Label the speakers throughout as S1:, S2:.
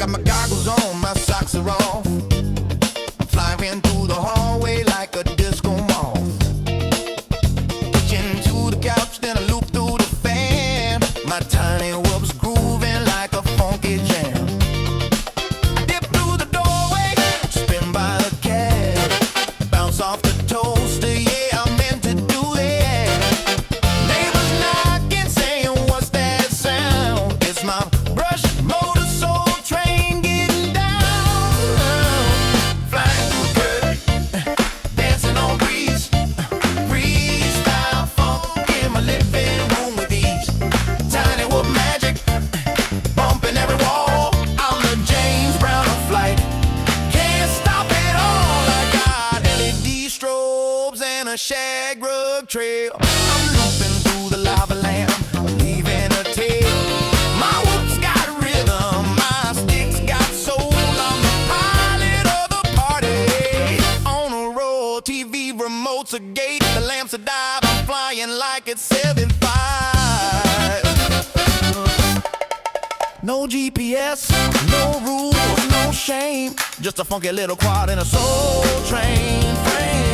S1: got my goggles on, my socks are off. I'm flying through the hallway like a disco moth. Pitching to the couch, then I loop through the fan. My tiny whoop's grooving like a funky jam. Dip through the doorway, spin by the cab, bounce off the toaster, yeah, I meant to do that. Neighbors knocking, saying, what's that sound? It's my brush motor soul train getting down. Flying through the curtain, dancing on breeze, freestyle funk in my living room with ease. Tiny whoop magic, bumping every wall. I'm the James Brown of flight, can't stop it all. I got LED strobes and a shag rug trail. I'm looping through the lava lamp, leaving a tail. My whoop's got rhythm, my stick's got soul. I'm the pilot of the party, on a roll. TV remote's a gate, the lamps a dive. I'm flying like it's 75. No GPS, no rules, no shame. Just a funky little quad in a soul train frame.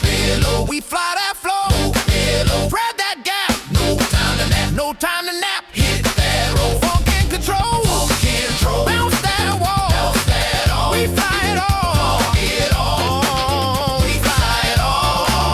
S1: Below, we fly that flow. Below, spread that gap. No time to nap. No time to nap. Hit that roll. Funk and control. Funk and control. Bounce that wall. Bounce that all. We fly it all. Funk it all. We fly it all.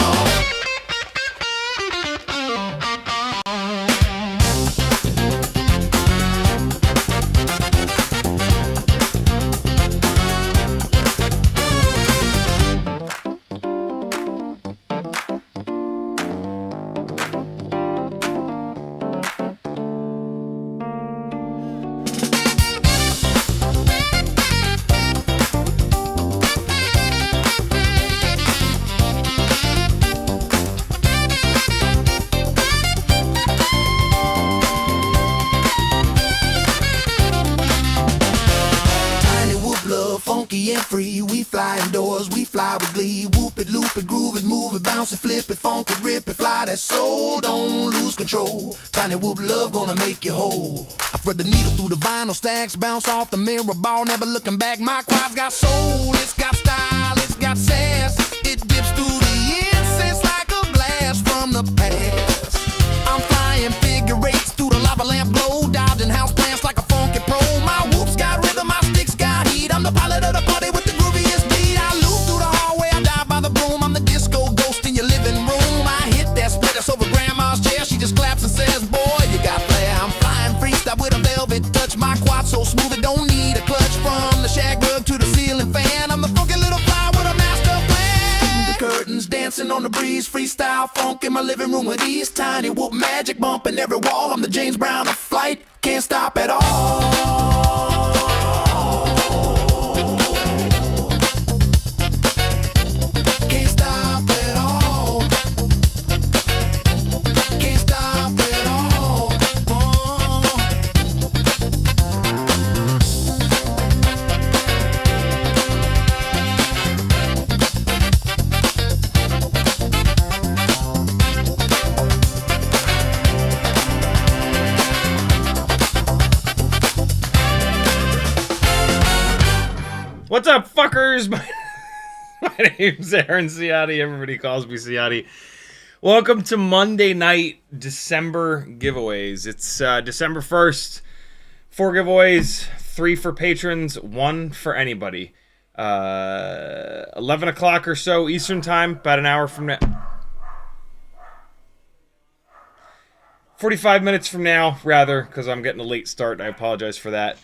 S1: Tiny whoop love, funky and free. We fly indoors, we fly with glee. Whoop it, loop it, groove it, move it, bounce it, flip it, funk it, rip it, fly that soul, don't lose control. Tiny whoop love gonna make you whole. I thread the needle through the vinyl stacks, bounce off the mirror ball, never looking back. My quad's got soul, it's got style, it's got sass. It dips through the incense like a blast from the past. I'm flying figure eights through the lava lamp glow, dodging house plants like a funky pro. My whoop's got rhythm, my stick's got heat. I'm the pilot of the party with the grooviest beat. I loop through the hallway, I dive by the broom. I'm the disco ghost in your living room. I hit that split that's over grandma's chair. She just claps and says, boy, you got flair. I'm flying freestyle with a velvet touch. My quad so smooth it don't need a clutch. From the shag rug to the ceiling fan, I'm the funky little fly with a master plan. The curtains dancing on the breeze, freestyle funk in my living room with ease. Tiny whoop magic bumping every wall. I'm the James Brown of flight, can't stop at all. Can't stop at all. Can't stop at all.
S2: What's up, fuckers? My name's Aaron Ciotti. Everybody calls me Ciotti. Welcome to Monday night December giveaways. It's December 1st. 4 giveaways, 3 for patrons, 1 for anybody. 11 o'clock or so Eastern time, about an hour from now. 45 minutes from now, rather, because I'm getting a late start. I apologize for that.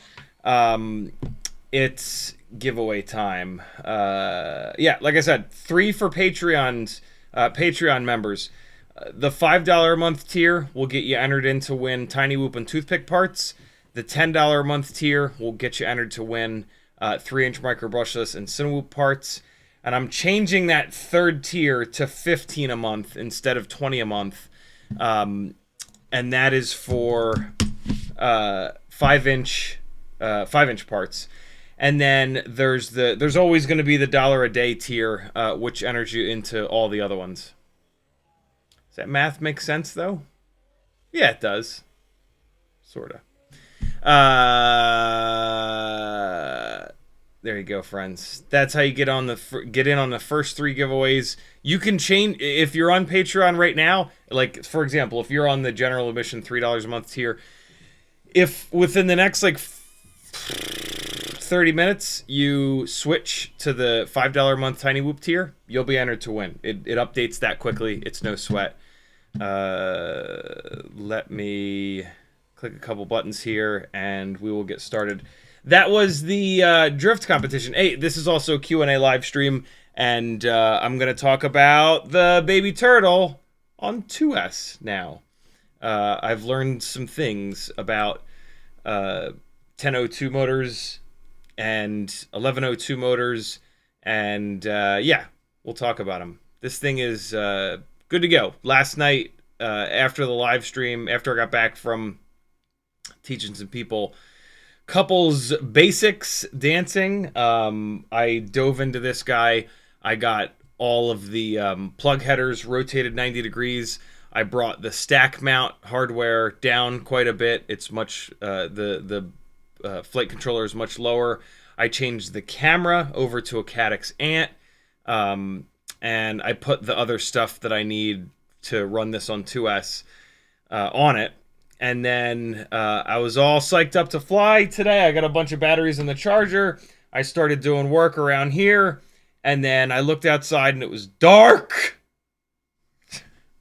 S2: It's giveaway time. Yeah, like I said, 3 for Patreon members. The $5 a month tier will get you entered in to win Tinywhoop and toothpick parts. The $10 a month tier will get you entered to win 3-inch micro brushless and Tinywhoop parts. And I'm changing that 3rd tier to $15 a month instead of $20 a month. And that is for 5-inch parts. And then there's always going to be the $1 a day tier, which enters you into all the other ones. Does that math make sense, though? Yeah, it does. Sorta. There you go, friends. That's how you get in on the first 3 giveaways. You can change if you're on Patreon right now. Like, for example, if you're on the general admission $3 a month tier, if within the next like 30 minutes you switch to the $5 a month Tinywhoop tier, you'll be entered to win. It updates that quickly. It's no sweat. Let me click a couple buttons here and we will get started. That was the drift competition. Hey, this is also a Q&A live stream, and I'm going to talk about the baby turtle on 2S now. I've learned some things about 1002 motors and 1102 motors, and yeah, we'll talk about them. This thing is good to go. Last night, after the live stream, after I got back from teaching some people couples basics dancing, I dove into this guy. I got all of the plug headers rotated 90 degrees. I brought the stack mount hardware down quite a bit. It's much the flight controller is much lower. I changed the camera over to a Caddx Ant, and I put the other stuff that I need to run this on 2S on it. And then I was all psyched up to fly today. I got a bunch of batteries in the charger. I started doing work around here. And then I looked outside and it was dark.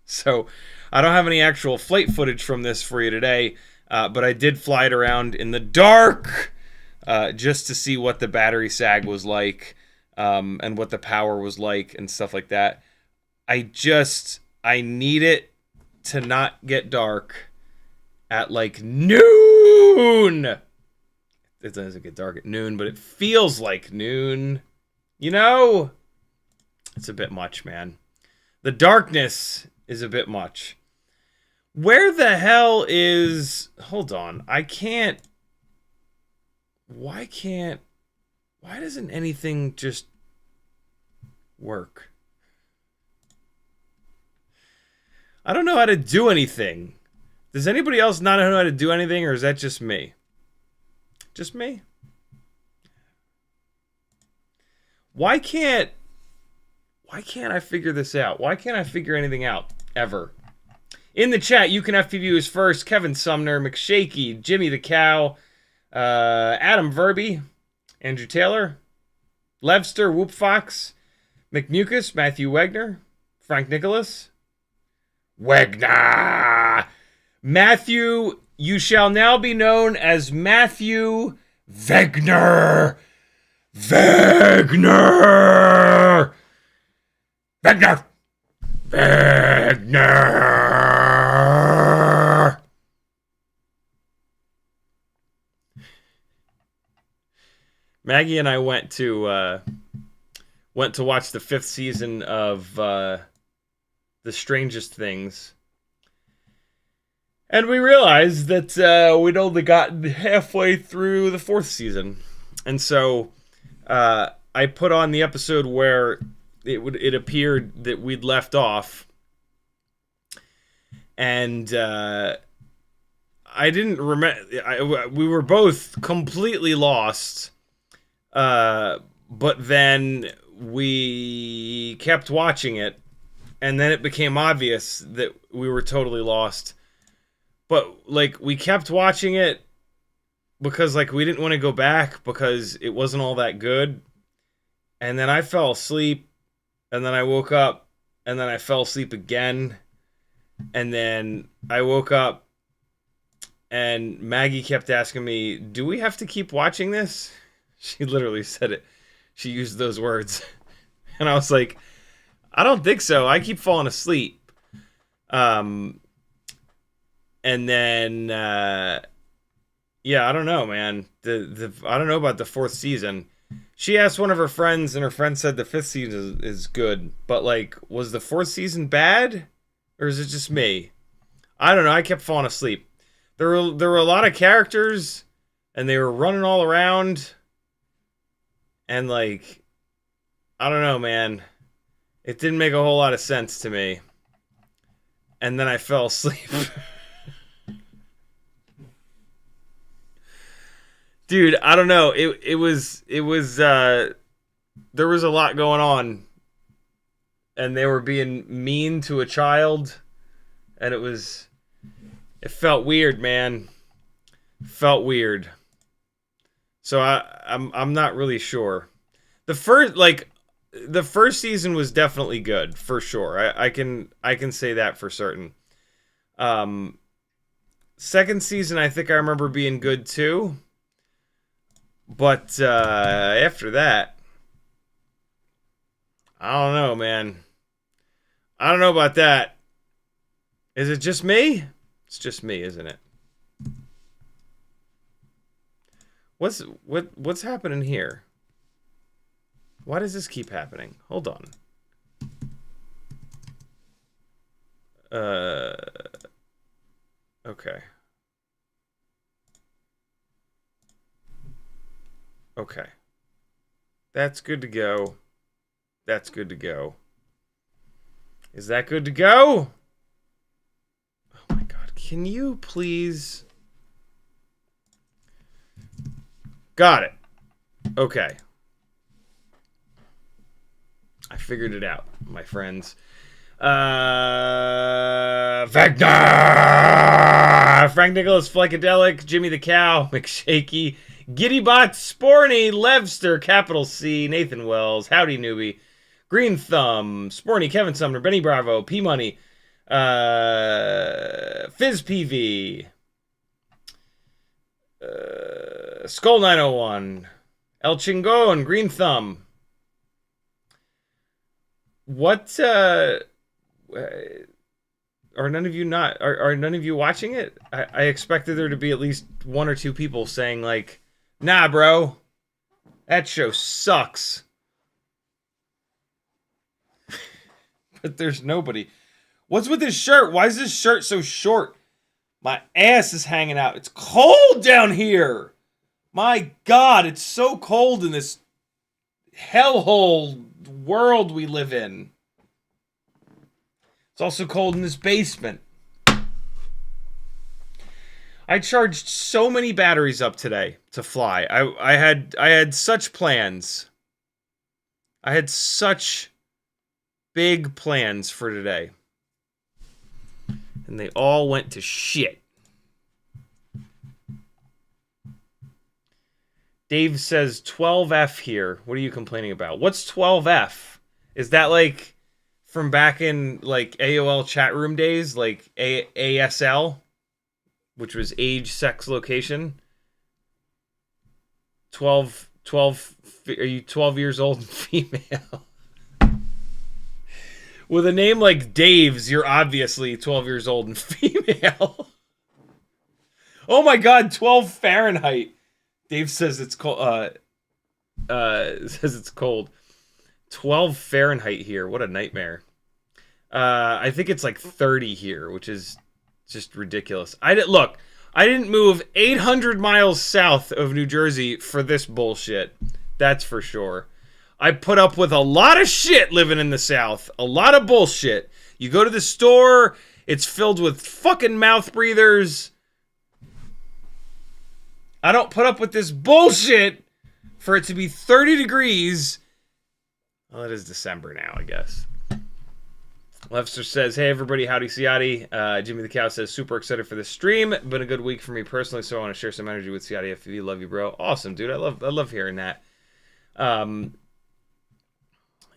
S2: So I don't have any actual flight footage from this for you today. But I did fly it around in the dark just to see what the battery sag was like and what the power was like and stuff like that. I need it to not get dark at like noon. It doesn't get dark at noon, but it feels like noon. You know? It's a bit much, man. The darkness is a bit much. Where the hell is... Hold on. Why doesn't anything just work? I don't know how to do anything. Does anybody else not know how to do anything, or is that just me? Just me? Why can't I figure this out? Why can't I figure anything out, ever? In the chat, you can FPV was first. Kevin Sumner, McShaky, Jimmy the Cow, Adam Verby, Andrew Taylor, Levster, Whoop Fox, McMucus, Matthew Wegner, Frank Nicholas, Wegner! Matthew, you shall now be known as Matthew Wegner. Wegner! Wegner! Wegner! Maggie and I went to watch the 5th season of The Strangest Things. And we realized that we'd only gotten halfway through the 4th season. And so I put on the episode where it appeared that we'd left off. And I didn't remember... we were both completely lost. But then we kept watching it. And then it became obvious that we were totally lost. But, like, we kept watching it because, like, we didn't want to go back because it wasn't all that good. And then I fell asleep, and then I woke up, and then I fell asleep again. And then I woke up, and Maggie kept asking me, do we have to keep watching this? She literally said it. She used those words. And I was like, I don't think so. I keep falling asleep. And then, yeah, I don't know, man. I don't know about the 4th season. She asked one of her friends, and her friend said the 5th season is good. But, like, was the 4th season bad? Or is it just me? I don't know. I kept falling asleep. There were a lot of characters, and they were running all around. And, like, I don't know, man. It didn't make a whole lot of sense to me. And then I fell asleep. Dude, I don't know. It was there was a lot going on, and they were being mean to a child, and it felt weird, man. Felt weird. So I'm not really sure. The first season was definitely good, for sure. I can say that for certain. Second season, I think I remember being good too. But after that, I don't know, man. I don't know about that. Is it just me? It's just me, isn't it? What's happening here? Why does this keep happening? Hold on. Okay. Okay. That's good to go. That's good to go. Is that good to go? Oh my god. Can you please... Got it. Okay. I figured it out, my friends. Vector! Frank Nicholas, Flycadelic, Jimmy the Cow, McShaky, Giddybot, Sporny, Levster, Capital C, Nathan Wells, Howdy Newbie, Green Thumb, Sporny, Kevin Sumner, Benny Bravo, P Money, Fizz PV, Skull 901, El Chingon, Green Thumb. What are none of you not are none of you watching it? I expected there to be at least one or two people saying like, nah bro, that show sucks. But there's nobody. What's with this shirt? Why is this shirt so short? My ass is hanging out. It's cold down here. My God, it's so cold in this hellhole world we live in. It's also cold in this basement. I charged so many batteries up today to fly. I had such plans. I had such big plans for today. And they all went to shit. Dave says 12F here. What are you complaining about? What's 12F? Is that like from back in like AOL chat room days? Like ASL? Which was age, sex, location? 12, are you 12 years old and female? With a name like Dave's, you're obviously 12 years old and female. Oh my God, 12 Fahrenheit. Dave says it's cold. Says it's cold. 12 Fahrenheit here. What a nightmare. I think it's like 30 here, which is just ridiculous. I didn't move 800 miles south of New Jersey for this bullshit. That's for sure. I put up with a lot of shit living in the South. A lot of bullshit. You go to the store, it's filled with fucking mouth breathers. I don't put up with this bullshit for it to be 30 degrees. Well, it is December now, I guess. Lefster says, hey everybody, howdy Ciotti. Jimmy the Cow says, super excited for the stream. Been a good week for me personally, so I want to share some energy with CiottiFPV. Love you, bro. Awesome, dude. I love hearing that.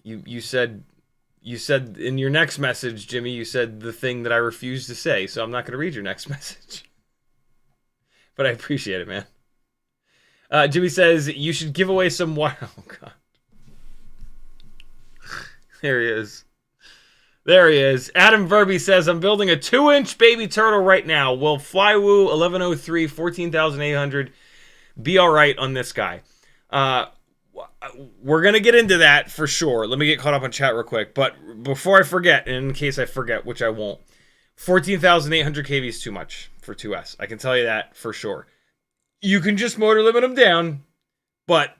S2: You said in your next message, Jimmy, you said the thing that I refused to say, so I'm not going to read your next message. But I appreciate it, man. Jimmy says, you should give away some... Oh, God. There he is. There he is. Adam Verby says, I'm building a 2-inch baby turtle right now. Will Flywoo 1103 14,800 be all right on this guy? We're going to get into that for sure. Let me get caught up on chat real quick. But before I forget, and in case I forget, which I won't, 14,800 kV is too much for 2S. I can tell you that for sure. You can just motor limit them down, but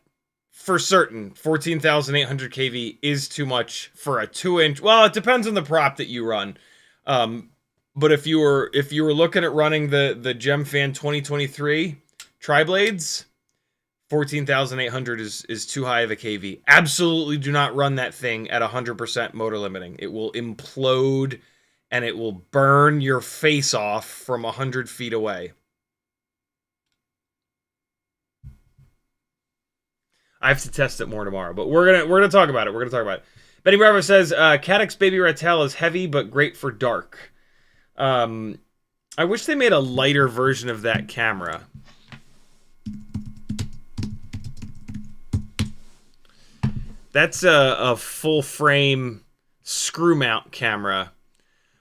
S2: for certain, 14,800 kV is too much for a 2-inch. Well, it depends on the prop that you run. But if you were looking at running the GemFan 2023 tri-blades, 14,800 is too high of a KV. Absolutely do not run that thing at 100% motor limiting. It will implode and it will burn your face off from 100 feet away. I have to test it more tomorrow, but we're gonna talk about it. Benny Bravo says Cadix Baby Ratel is heavy but great for dark. I wish they made a lighter version of that camera. That's a full frame screw mount camera,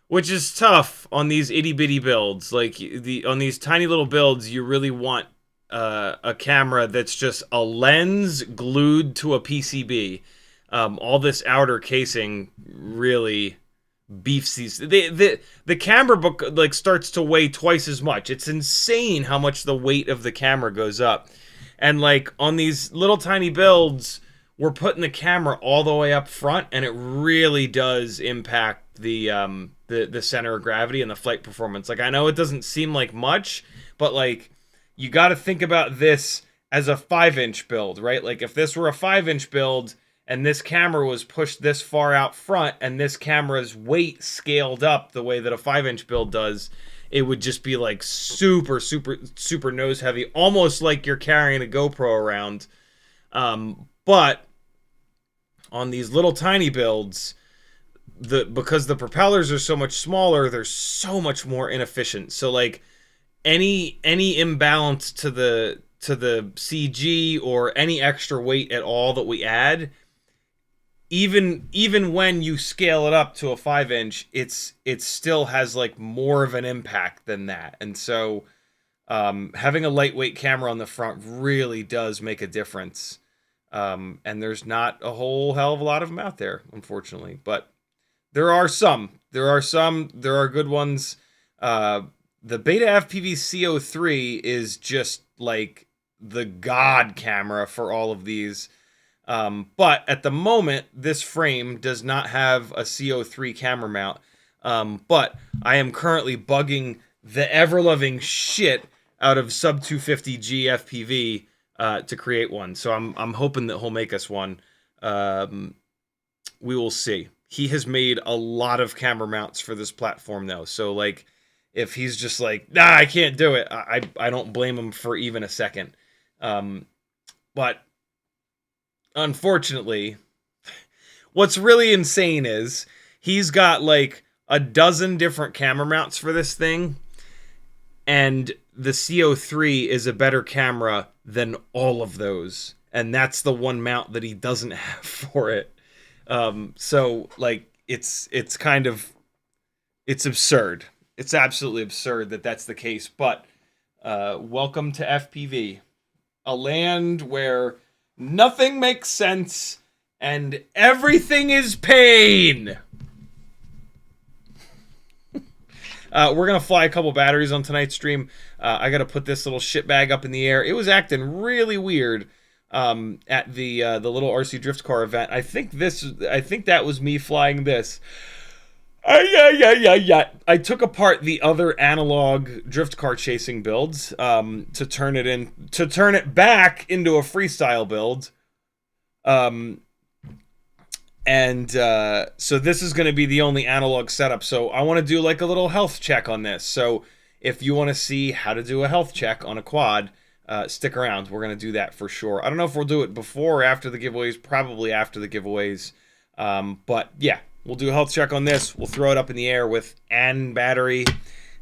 S2: which is tough on these itty bitty builds. Like on these tiny little builds, you really want a camera that's just a lens glued to a PCB. All this outer casing really beefs these. The camera book like starts to weigh twice as much. It's insane how much the weight of the camera goes up. And like on these little tiny builds, we're putting the camera all the way up front, and it really does impact the center of gravity and the flight performance. Like I know it doesn't seem like much, but like you got to think about this as a 5-inch build, right? Like if this were a 5-inch build and this camera was pushed this far out front and this camera's weight scaled up the way that a 5-inch build does, it would just be like super, super, super nose heavy, almost like you're carrying a GoPro around. But on these little tiny builds, because the propellers are so much smaller, they're so much more inefficient. So like any imbalance to the CG or any extra weight at all that we add, even when you scale it up to a 5-inch, it still has like more of an impact than that. And so having a lightweight camera on the front really does make a difference. And there's not a whole hell of a lot of them out there, unfortunately. But there are some. There are good ones. The BetaFPV CO3 is just like the god camera for all of these. But at the moment, this frame does not have a CO3 camera mount. But I am currently bugging the ever-loving shit out of sub 250G FPV to create one. So I'm hoping that he'll make us one. We will see. He has made a lot of camera mounts for this platform though. So like if he's just like, nah, I can't do it, I don't blame him for even a second. But unfortunately, what's really insane is he's got like a dozen different camera mounts for this thing, and the CO3 is a better camera than all of those, and that's the one mount that he doesn't have for it. So like it's absurd. It's absolutely absurd that that's the case. But welcome to FPV, a land where nothing makes sense and everything is pain. We're going to fly a couple batteries on tonight's stream. I got to put this little shit bag up in the air. It was acting really weird at the little RC Drift Car event. I think that was me flying this. I took apart the other analog drift car chasing builds to turn it back into a freestyle build. So this is going to be the only analog setup. So I want to do like a little health check on this. So if you want to see how to do a health check on a quad, stick around. We're going to do that for sure. I don't know if we'll do it before or after the giveaways. Probably after the giveaways. But yeah, we'll do a health check on this. We'll throw it up in the air with an battery.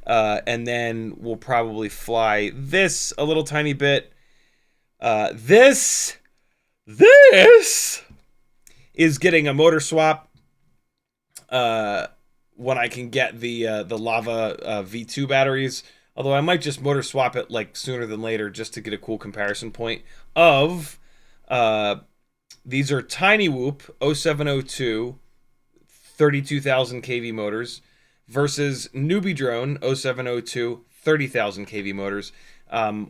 S2: And then we'll probably fly this a little tiny bit. This is getting a motor swap when I can get the Lava V2 batteries. Although I might just motor swap it like sooner than later just to get a cool comparison point of these are Tinywhoop 0702 32,000 kV motors versus Newbie Drone 0702 30,000 kV motors.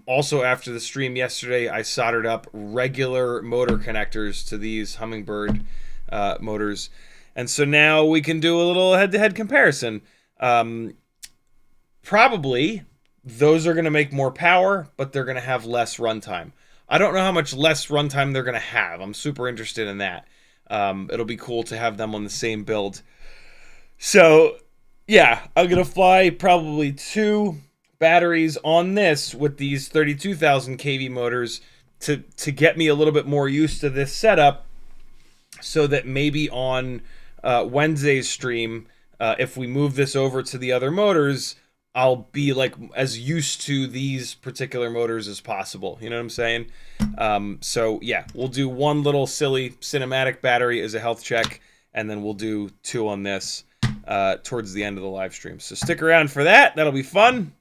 S2: Also, after the stream yesterday, I soldered up regular motor connectors to these Hummingbird motors. And so now we can do a little head-to-head comparison. Probably, those are going to make more power, but they're going to have less runtime. I don't know how much less runtime they're going to have. I'm super interested in that. It'll be cool to have them on the same build. So, yeah, I'm going to fly probably 2 batteries on this with these 32,000 kV motors to get me a little bit more used to this setup, so that maybe on Wednesday's stream, if we move this over to the other motors, I'll be like as used to these particular motors as possible. You know what I'm saying? So yeah, we'll do one little silly cinematic battery as a health check, and then we'll do 2 on this towards the end of the live stream. So stick around for that. That'll be fun.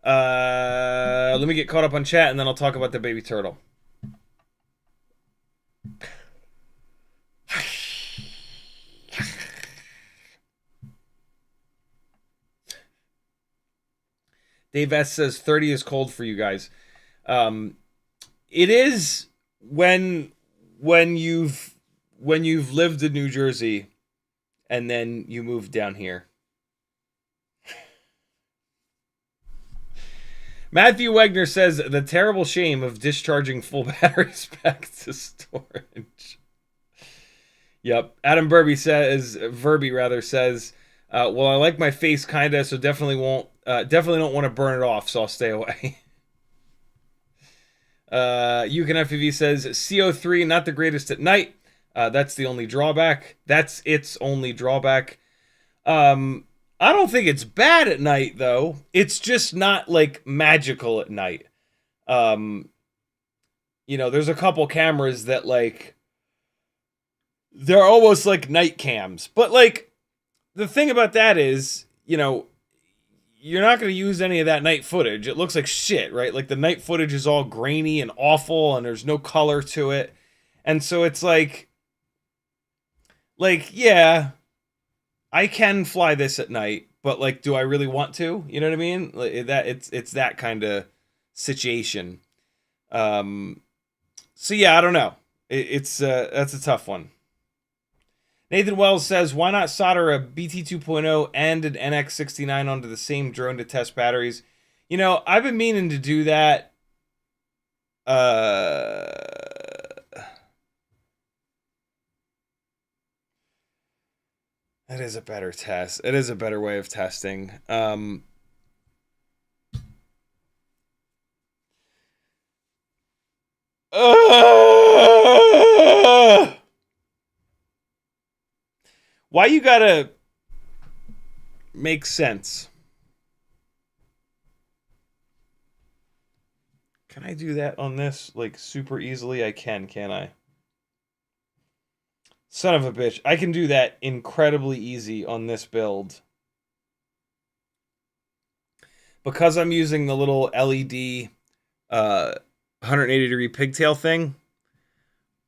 S2: Let me get caught up on chat, and then I'll talk about the baby turtle. Dave S says 30 is cold for you guys. It is when you've lived in New Jersey and then you move down here. Matthew Wegner says the terrible shame of discharging full batteries back to storage. Yep. Adam Verby says, well, I like my face kinda, so definitely don't want to burn it off, so I'll stay away. UConFPV says CO3 not the greatest at night. That's the only drawback. That's its only drawback. I don't think it's bad at night though. It's just not like magical at night. You know, there's a couple cameras that like they're almost like night cams. But like the thing about that is, you know, you're not going to use any of that night footage. It looks like shit, right? Like the night footage is all grainy and awful and there's no color to it. And so it's like yeah, I can fly this at night, but like, do I really want to? You know what I mean? Like that it's that kind of situation. So yeah, I don't know. That's a tough one. Nathan Wells says, why not solder a BT 2.0 and an NX69 onto the same drone to test batteries? You know, I've been meaning to do that. That is a better test. It is a better way of testing. Why you gotta make sense? Can I do that on this like super easily? I can, can't I? Son of a bitch. I can do that incredibly easy on this build. Because I'm using the little LED 180-degree pigtail thing,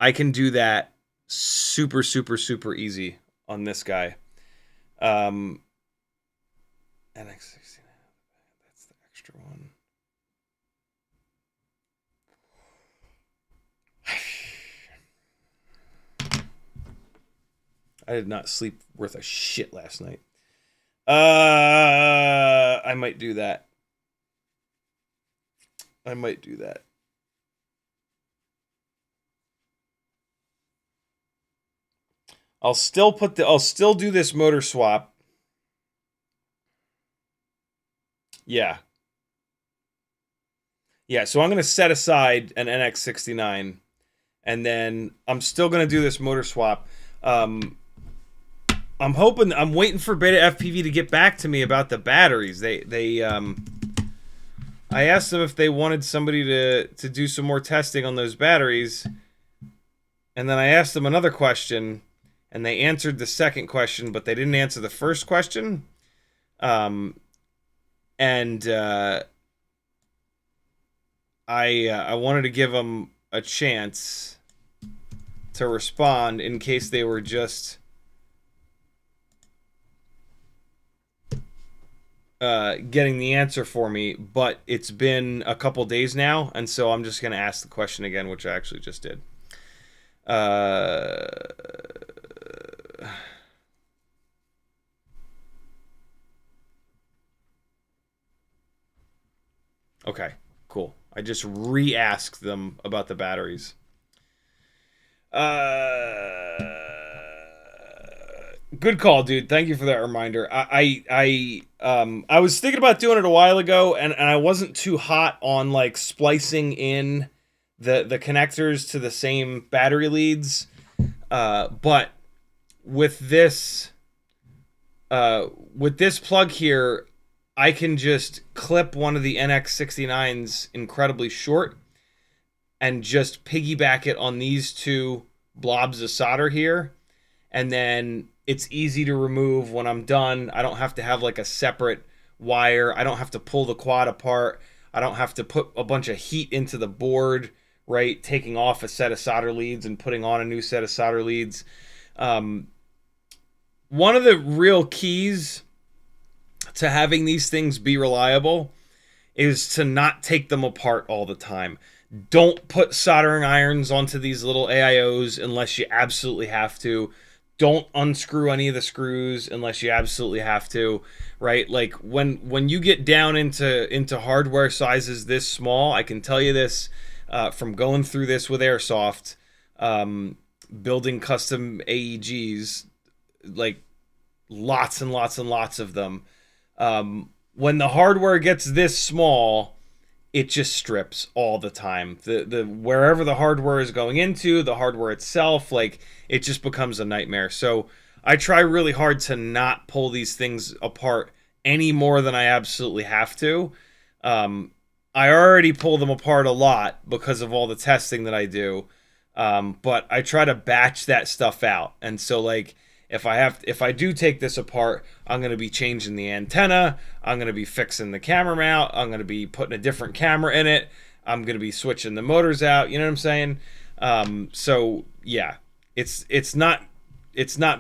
S2: I can do that super, super, super easy on this guy. NX69, that's the extra one. I did not sleep worth a shit last night. I might do that. I'll still do this motor swap. Yeah. Yeah, so I'm going to set aside an NX69 and then I'm still going to do this motor swap. I'm waiting for BetaFPV to get back to me about the batteries. I asked them if they wanted somebody to do some more testing on those batteries. And then I asked them another question and they answered the second question, but they didn't answer the first question. I wanted to give them a chance to respond in case they were just getting the answer for me, but it's been a couple days now, and so I'm just going to ask the question again, which I actually just did. Okay, cool. I just re-asked them about the batteries. Good call, dude. Thank you for that reminder. I was thinking about doing it a while ago, and I wasn't too hot on like splicing in the connectors to the same battery leads. But with this plug here, I can just clip one of the NX69s incredibly short and just piggyback it on these two blobs of solder here, and then it's easy to remove when I'm done. I don't have to have like a separate wire. I don't have to pull the quad apart. I don't have to put a bunch of heat into the board, right? Taking off a set of solder leads and putting on a new set of solder leads. One of the real keys to having these things be reliable is to not take them apart all the time. Don't put soldering irons onto these little AIOs unless you absolutely have to. Don't unscrew any of the screws unless you absolutely have to, right? Like when you get down into hardware sizes this small, I can tell you this from going through this with Airsoft, building custom AEGs, like lots and lots and lots of them. When the hardware gets this small, it just strips all the time. The wherever the hardware is going into, the hardware itself, like it just becomes a nightmare. So I try really hard to not pull these things apart any more than I absolutely have to. I already pull them apart a lot because of all the testing that I do. But I try to batch that stuff out. And so like if I do take this apart, I'm going to be changing the antenna, I'm going to be fixing the camera mount, I'm going to be putting a different camera in it, I'm going to be switching the motors out, you know what I'm saying? So yeah, it's not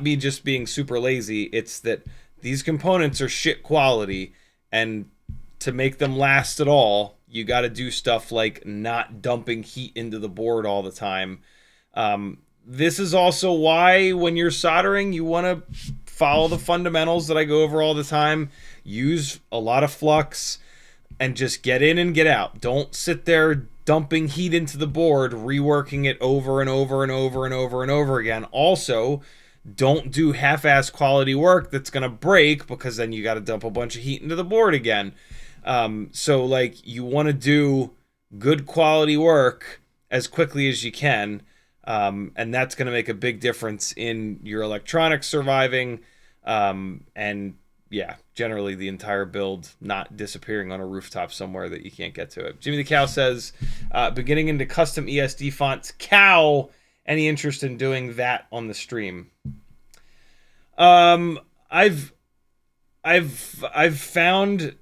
S2: me just being super lazy, it's that these components are shit quality, and to make them last at all, you got to do stuff like not dumping heat into the board all the time. This is also why when you're soldering, you want to follow the fundamentals that I go over all the time. Use a lot of flux and just get in and get out. Don't sit there dumping heat into the board, reworking it over and over and over and over and over again. Also, don't do half-ass quality work that's going to break, because then you got to dump a bunch of heat into the board again. So like you want to do good quality work as quickly as you can. And that's going to make a big difference in your electronics surviving, and yeah, generally the entire build not disappearing on a rooftop somewhere that you can't get to it. Jimmy the Cow says, beginning into custom ESD fonts. Cow, any interest in doing that on the stream? I've found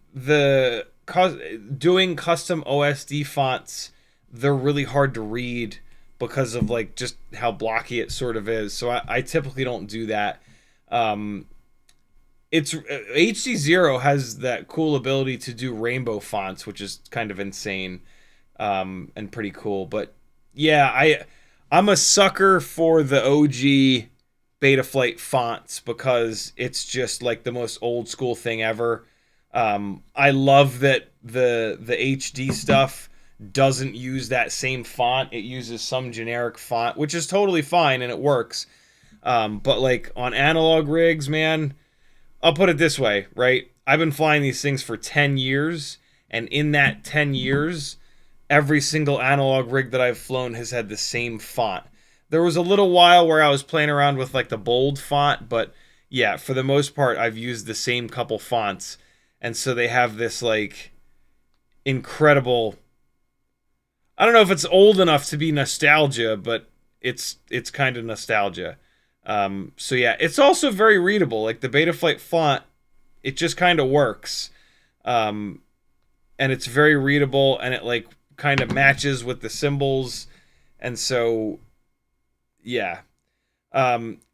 S2: doing custom OSD fonts, they're really hard to read because of like just how blocky it sort of is. So I typically don't do that. It's HD0 has that cool ability to do rainbow fonts, which is kind of insane, and pretty cool. But yeah, I'm a sucker for the OG Betaflight fonts because it's just like the most old school thing ever. I love that the HD stuff doesn't use that same font. It uses some generic font, which is totally fine and it works. But like on analog rigs, man, I'll put it this way, right? I've been flying these things for 10 years, and in that 10 years, every single analog rig that I've flown has had the same font. There was a little while where I was playing around with like the bold font, but yeah, for the most part, I've used the same couple fonts. And so they have this like incredible, I don't know if it's old enough to be nostalgia, but it's kind of nostalgia. So yeah, it's also very readable. Like the Betaflight font, it just kind of works. And it's very readable, and it like kind of matches with the symbols. And so yeah,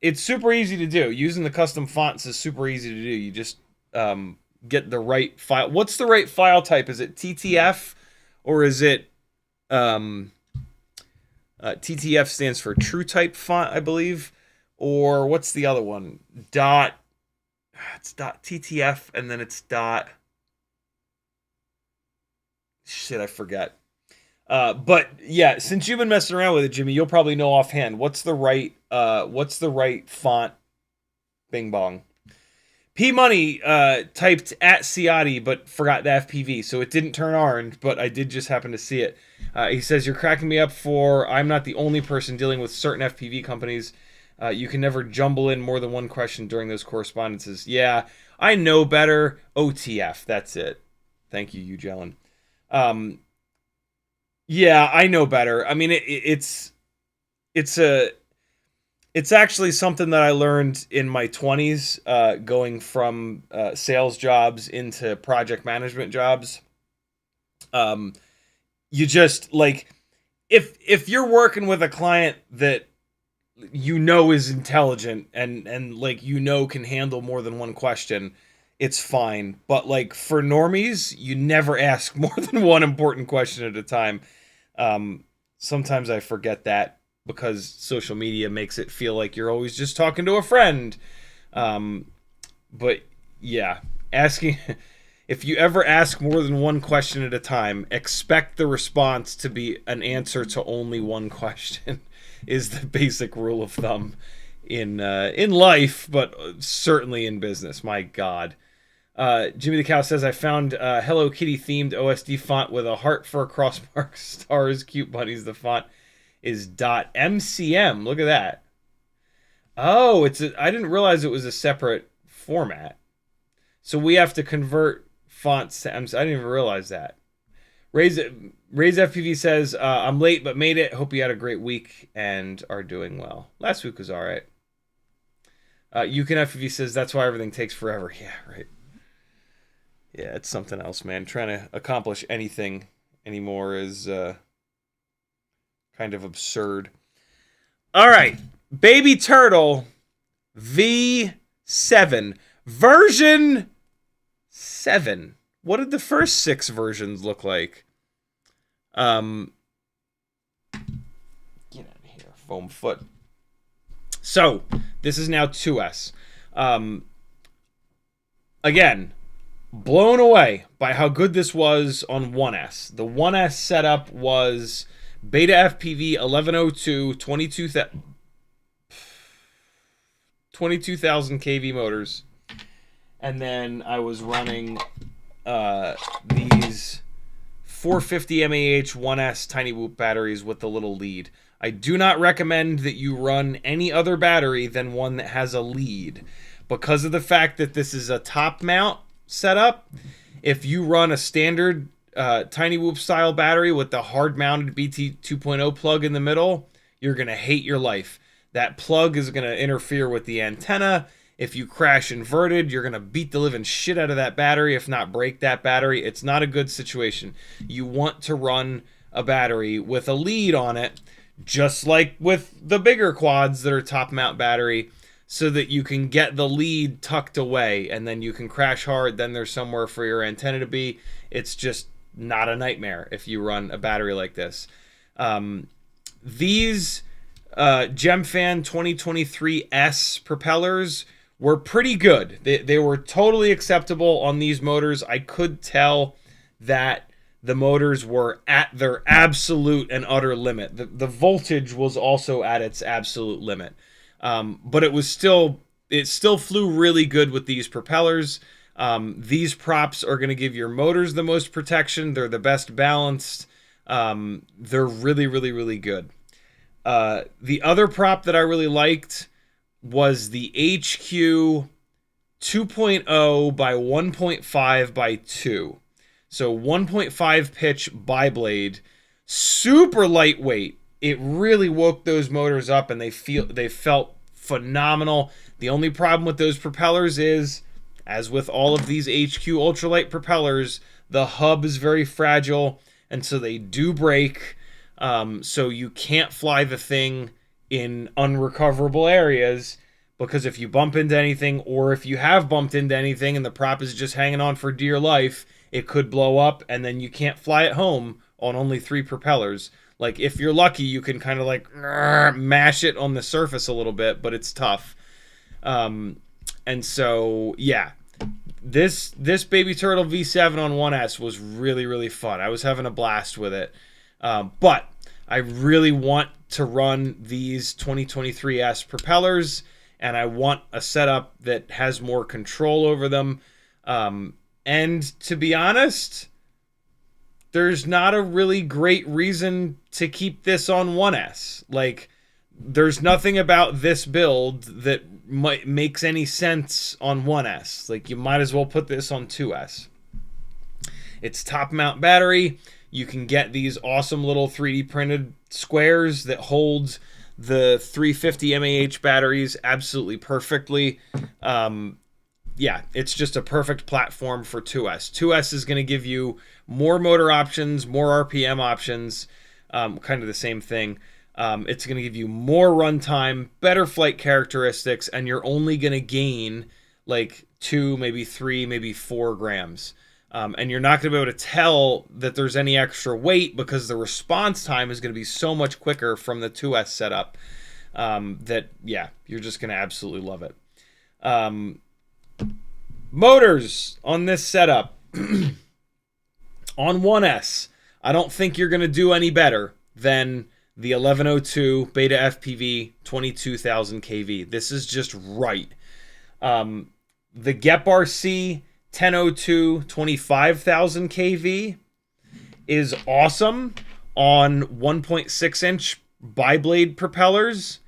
S2: it's super easy to do. Using the custom fonts is super easy to do. You just get the right file. What's the right file type? Is it TTF or is it TTF stands for true type font, I believe, or what's the other one? It's dot TTF, and then it's dot, shit, I forget. But yeah, since you've been messing around with it, Jimmy, you'll probably know offhand what's the right font. Bing bong. P Money typed at Ciotti, but forgot the FPV, so it didn't turn orange, but I did just happen to see it. He says, "You're cracking me up for I'm not the only person dealing with certain FPV companies. You can never jumble in more than one question during those correspondences." Yeah, I know better. OTF, that's it. Thank you, Jellen. Yeah, I know better. I mean, it's actually something that I learned in my 20s, going from sales jobs into project management jobs. You just, like, if you're working with a client that is intelligent and like can handle more than one question, it's fine. But like for normies, you never ask more than one important question at a time. Sometimes I forget that because social media makes it feel like you're always just talking to a friend. But yeah, asking if you ever ask more than one question at a time, expect the response to be an answer to only one question is the basic rule of thumb in life, but certainly in business. My God. Jimmy the Cow says, "I found Hello Kitty themed OSD font with a heart for a crossmark, stars, cute bunnies. The font is .mcm. Look at that. Oh, I didn't realize it was a separate format. So we have to convert fonts to MC. I didn't even realize that. Raise FPV says, "I'm late but made it. Hope you had a great week and are doing well." Last week was all right. Yukon FPV says, "That's why everything takes forever." Yeah, right. Yeah, it's something else, man. Trying to accomplish anything anymore is kind of absurd. All right. Baby Turtle V7. Version 7. What did the first 6 versions look like? Get out of here, foam foot. So, this is now 2S. Again, blown away by how good this was on 1S. The 1S setup was BetaFPV 1102, 22,000 kV motors. And then I was running these 450 mAh 1S Tinywhoop batteries with the little lead. I do not recommend that you run any other battery than one that has a lead, because of the fact that this is a top mount setup. If you run a standard Tinywhoop style battery with the hard mounted BT 2.0 plug in the middle, you're going to hate your life. That plug is going to interfere with the antenna. If you crash inverted, you're going to beat the living shit out of that battery, if not break that battery. It's not a good situation. You want to run a battery with a lead on it, just like with the bigger quads that are top mount battery, so that you can get the lead tucked away and then you can crash hard. Then there's somewhere for your antenna to be. It's just not a nightmare if you run a battery like this. These GemFan 2023S propellers were pretty good. They were totally acceptable on these motors. I could tell that the motors were at their absolute and utter limit. The voltage was also at its absolute limit. But it still flew really good with these propellers. These props are going to give your motors the most protection. They're the best balanced. They're really, really, really good. The other prop that I really liked was the HQ 2.0 by 1.5 by 2. So 1.5 pitch biblade, super lightweight. It really woke those motors up and they felt phenomenal. The only problem with those propellers is, as with all of these HQ ultralight propellers, the hub is very fragile, and so they do break. So you can't fly the thing in unrecoverable areas, because if you bump into anything, or if you have bumped into anything and the prop is just hanging on for dear life, it could blow up and then you can't fly it home on only 3 propellers. Like, if you're lucky, you can kind of like mash it on the surface a little bit, but it's tough. And so, yeah, this Baby Turtle V7 on 1S was really, really fun. I was having a blast with it. But I really want to run these 2023S propellers, and I want a setup that has more control over them. And to be honest, there's not a really great reason to keep this on 1S. Like, there's nothing about this build that makes any sense on 1S. Like, you might as well put this on 2S. It's top mount battery. You can get these awesome little 3D printed squares that hold the 350 mAh batteries absolutely perfectly. Yeah, it's just a perfect platform for 2S. 2S is going to give you more motor options, more RPM options, kind of the same thing. It's going to give you more runtime, better flight characteristics, and you're only going to gain like 2, maybe 3, maybe 4 grams. And you're not going to be able to tell that there's any extra weight because the response time is going to be so much quicker from the 2S setup that, yeah, you're just going to absolutely love it. Motors on this setup. On 1S, I don't think you're going to do any better than the 1102 BetaFPV 22,000 kV. This is just right. The Gep RC 1002 25,000 kV is awesome on 1.6 inch biblade propellers,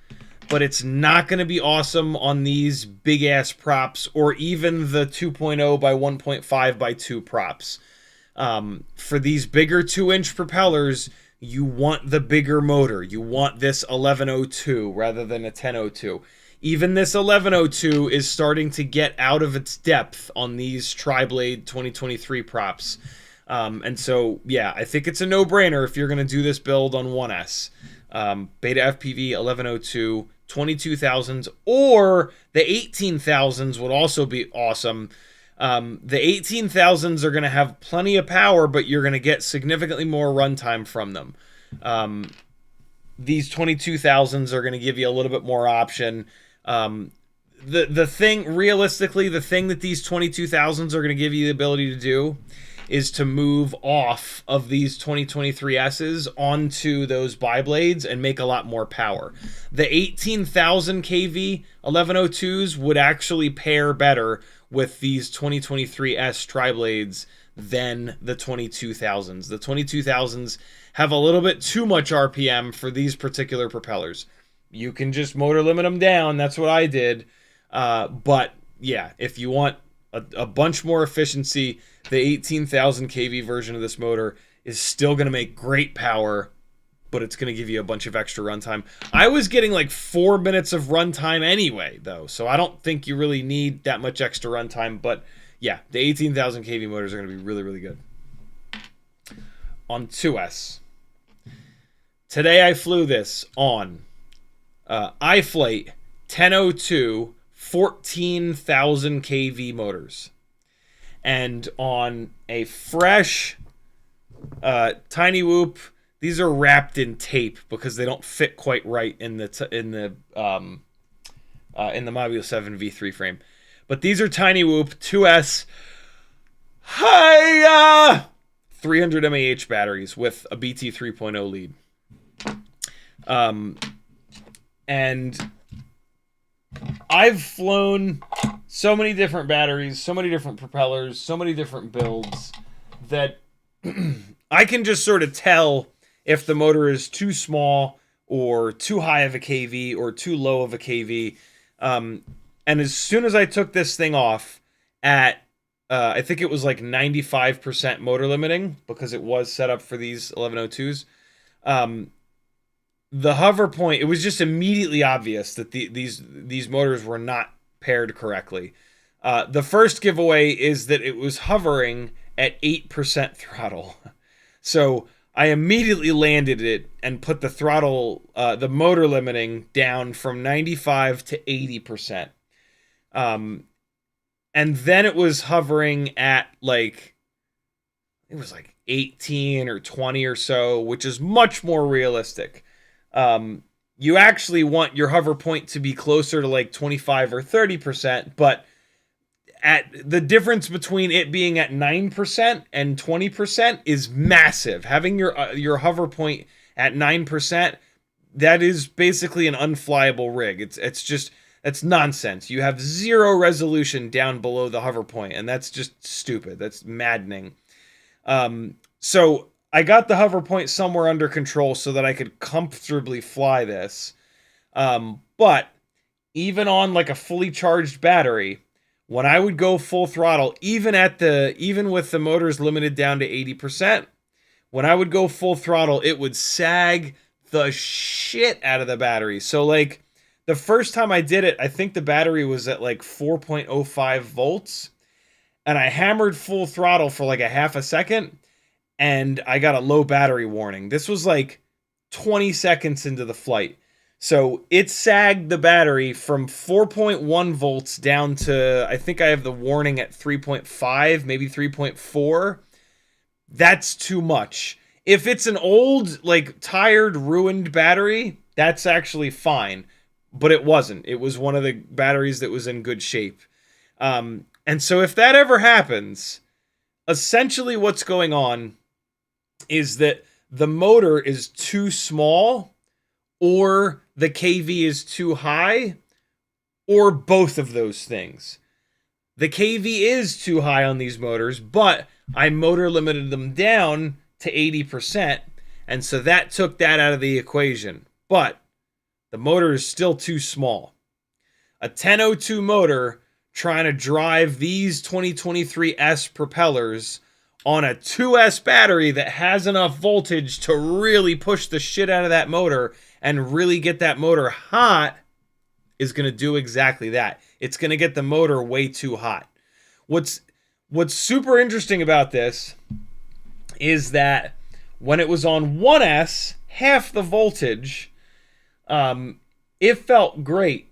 S2: but it's not going to be awesome on these big ass props or even the 2.0 by 1.5 by 2 props. For these bigger 2-inch propellers, you want the bigger motor. You want this 1102 rather than a 1002. Even this 1102 is starting to get out of its depth on these tri-blade 2023 props. And so, yeah, I think it's a no-brainer if you're going to do this build on 1S. BetaFPV 1102, 22,000s, or the 18,000s would also be awesome. The 18,000s are going to have plenty of power, but you're going to get significantly more runtime from them. These 22,000s are going to give you a little bit more option. The thing, realistically, the thing that these 22,000s are going to give you the ability to do is to move off of these 2023Ss onto those biblades and make a lot more power. The 18,000 kV 1102s would actually pair better with these 2023S tri-blades than the 22,000s. The 22,000s have a little bit too much RPM for these particular propellers. You can just motor limit them down. That's what I did. But yeah, if you want a bunch more efficiency, the 18,000 kV version of this motor is still going to make great power, but it's going to give you a bunch of extra runtime. I was getting like 4 minutes of runtime anyway, though, so I don't think you really need that much extra runtime. But yeah, the 18,000 kV motors are going to be really, really good. On 2S. Today I flew this on iFlight 1002 14,000 kV motors. And on a fresh Tinywhoop, these are wrapped in tape because they don't fit quite right in the Mob7 V4 frame. But these are Tinywhoop 2S 300 mAh batteries with a BT 3.0 lead. And I've flown so many different batteries, so many different propellers, so many different builds that I can just sort of tell if the motor is too small or too high of a kV or too low of a kV. And as soon as I took this thing off at, I think it was like 95% motor limiting because it was set up for these 1102s. The hover point, it was just immediately obvious that these motors were not paired correctly. The first giveaway is that it was hovering at 8% throttle. So I immediately landed it and put the throttle, the motor limiting down from 95 to 80%. And then it was hovering at like, it was like 18 or 20 or so, which is much more realistic. You actually want your hover point to be closer to like 25 or 30%, but at the difference between it being at 9% and 20% is massive. Having your hover point at 9%, that is basically an unflyable rig. That's nonsense. You have zero resolution down below the hover point, and that's just stupid. That's maddening. So I got the hover point somewhere under control so that I could comfortably fly this. But even on like a fully charged battery, when I would go full throttle, even with the motors limited down to 80%, when I would go full throttle, it would sag the shit out of the battery. So like the first time I did it, I think the battery was at like 4.05 volts, and I hammered full throttle for like a half a second, and I got a low battery warning. This was like 20 seconds into the flight. So it sagged the battery from 4.1 volts down to, I think I have the warning at 3.5, maybe 3.4. That's too much. If it's an old, like, tired, ruined battery, that's actually fine. But it wasn't. It was one of the batteries that was in good shape. And so if that ever happens, essentially what's going on is that the motor is too small, or the KV is too high, or both of those things. The KV is too high on these motors, but I motor limited them down to 80%, and so that took that out of the equation. But the motor is still too small. A 1002 motor trying to drive these 2023S propellers on a 2S battery that has enough voltage to really push the shit out of that motor and really get that motor hot is going to do exactly that. It's going to get the motor way too hot. What's super interesting about this is that when it was on 1S, half the voltage, it felt great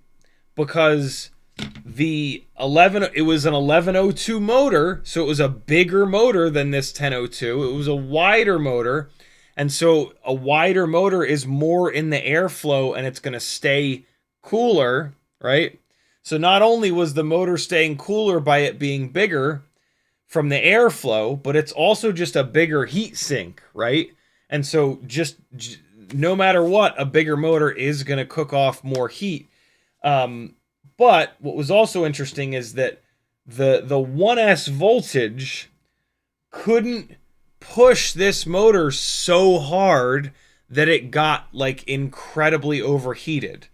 S2: because it was an 1102 motor, so it was a bigger motor than this 1002. It was a wider motor, and so a wider motor is more in the airflow, and it's going to stay cooler, right? So not only was the motor staying cooler by it being bigger from the airflow, but it's also just a bigger heat sink, right? And so just no matter what, a bigger motor is going to cook off more heat. But what was also interesting is that the 1S voltage couldn't push this motor so hard that it got like incredibly overheated.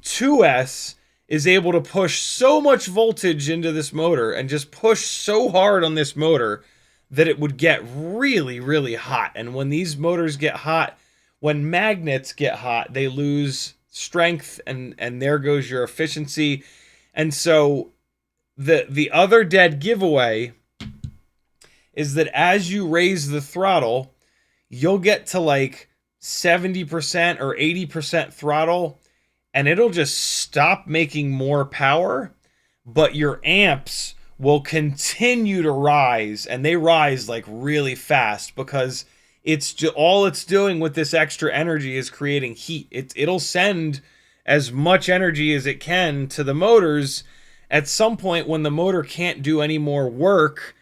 S2: 2S is able to push so much voltage into this motor and just push so hard on this motor that it would get really, really hot. And when these motors get hot, when magnets get hot, they lose strength, and there goes your efficiency. And so the other dead giveaway is that as you raise the throttle, you'll get to like 70% or 80% throttle, and it'll just stop making more power, but your amps will continue to rise, and they rise like really fast because all it's doing with this extra energy is creating heat. It'll send as much energy as it can to the motors. At some point when the motor can't do any more work,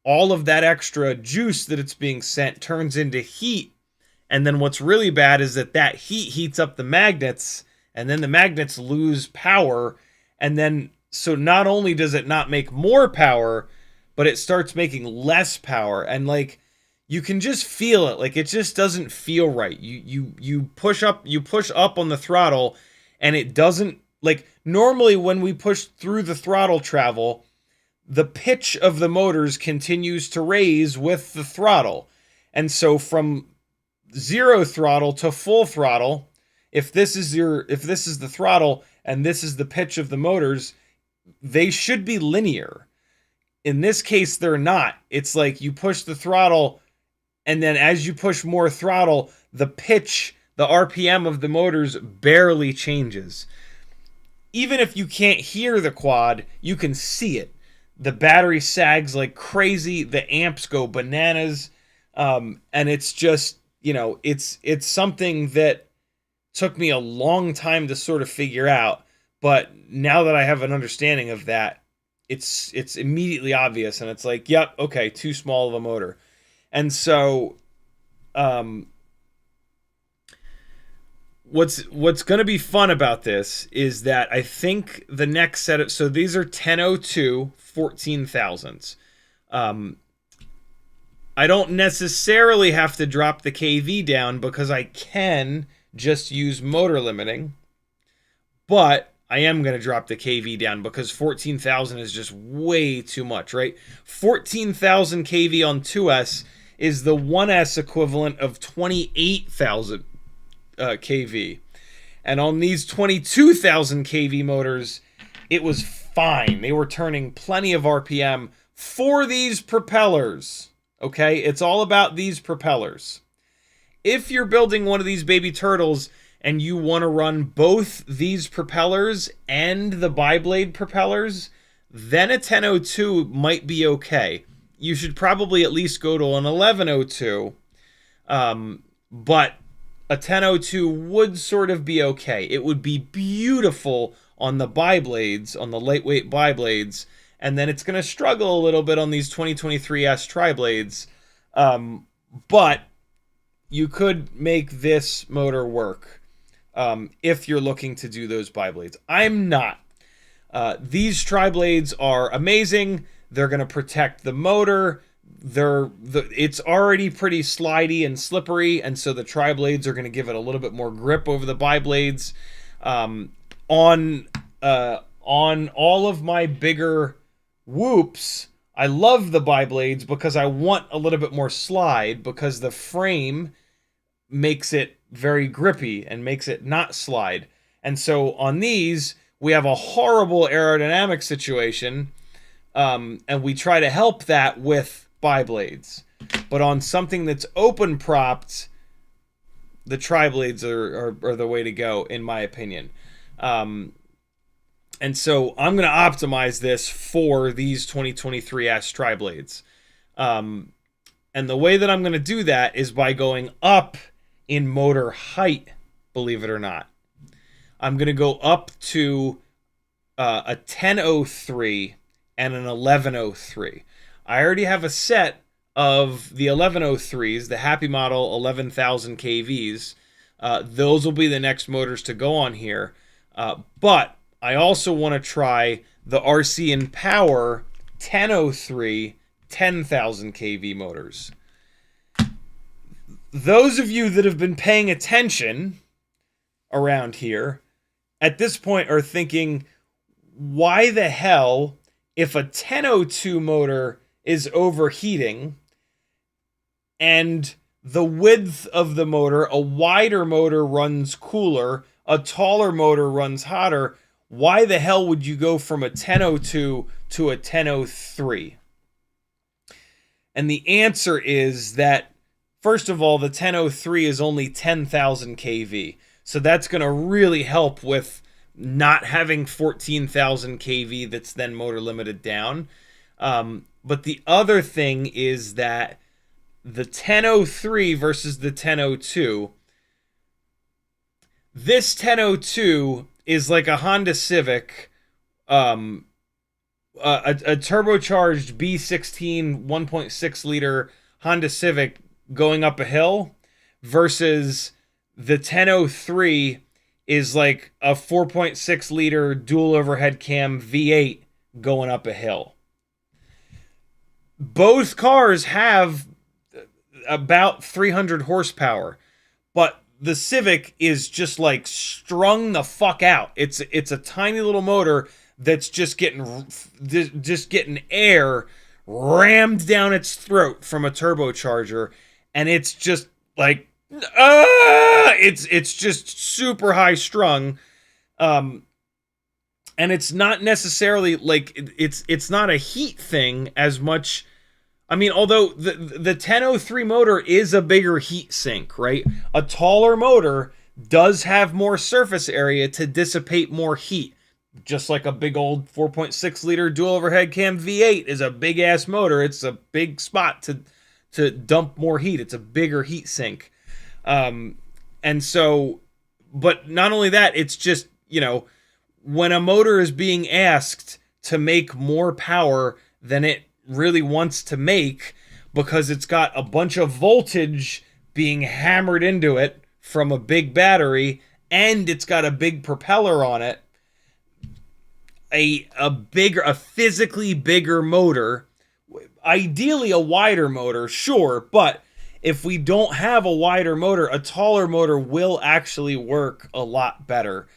S2: all of that extra juice that it's being sent turns into heat. And then what's really bad is that heat heats up the magnets, and then the magnets lose power. And then, so not only does it not make more power, but it starts making less power. And like, you can just feel it. Like, it just doesn't feel right. You push up on the throttle, and it doesn't, like, normally when we push through the throttle travel, the pitch of the motors continues to raise with the throttle. And so from 0 throttle to full throttle, if this is the throttle and this is the pitch of the motors, they should be linear. In this case, they're not. It's like you push the throttle, and then as you push more throttle, the pitch, the RPM of the motors barely changes. Even if you can't hear the quad, you can see it. The battery sags like crazy. The amps go bananas. And it's just, it's something that took me a long time to sort of figure out. But now that I have an understanding of that, it's immediately obvious, and it's like, yep, okay, too small of a motor. And so what's going to be fun about this is that I think the next set of, so these are 1002 14,000s. I don't necessarily have to drop the kV down because I can just use motor limiting, but I am going to drop the kV down because 14,000 is just way too much, right? 14,000 kV on 2S is the 1S equivalent of 28,000 kV. And on these 22,000 kV motors, it was fine. They were turning plenty of RPM for these propellers. Okay, it's all about these propellers. If you're building one of these baby turtles and you want to run both these propellers and the biblade propellers, then a 1002 might be okay. You should probably at least go to an 1102, but a 1002 would sort of be okay. It would be beautiful on the biblades, on the lightweight biblades, and then it's going to struggle a little bit on these 2023S tri-blades, but you could make this motor work if you're looking to do those biblades. I'm not. These tri-blades are amazing. They're going to protect the motor. It's already pretty slidey and slippery, and so the tri-blades are going to give it a little bit more grip over the biblades. On all of my bigger whoops, I love the biblades because I want a little bit more slide, because the frame makes it very grippy and makes it not slide. And so on these, we have a horrible aerodynamic situation, and we try to help that with biblades. But on something that's open propped, the tri-blades are the way to go, in my opinion. And so I'm going to optimize this for these 2023S tri-blades. And the way that I'm going to do that is by going up in motor height, believe it or not. I'm going to go up to a 1003 and an 1103. I already have a set of the 1103s, the Happy Model 11,000 kVs. Those will be the next motors to go on here. But I also want to try the RCinPower 1003 10,000 kV motors. Those of you that have been paying attention around here at this point are thinking, why the hell, if a 1002 motor is overheating and the width of the motor, a wider motor runs cooler, a taller motor runs hotter, why the hell would you go from a 1002 to a 1003? And the answer is that, first of all, the 1003 is only 10,000 kV. So that's going to really help with not having 14,000 kV that's then motor limited down. But the other thing is that the 1003 versus the 1002, this 1002 is like a Honda Civic, a turbocharged B16 1.6 liter Honda Civic going up a hill, versus the 1003 is like a 4.6 liter dual overhead cam V8 going up a hill. Both cars have about 300 horsepower, but the Civic is just like strung the fuck out. It's a tiny little motor that's just getting air rammed down its throat from a turbocharger, and it's just like it's just super high strung, and it's not necessarily like it's not a heat thing as much. I mean, although the 1003 motor is a bigger heat sink, right? A taller motor does have more surface area to dissipate more heat. Just like a big old 4.6 liter dual overhead cam V8 is a big ass motor. It's a big spot to dump more heat. It's a bigger heat sink. And so, but not only that, it's just, you know, when a motor is being asked to make more power than it really wants to make because it's got a bunch of voltage being hammered into it from a big battery, and it's got a big propeller on it. A physically bigger motor, ideally a wider motor, sure, but if we don't have a wider motor, a taller motor will actually work a lot better.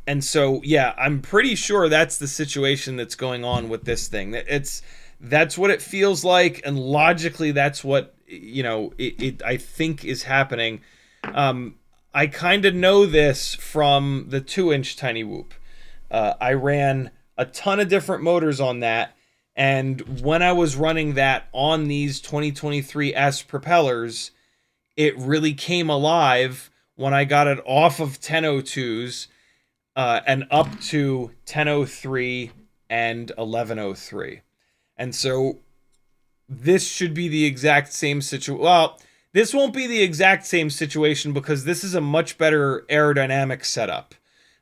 S2: And so, yeah, I'm pretty sure that's the situation that's going on with this thing. That's what it feels like, and logically, that's what I think is happening. I kind of know this from the 2-inch Tinywhoop. I ran a ton of different motors on that, and when I was running that on these 2023S propellers, it really came alive when I got it off of 1002s and up to 1003 and 1103. And so this should be the exact same situation. Well, this won't be the exact same situation because this is a much better aerodynamic setup.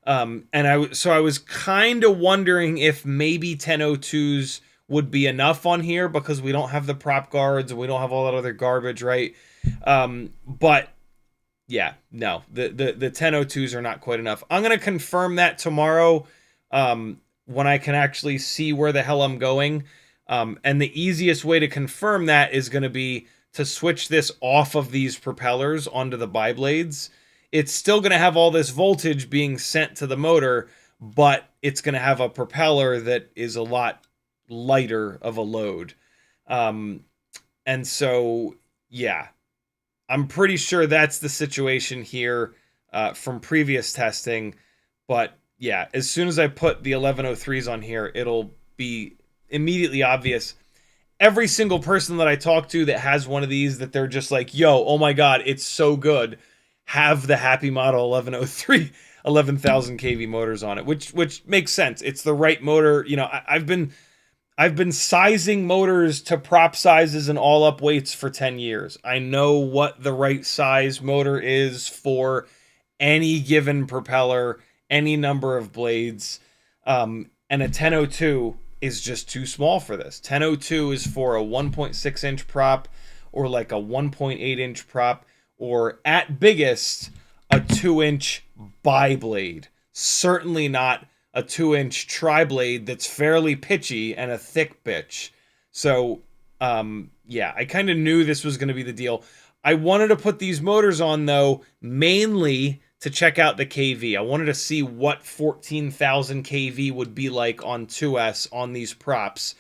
S2: And I was kind of wondering if maybe 1002s would be enough on here because we don't have the prop guards and we don't have all that other garbage, right? But yeah, no, the 1002s are not quite enough. I'm going to confirm that tomorrow when I can actually see where the hell I'm going. And the easiest way to confirm that is going to be to switch this off of these propellers onto the biblades. It's still going to have all this voltage being sent to the motor, but it's going to have a propeller that is a lot lighter of a load. And so, yeah, I'm pretty sure that's the situation here from previous testing. But yeah, as soon as I put the 1103s on here, it'll be immediately obvious. Every single person that I talk to that has one of these, that they're just like, yo, oh my God, it's so good, have the Happy Model 1103 11,000 kV motors on it, which makes sense. It's the right motor. You know, I've been sizing motors to prop sizes and all up weights for 10 years. I know what the right size motor is for any given propeller, any number of blades. And a 1002 is just too small for this. 1002 is for a 1.6 inch prop or like a 1.8 inch prop, or at biggest, a 2-inch bi-blade. Certainly not a 2-inch tri-blade that's fairly pitchy and a thick bitch. So, yeah, I kind of knew this was going to be the deal. I wanted to put these motors on, though, mainly to check out the KV. I wanted to see what 14,000 KV would be like on 2S on these props.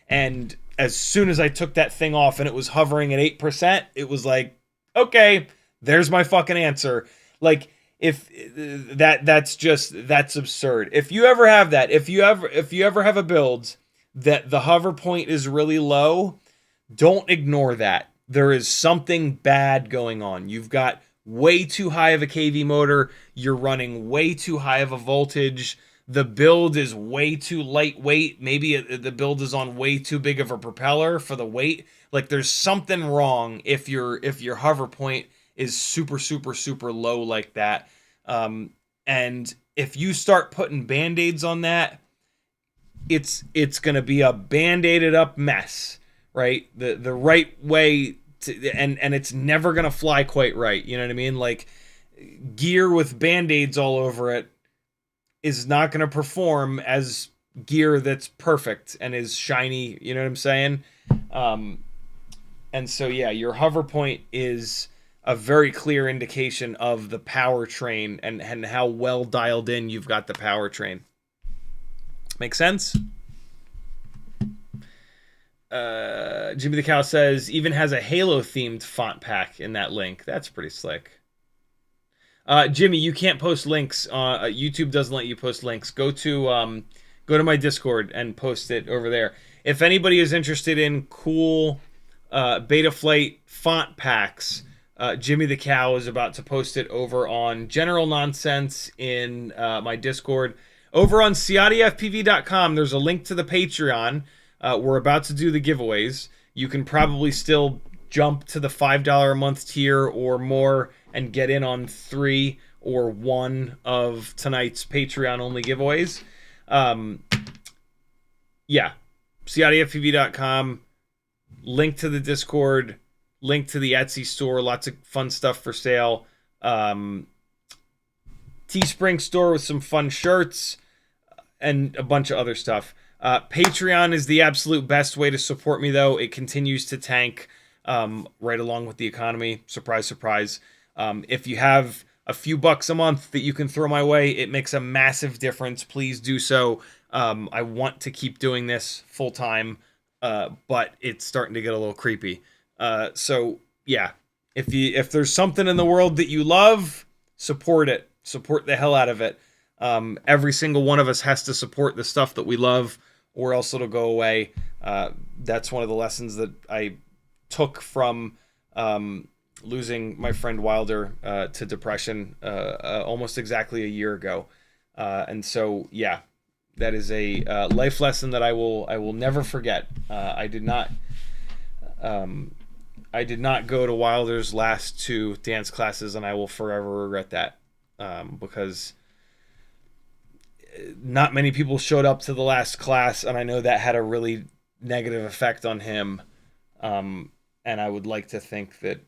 S2: And as soon as I took that thing off and it was hovering at 8%, it was like, okay, there's my fucking answer. Like, if that's absurd. If you ever have that, if you ever have a build that the hover point is really low, don't ignore that. There is something bad going on. You've got way too high of a KV motor. You're running way too high of a voltage. The build is way too lightweight. Maybe the build is on way too big of a propeller for the weight. Like, there's something wrong if your hover point is super, super, super low like that. And if you start putting band-aids on that, it's going to be a band-aided up mess, right? The right way to, and it's never going to fly quite right. You know what I mean? Like, gear with band-aids all over it is not going to perform as gear that's perfect and is shiny. You know what I'm saying? And so, yeah, your hover point is a very clear indication of the powertrain and how well dialed in you've got the powertrain. Make sense? Jimmy the Cow says, even has a Halo themed font pack in that link. That's pretty slick. Jimmy, you can't post links. YouTube doesn't let you post links. Go to my Discord and post it over there. If anybody is interested in cool Betaflight font packs, Jimmy the Cow is about to post it over on General Nonsense in my Discord. Over on CiottiFPV.com, there's a link to the Patreon. We're about to do the giveaways. You can probably still jump to the $5 a month tier or more and get in on 3 or 1 of tonight's Patreon-only giveaways. yeah, CiottiFPV.com, link to the Discord, link to the Etsy store, lots of fun stuff for sale. Teespring store with some fun shirts and a bunch of other stuff. Patreon is the absolute best way to support me, though. It continues to tank right along with the economy. Surprise, surprise. If you have a few bucks a month that you can throw my way, it makes a massive difference. Please do so. I want to keep doing this full time, but it's starting to get a little creepy. So yeah, if there's something in the world that you love, support it. Support the hell out of it. Every single one of us has to support the stuff that we love, or else it'll go away. That's one of the lessons that I took from losing my friend Wilder to depression almost exactly a year ago. And so, yeah, that is a life lesson that I will never forget. I did not go to Wilder's last 2 dance classes, and I will forever regret that, because not many people showed up to the last class, and I know that had a really negative effect on him. And I would like to think that,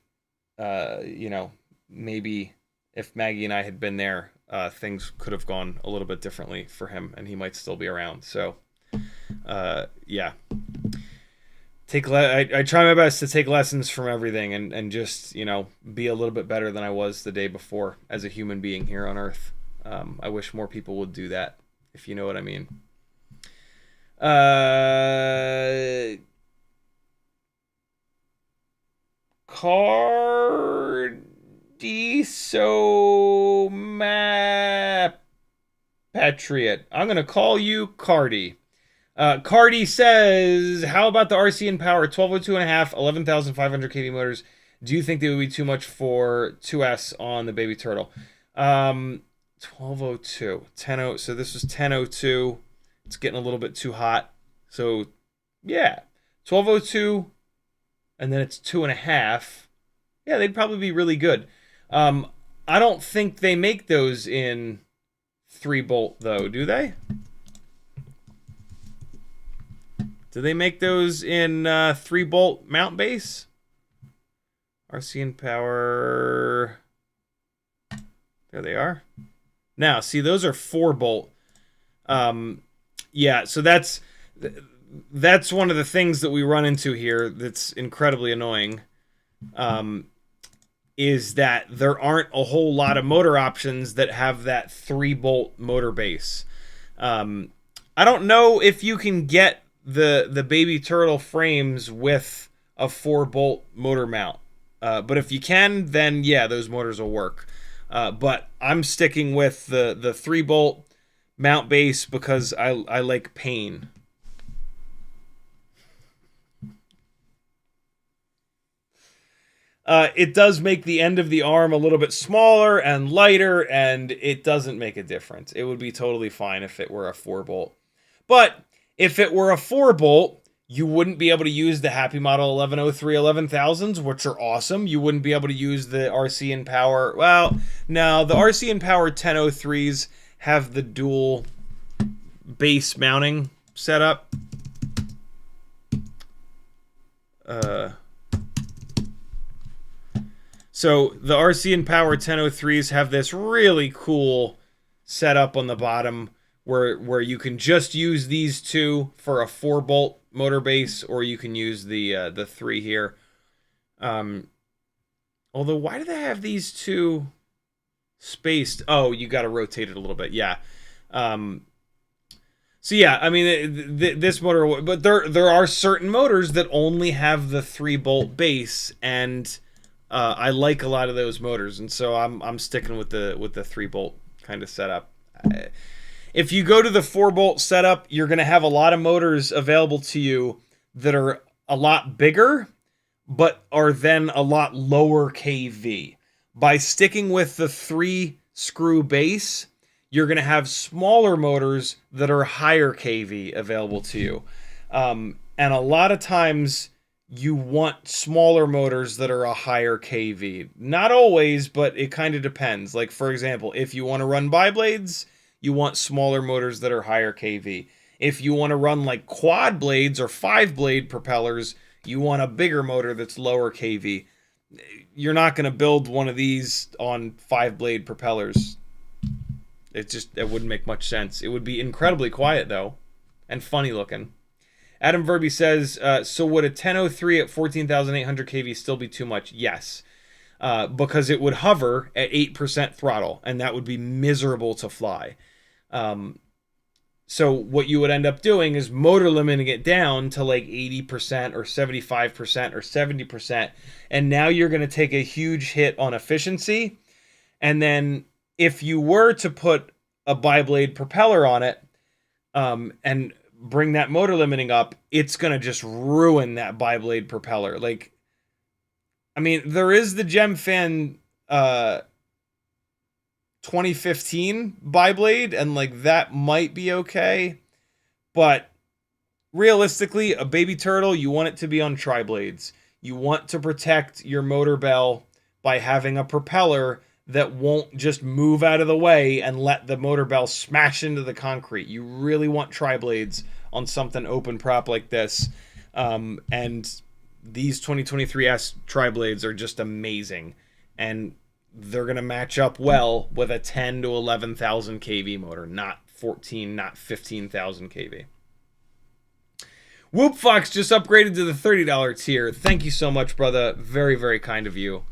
S2: maybe if Maggie and I had been there, things could have gone a little bit differently for him, and he might still be around. So, yeah. I try my best to take lessons from everything and just, be a little bit better than I was the day before as a human being here on Earth. I wish more people would do that, if you know what I mean. Patriot. I'm going to call you Cardi. Cardi says, how about the RCinPower 1202.5, 11,500 kV motors? Do you think they would be too much for 2S on the baby turtle? 1202, 10, so this was 1002. It's getting a little bit too hot. So, yeah, 1202, and then it's 2.5. Yeah, they'd probably be really good. I don't think they make those in 3-bolt, though, do they? Do they make those in 3-bolt mount base? RCinPower. There they are. Now, see, those are 4-bolt. Yeah, so that's one of the things that we run into here that's incredibly annoying. Is that there aren't a whole lot of motor options that have that 3-bolt motor base. I don't know if you can get the baby turtle frames with a 4-bolt motor mount. But if you can, then yeah, those motors will work. But I'm sticking with the 3-bolt mount base because I like pain. It does make the end of the arm a little bit smaller and lighter, and it doesn't make a difference. It would be totally fine if it were a 4-bolt. But if it were a 4-bolt, you wouldn't be able to use the Happy Model 1103 11,000s, which are awesome. You wouldn't be able to use the RCinPower. Well, no, the RCinPower 1003s have the dual base mounting setup. So the RCinPower 1003s have this really cool setup on the bottom where you can just use these two for a 4-bolt motor base, or you can use the 3 here. Although, why do they have these two spaced? Oh, you got to rotate it a little bit. Yeah. So yeah, I mean, this motor, but there are certain motors that only have the 3-bolt base, and I like a lot of those motors, and so I'm sticking with the 3-bolt kind of setup. If you go to the 4-bolt setup, you're going to have a lot of motors available to you that are a lot bigger, but are then a lot lower kV. By sticking with the 3-screw base, you're going to have smaller motors that are higher kV available to you. And a lot of times you want smaller motors that are a higher kV. Not always, but it kind of depends. Like, for example, if you want to run biblades, you want smaller motors that are higher kV. If you want to run like quad blades or 5-blade propellers, you want a bigger motor that's lower kV. You're not going to build one of these on 5-blade propellers. It wouldn't make much sense. It would be incredibly quiet though, and funny looking. Adam Verby says, so would a 1003 at 14,800 kV still be too much? Yes, because it would hover at 8% throttle, and that would be miserable to fly. So what you would end up doing is motor limiting it down to like 80% or 75% or 70%, and now you're going to take a huge hit on efficiency. And then if you were to put a biblade propeller on it, and bring that motor limiting up, it's going to just ruin that biblade propeller. Like, I mean, there is the GemFan 2015 biblade, and like that might be okay, but realistically, a baby turtle, you want it to be on tri-blades. You want to protect your motor bell by having a propeller that won't just move out of the way and let the motor bell smash into the concrete. You really want tri-blades on something open prop like this. And these 2023S tri-blades are just amazing. And they're going to match up well with a 10 to 11,000 kV motor, not 14, not 15,000 kV. Whoop Fox just upgraded to the $30 tier. Thank you so much, brother. Very, very kind of you.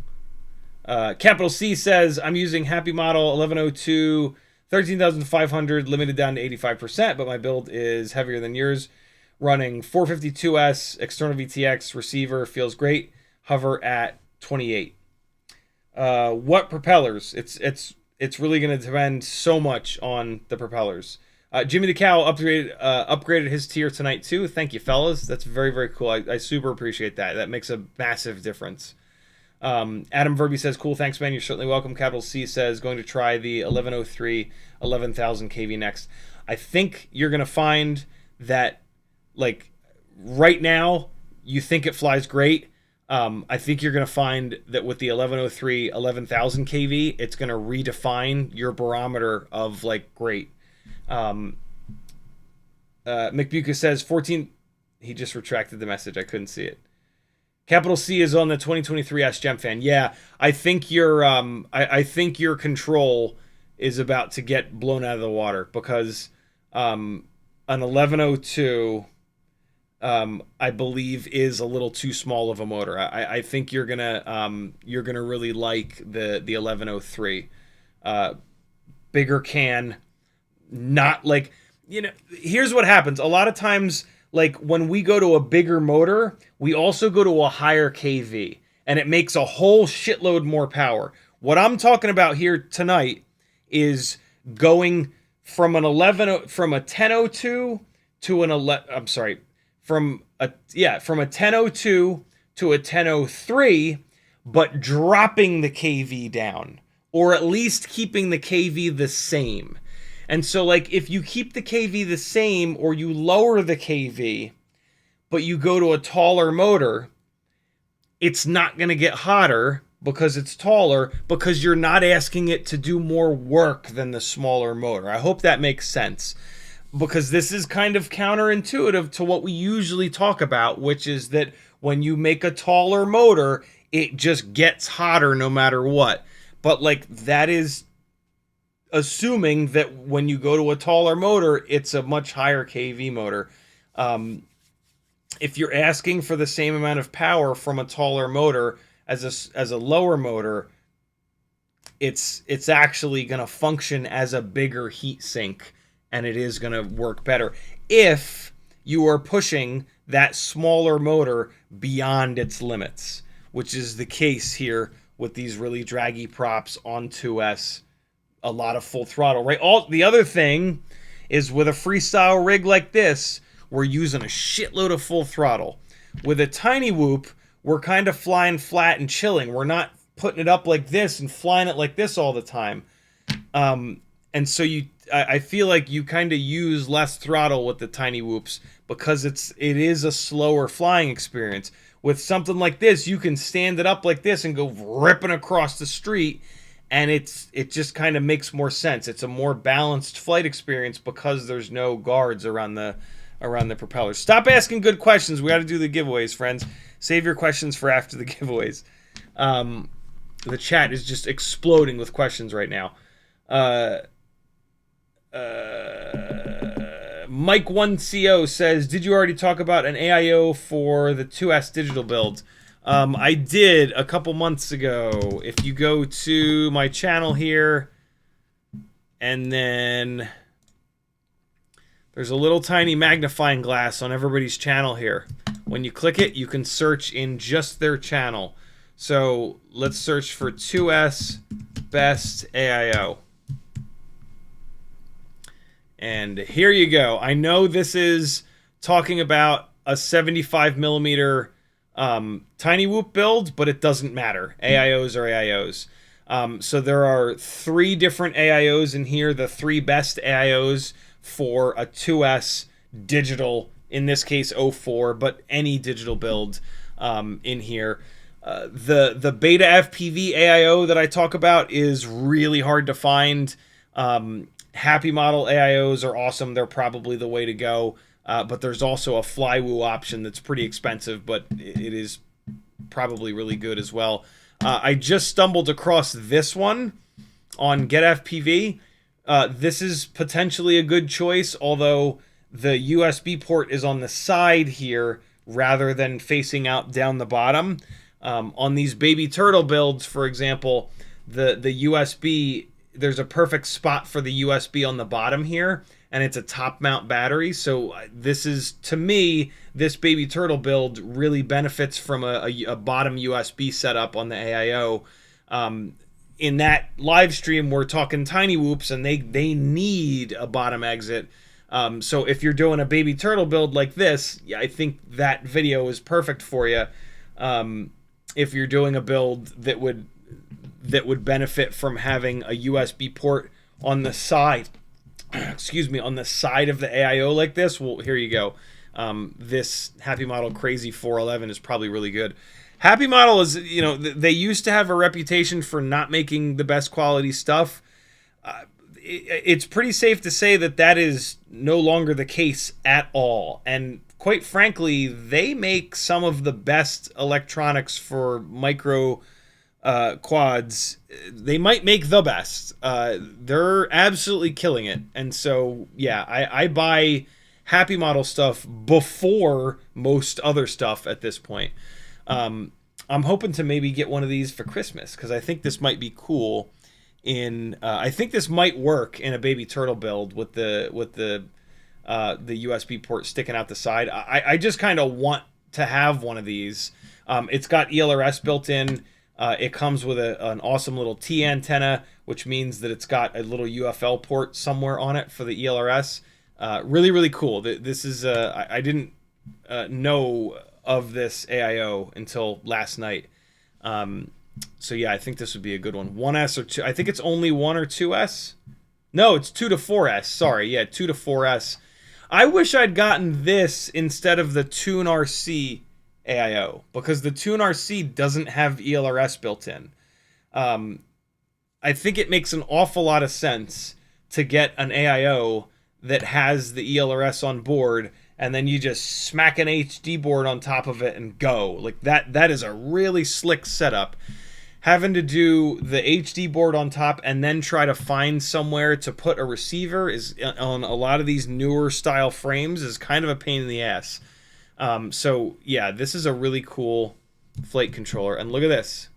S2: Capital C says, I'm using Happy Model 1102, 13,500, limited down to 85%, but my build is heavier than yours. Running 452S, external VTX, receiver, feels great. Hover at 28. What propellers? It's really going to depend so much on the propellers. Jimmy the Cow upgraded his tier tonight too. Thank you, fellas. That's very, very cool. I super appreciate that. That makes a massive difference. Adam Verby says, cool, thanks, man. You're certainly welcome. Capital C says, going to try the 1103 11,000 kV next. I think you're going to find that, like, right now, you think it flies great. I think you're going to find that with the 1103 11,000 kV, it's going to redefine your barometer of, like, great. McBuca says, 14... He just retracted the message. I couldn't see it. Capital C is on the 2023S GemFan. Yeah, I think I think your control is about to get blown out of the water, because an 1102, I believe, is a little too small of a motor. I think you're gonna really like the 1103. Bigger can, not like, you know. Here's what happens a lot of times. Like, when we go to a bigger motor, we also go to a higher kV, and it makes a whole shitload more power. What I'm talking about here tonight is going from a 1002 to an 11. I'm sorry, from a 1002 to a 1003, but dropping the kV down, or at least keeping the kV the same. And so, like, if you keep the kV the same, or you lower the kV, but you go to a taller motor, it's not going to get hotter because it's taller, because you're not asking it to do more work than the smaller motor. I hope that makes sense, because this is kind of counterintuitive to what we usually talk about, which is that when you make a taller motor, it just gets hotter no matter what. But, like, that is assuming that when you go to a taller motor, it's a much higher kV motor. If you're asking for the same amount of power from a taller motor as a lower motor, it's actually going to function as a bigger heat sink, and it is going to work better if you are pushing that smaller motor beyond its limits, which is the case here with these really draggy props on 2S. A lot of full throttle, right? The other thing is, with a freestyle rig like this, we're using a shitload of full throttle. With a Tinywhoop, we're kind of flying flat and chilling. We're not putting it up like this and flying it like this all the time. And so I feel like you kind of use less throttle with the Tinywhoops, because it is a slower flying experience. With something like this, you can stand it up like this and go ripping across the street, and it just kind of makes more sense. It's a more balanced flight experience because there's no guards around the propellers. Stop asking good questions. We got to do the giveaways, friends. Save your questions for after the giveaways. The chat is just exploding with questions right now. Mike1CO says, did you already talk about an AIO for the 2S digital build? I did a couple months ago. If you go to my channel here, and then there's a little tiny magnifying glass on everybody's channel here. When you click it, you can search in just their channel. So let's search for 2S best AIO. And here you go. I know this is talking about a 75 millimeter Tinywhoop build, but it doesn't matter. AIOs are AIOs. So there are 3 different AIOs in here, the 3 best AIOs for a 2S digital, in this case 04, but any digital build in here. The BetaFPV AIO that I talk about is really hard to find. Happy model AIOs are awesome. They're probably the way to go. But there's also a flywoo option that's pretty expensive, but it is probably really good as well. I just stumbled across this one on GetFPV. This is potentially a good choice, although the USB port is on the side here rather than facing out down the bottom. On these baby turtle builds, for example, the USB, there's a perfect spot for the USB on the bottom here, and it's a top mount battery. So this is, to me, this baby turtle build really benefits from a bottom USB setup on the AIO. In that live stream, we're talking Tinywhoops, and they need a bottom exit. So if you're doing a baby turtle build like this, yeah, I think that video is perfect for you. If you're doing a build that would benefit from having a USB port on the side, excuse me, on the side of the AIO like this, well, here you go. This Happy Model Crazy 411 is probably really good. Happy Model is, you know, they used to have a reputation for not making the best quality stuff. It's pretty safe to say that that is no longer the case at all. And quite frankly, they make some of the best electronics for micro quads. They might make the best. They're absolutely killing it. And so, yeah, I buy Happy Model stuff before most other stuff at this point. I'm hoping to maybe get one of these for Christmas, because I think this might be cool. I think this might work in a baby turtle build with the USB port sticking out the side. I just kind of want to have one of these. It's got ELRS built in. It comes with an awesome little T antenna, which means that it's got a little UFL port somewhere on it for the ELRS. Really, really cool. This is I didn't know of this AIO until last night. So yeah, I think this would be a good one. 1S or 2. I think it's only 1 or 2S. No, it's 2 to 4S. Sorry, yeah, 2 to 4S. I wish I'd gotten this instead of the Tune RC AIO, because the Tune RC doesn't have ELRS built in. I think it makes an awful lot of sense to get an AIO that has the ELRS on board, and then you just smack an HD board on top of it and go. Like that is a really slick setup. Having to do the HD board on top and then try to find somewhere to put a receiver is, on a lot of these newer style frames, is kind of a pain in the ass. So yeah, this is a really cool flight controller. And look at this.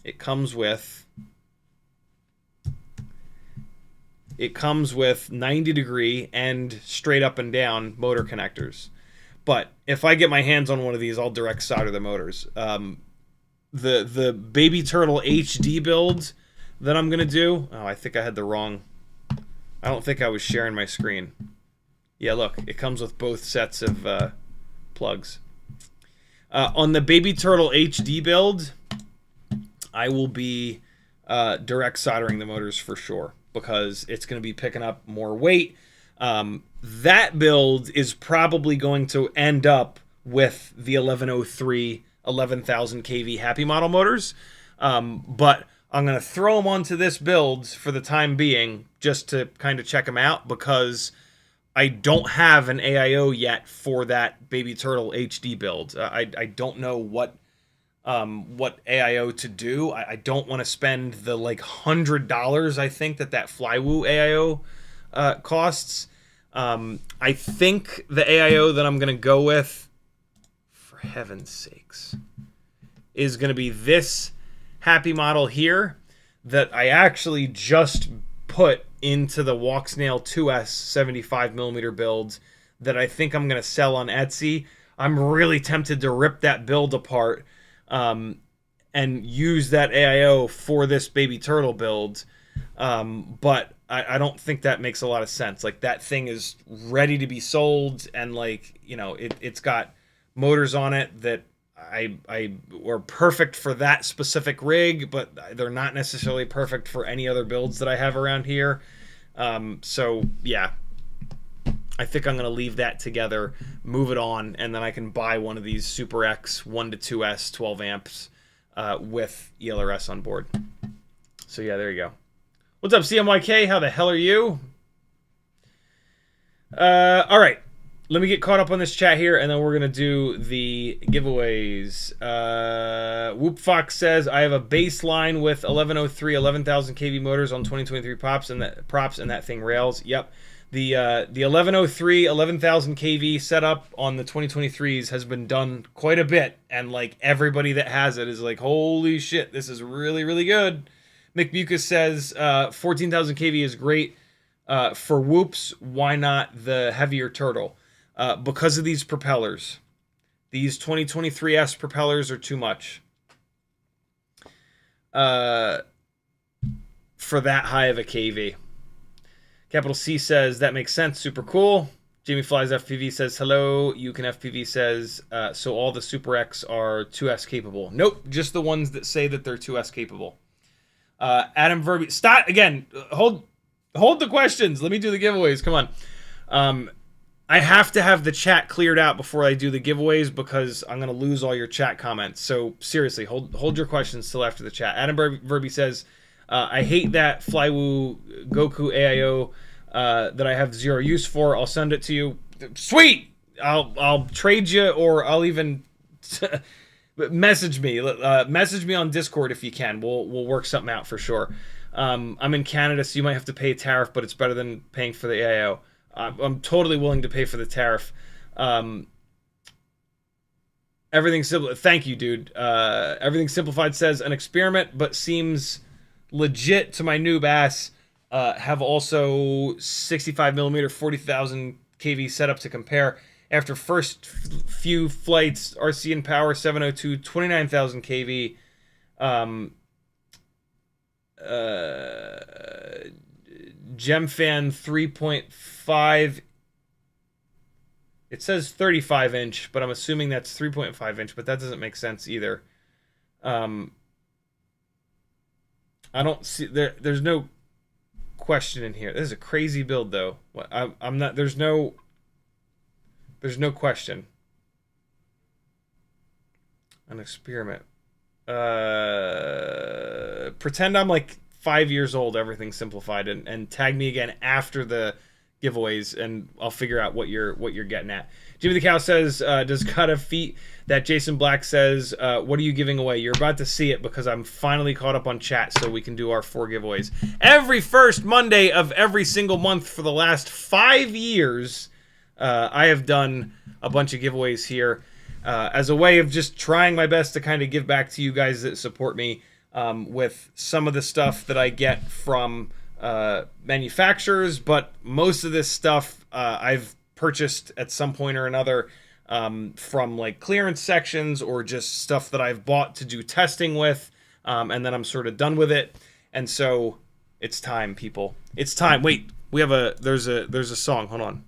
S2: It comes with 90-degree and straight up and down motor connectors. But if I get my hands on one of these, I'll direct solder the motors. The Baby Turtle HD build that I'm gonna do. Oh, I think I had the wrong. I don't think I was sharing my screen. Yeah, look, it comes with both sets of plugs. On the Baby Turtle HD build, I will be direct soldering the motors for sure, because it's going to be picking up more weight. That build is probably going to end up with the 1103 11,000 kV Happy Model motors, but I'm going to throw them onto this build for the time being, just to kind of check them out, because I don't have an AIO yet for that Baby Turtle HD build. I don't know what AIO to do. I don't want to spend the like $100 I think that Flywoo AIO costs. I think the AIO that I'm going to go with, for heaven's sakes, is going to be this happy model here that I actually just put into the Walksnail 2S 75mm build that I think I'm going to sell on Etsy. I'm really tempted to rip that build apart and use that AIO for this Baby Turtle build. But I don't think that makes a lot of sense. Like, that thing is ready to be sold, and like, you know, it's got motors on it that I were perfect for that specific rig, but they're not necessarily perfect for any other builds that I have around here. So yeah, I think I'm going to leave that together, move it on, and then I can buy one of these Super X 1 to 2S 12 amps with ELRS on board. So yeah, there you go. What's up, CMYK? How the hell are you? All right. Let me get caught up on this chat here, and then we're going to do the giveaways. Whoop Fox says, I have a baseline with 1103 11,000 kV motors on 2023 props, and that thing rails. Yep. The 1103 11,000 kV setup on the 2023s has been done quite a bit, and like everybody that has it is like, holy shit, this is really, really good. Mick Mucus says 14,000 kV is great for whoops. Why not the heavier turtle? Because of these propellers. These 2023S propellers are too much for that high of a KV. Capital C says, that makes sense. Super cool. Jamie Flies FPV says, hello. You Can FPV says, so all the Super X are 2S capable. Nope, just the ones that say that they're 2S capable. Adam Verby, stop again. Hold the questions. Let me do the giveaways. Come on. I have to have the chat cleared out before I do the giveaways because I'm going to lose all your chat comments. So seriously, hold your questions till after the chat. Adam Verby says, I hate that Flywoo Goku AIO that I have zero use for. I'll send it to you. Sweet! I'll trade you, or I'll even message me. Message me on Discord if you can. We'll work something out for sure. I'm in Canada, so you might have to pay a tariff, but it's better than paying for the AIO. I'm totally willing to pay for the tariff. Everything simple. Thank you, dude. Everything Simplified says, an experiment, but seems legit to my noob ass. Have also 65mm 40,000 kV setup to compare. After first few flights, RCinPower 702 29,000 kV. GemFan 3.5. It says 35 inch, but I'm assuming that's 3.5 inch, but that doesn't make sense either. I don't see there's no question in here. This is a crazy build though. I'm not, there's no question. An experiment. Pretend I'm like 5 years old, Everything Simplified, and tag me again after the giveaways, and I'll figure out what you're getting at. Jimmy the Cow says, does God have feet? That Jason Black says, what are you giving away? You're about to see it because I'm finally caught up on chat so we can do our 4 giveaways. Every first Monday of every single month for the last 5 years, I have done a bunch of giveaways here as a way of just trying my best to kind of give back to you guys that support me with some of the stuff that I get from manufacturers, but most of this stuff I've purchased at some point or another from like clearance sections or just stuff that I've bought to do testing with, and then I'm sort of done with it. And so it's time, people. It's time. Wait, we have there's a song. Hold on,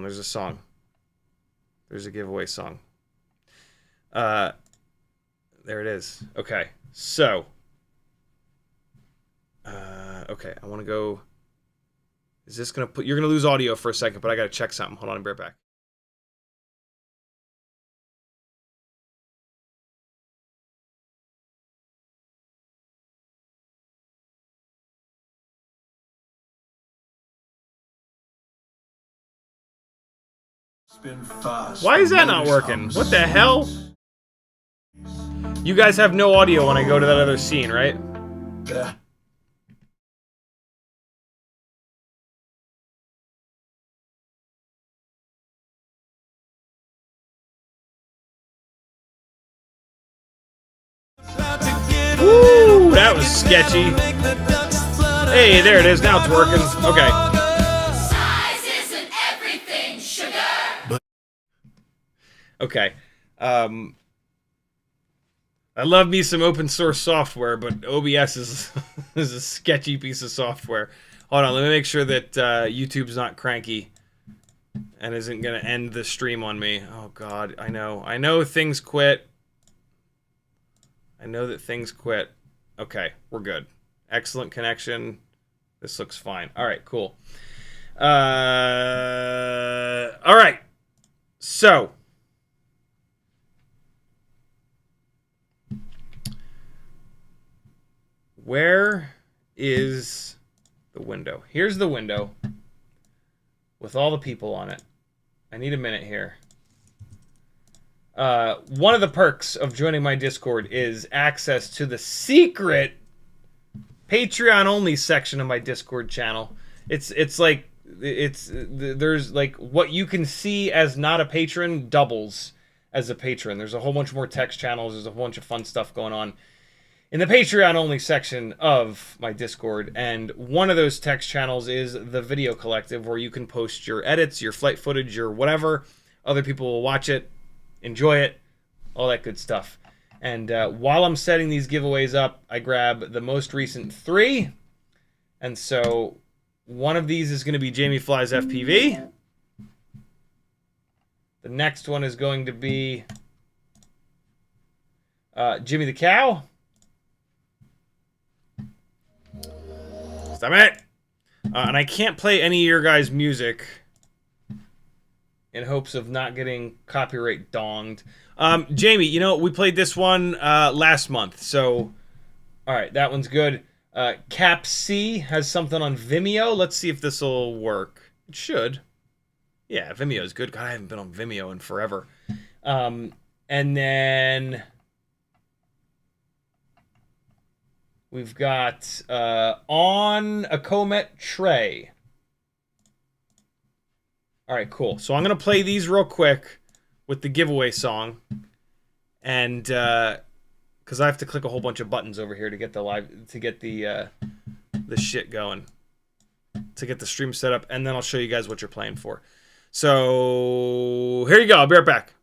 S2: there's a song. There's a giveaway song. There it is. Okay, so okay, I want to go. Is this gonna put? You're gonna lose audio for a second, but I gotta check something. Hold on, I'll be right back. Why is that not working? What the hell? You guys have no audio when I go to that other scene, right?
S1: Yeah.
S2: Woo, that was sketchy. Hey, there it is. Now it's working. Okay.
S3: Size isn't everything, sugar.
S2: Okay. I love me some open source software, but OBS is is a sketchy piece of software. Hold on, let me make sure that YouTube's not cranky and isn't gonna end the stream on me. Oh God, I know things quit. I know that things quit. Okay, we're good. Excellent connection. This looks fine. All right, cool. All right. So, where is the window? Here's the window with all the people on it. I need a minute here. One of the perks of joining my Discord is access to the secret Patreon-only section of my Discord channel. There's like what you can see as not a patron doubles as a patron. There's a whole bunch more text channels. There's a whole bunch of fun stuff going on in the Patreon-only section of my Discord, and one of those text channels is the Video Collective, where you can post your edits, your flight footage, your whatever. Other people will watch it, enjoy it, all that good stuff. And while I'm setting these giveaways up, I grab the most recent 3. And so one of these is going to be Jamie Fly's FPV. The next one is going to be Jimmy the Cow. Stop it! And I can't play any of your guys' music in hopes of not getting copyright donged. Jamie, you know, we played this one last month, so alright, that one's good. Cap C has something on Vimeo. Let's see if this will work. It should. Yeah, Vimeo's good. God, I haven't been on Vimeo in forever. And then we've got on a Comet Tray. Alright, cool. So I'm going to play these real quick with the giveaway song. And, because I have to click a whole bunch of buttons over here to get the shit going. To get the stream set up. And then I'll show you guys what you're playing for. So, here you go. I'll be right back.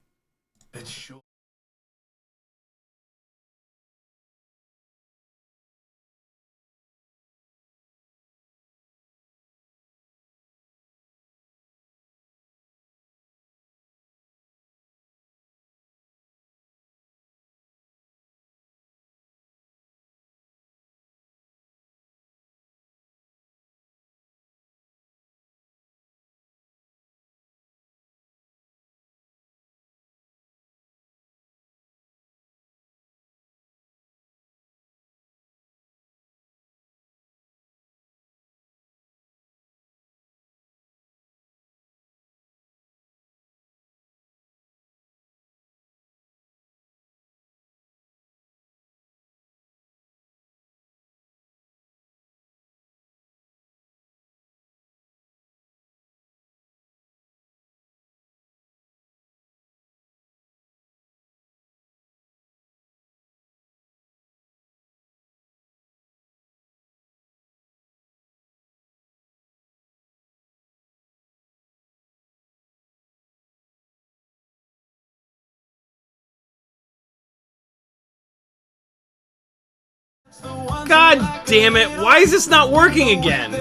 S2: God damn it, why is this not working again?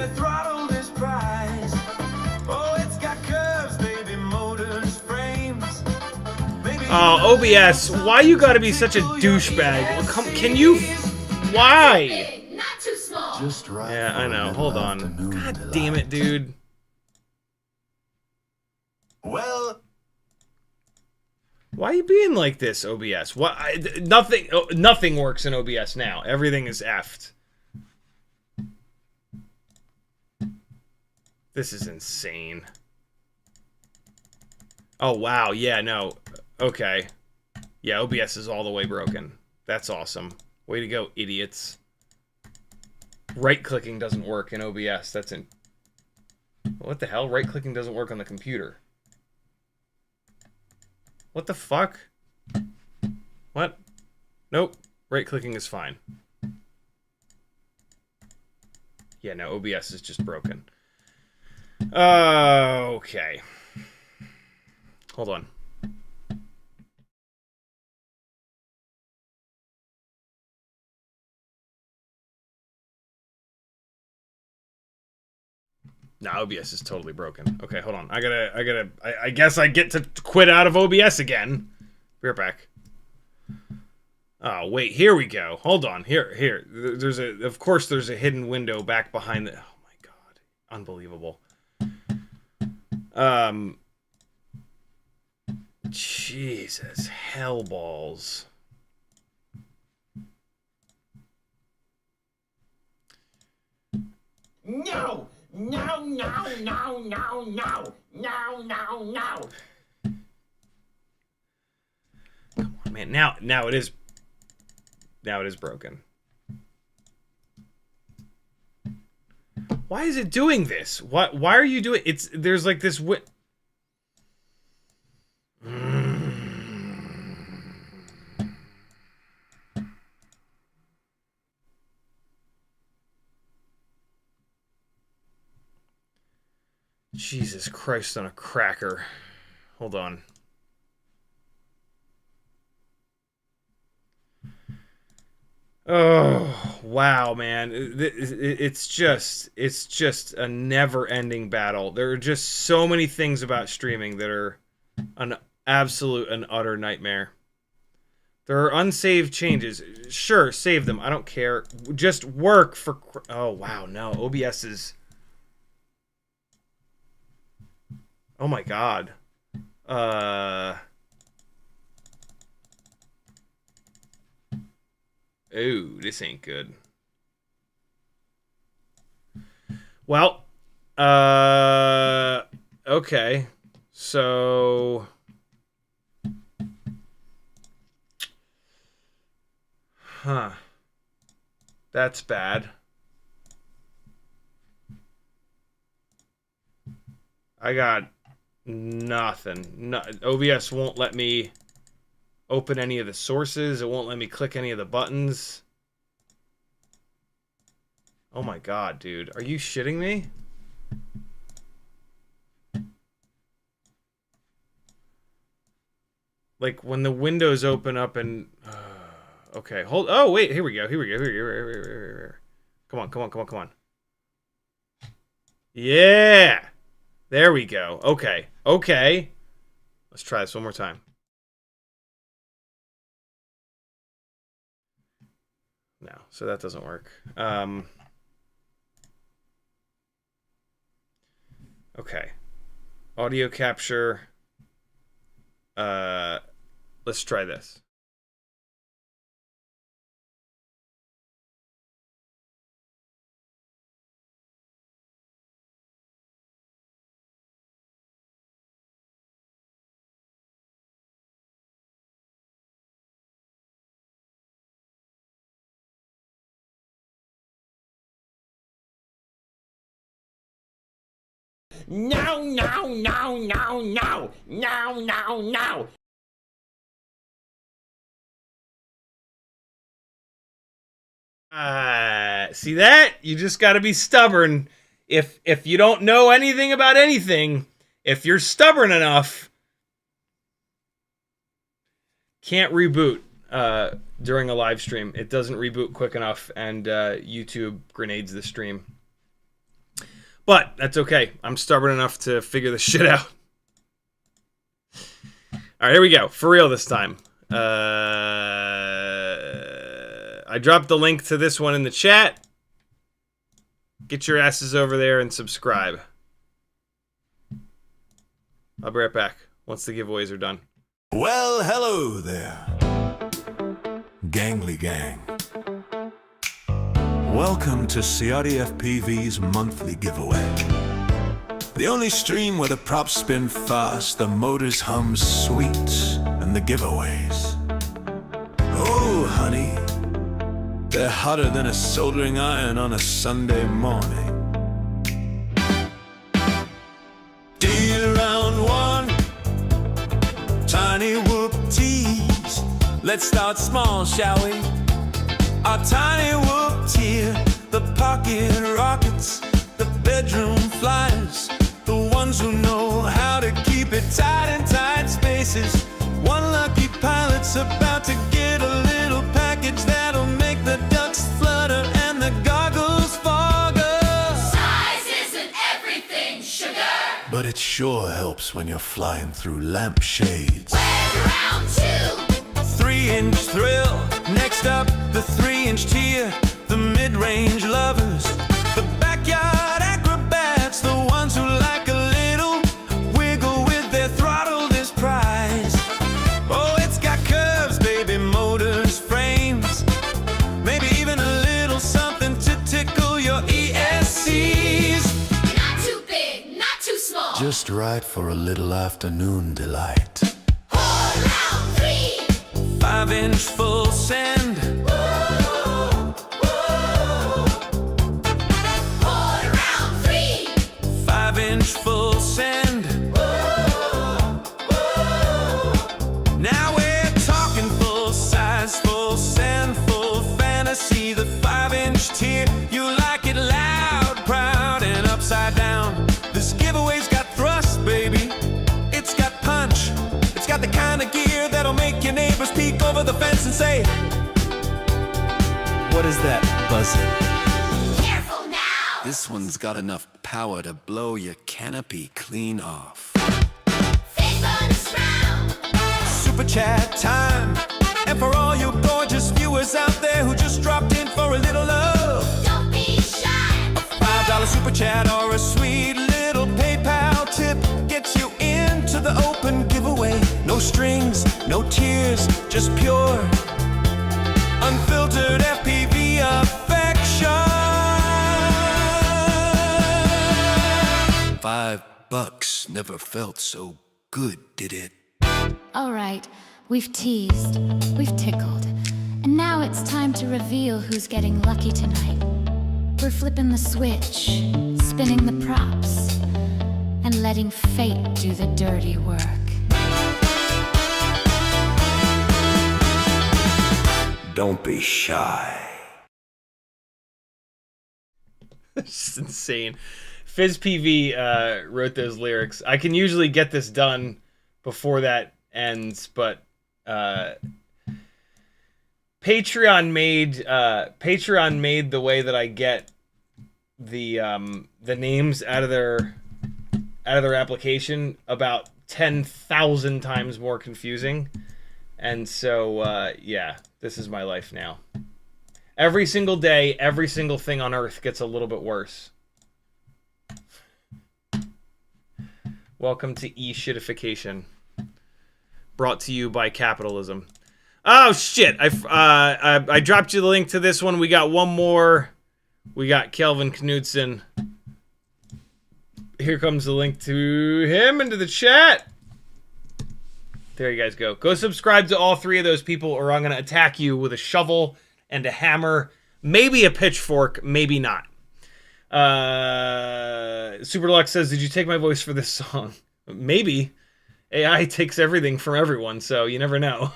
S2: Oh, OBS, why you gotta be such a douchebag? Can you... Why?
S3: Not too small.
S1: Just right.
S2: Yeah, I know, hold on. God damn it, dude.
S1: Well,
S2: Why are you being like this, OBS? Nothing works in OBS now. Everything is effed. This is insane. Oh, wow. Yeah, no. Okay. Yeah, OBS is all the way broken. That's awesome. Way to go, idiots. Right-clicking doesn't work in OBS. That's in... What the hell? Right-clicking doesn't work on the computer. What the fuck? What? Nope. Right-clicking is fine. Yeah, no, OBS is just broken. Okay. Hold on. No, OBS is totally broken. Okay, hold on. I guess I get to quit out of OBS again. Be right back. Oh, wait, here we go. Hold on. Here. Of course there's a hidden window back behind the... Oh my god. Unbelievable. Jesus. Hellballs.
S4: No! No, no, no, no, no! No, no, no!
S2: Come on, man. Now it is... Now it is broken. Why is it doing this? Why are you doing... There's like this... Jesus Christ on a cracker. Hold on. Oh, wow, man. It's just a never-ending battle. There are just so many things about streaming that are an absolute and utter nightmare. There are unsaved changes. Sure, save them. I don't care. Just work for... Oh, wow, no. OBS is... Oh my god. Ooh, this ain't good. Well, okay. So that's bad. I got nothing. No, OBS won't let me open any of the sources. It won't let me click any of the buttons. Oh my god, dude. Are you shitting me? Like when the windows open up and okay, hold. Oh wait, here we go. Here. Come on. Yeah. There we go. Okay. Let's try this one more time. No, so that doesn't work. Okay. Audio capture. Let's try this.
S4: No, no, no, no, no! No, no, no!
S2: See that? You just got to be stubborn. If you don't know anything about anything, if you're stubborn enough, can't reboot during a live stream. It doesn't reboot quick enough, and YouTube grenades the stream. But that's okay. I'm stubborn enough to figure this shit out. All right, here we go. For real this time. I dropped the link to this one in the chat. Get your asses over there and subscribe. I'll be right back once the giveaways are done.
S1: Well, hello there, Gangly Gang. Welcome to CiottiFPV's monthly giveaway. The only stream where the props spin fast, the motors hum sweet, and the giveaways. Oh, honey, they're hotter than a soldering iron on a Sunday morning. Deal round one, Tinywhoop tease. Let's start small, shall we? Our Tinywhoop tier, the pocket rockets, the bedroom flyers, the ones who know how to keep it tight in tight spaces. One lucky pilot's about to get a little package that'll make the ducks flutter and the goggles fog up.
S3: Size isn't everything, sugar.
S1: But it sure helps when you're flying through lampshades.
S3: Web round 2.
S1: 3-inch thrill, next up the 3-inch tier, the mid-range lovers, the backyard acrobats, the ones who like a little wiggle with their throttle this prize. Oh, it's got curves, baby, motors, frames, maybe even a little something to tickle your ESCs.
S3: Not too big, not too small.
S1: Just right for a little afternoon delight. 5-inch full send.
S3: Round 3.
S1: 5-inch full send. Now we're talking full size, full send, full fantasy. The 5-inch tier, you like it loud, proud, and upside down. This giveaway's got thrust, baby. It's got punch. It's got the kind of gear that'll make your neighbors peek over the fence and say, "What is that buzzing?"
S3: Careful now.
S1: This one's got enough power to blow your canopy clean off.
S3: Fit bonus round.
S1: Super chat time. And for all you gorgeous viewers out there who just dropped in for a little love,
S3: Don't be shy.
S1: $5 super chat or a sweet little PayPal tip gets you into the open giveaway. No strings, no tears, just pure, unfiltered FPV affection. $5 never felt so good, did it?
S5: All right, we've teased, we've tickled, and now it's time to reveal who's getting lucky tonight. We're flipping the switch, spinning the props, and letting fate do the dirty work.
S1: Don't be shy.
S2: It's insane. FizPV wrote those lyrics. I can usually get this done before that ends, but Patreon made the way that I get the names out of their application about 10,000 times more confusing. And so yeah, this is my life now. Every single day, every single thing on earth gets a little bit worse. Welcome to CiottiFication, brought to you by capitalism. Oh shit! I dropped you the link to this one. We got one more. We got Kelvin Knudsen. Here comes the link to him into the chat. There you guys go. Go subscribe to all 3 of those people, or I'm gonna attack you with a shovel and a hammer, maybe a pitchfork, maybe not. Super Deluxe says, "Did you take my voice for this song?" Maybe. AI takes everything from everyone, so you never know.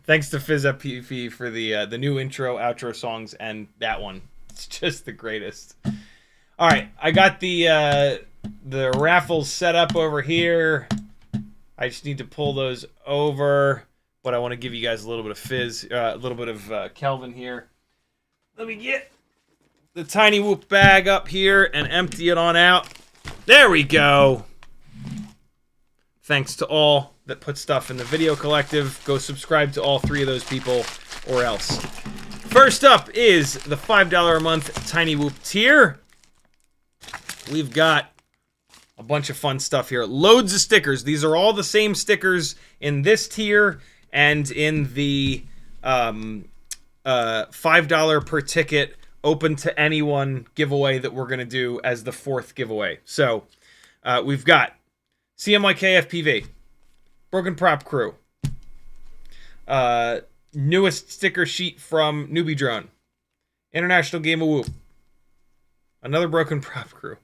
S2: Thanks to FizFPV for the new intro, outro songs, and that one. It's just the greatest. All right, I got the raffles set up over here. I just need to pull those over, but I want to give you guys a little bit of Fizz, a little bit of Kelvin here. Let me get the Tinywhoop bag up here and empty it on out. There we go. Thanks to all that put stuff in the video collective. Go subscribe to all 3 of those people or else. First up is the $5 a month Tinywhoop tier. We've got a bunch of fun stuff here. Loads of stickers. These are all the same stickers in this tier and in the $5 per ticket open to anyone giveaway that we're going to do as the 4th giveaway. So we've got CiottiFPV, Broken Prop Crew, newest sticker sheet from Newbie Drone, International Game of Whoop, another Broken Prop Crew.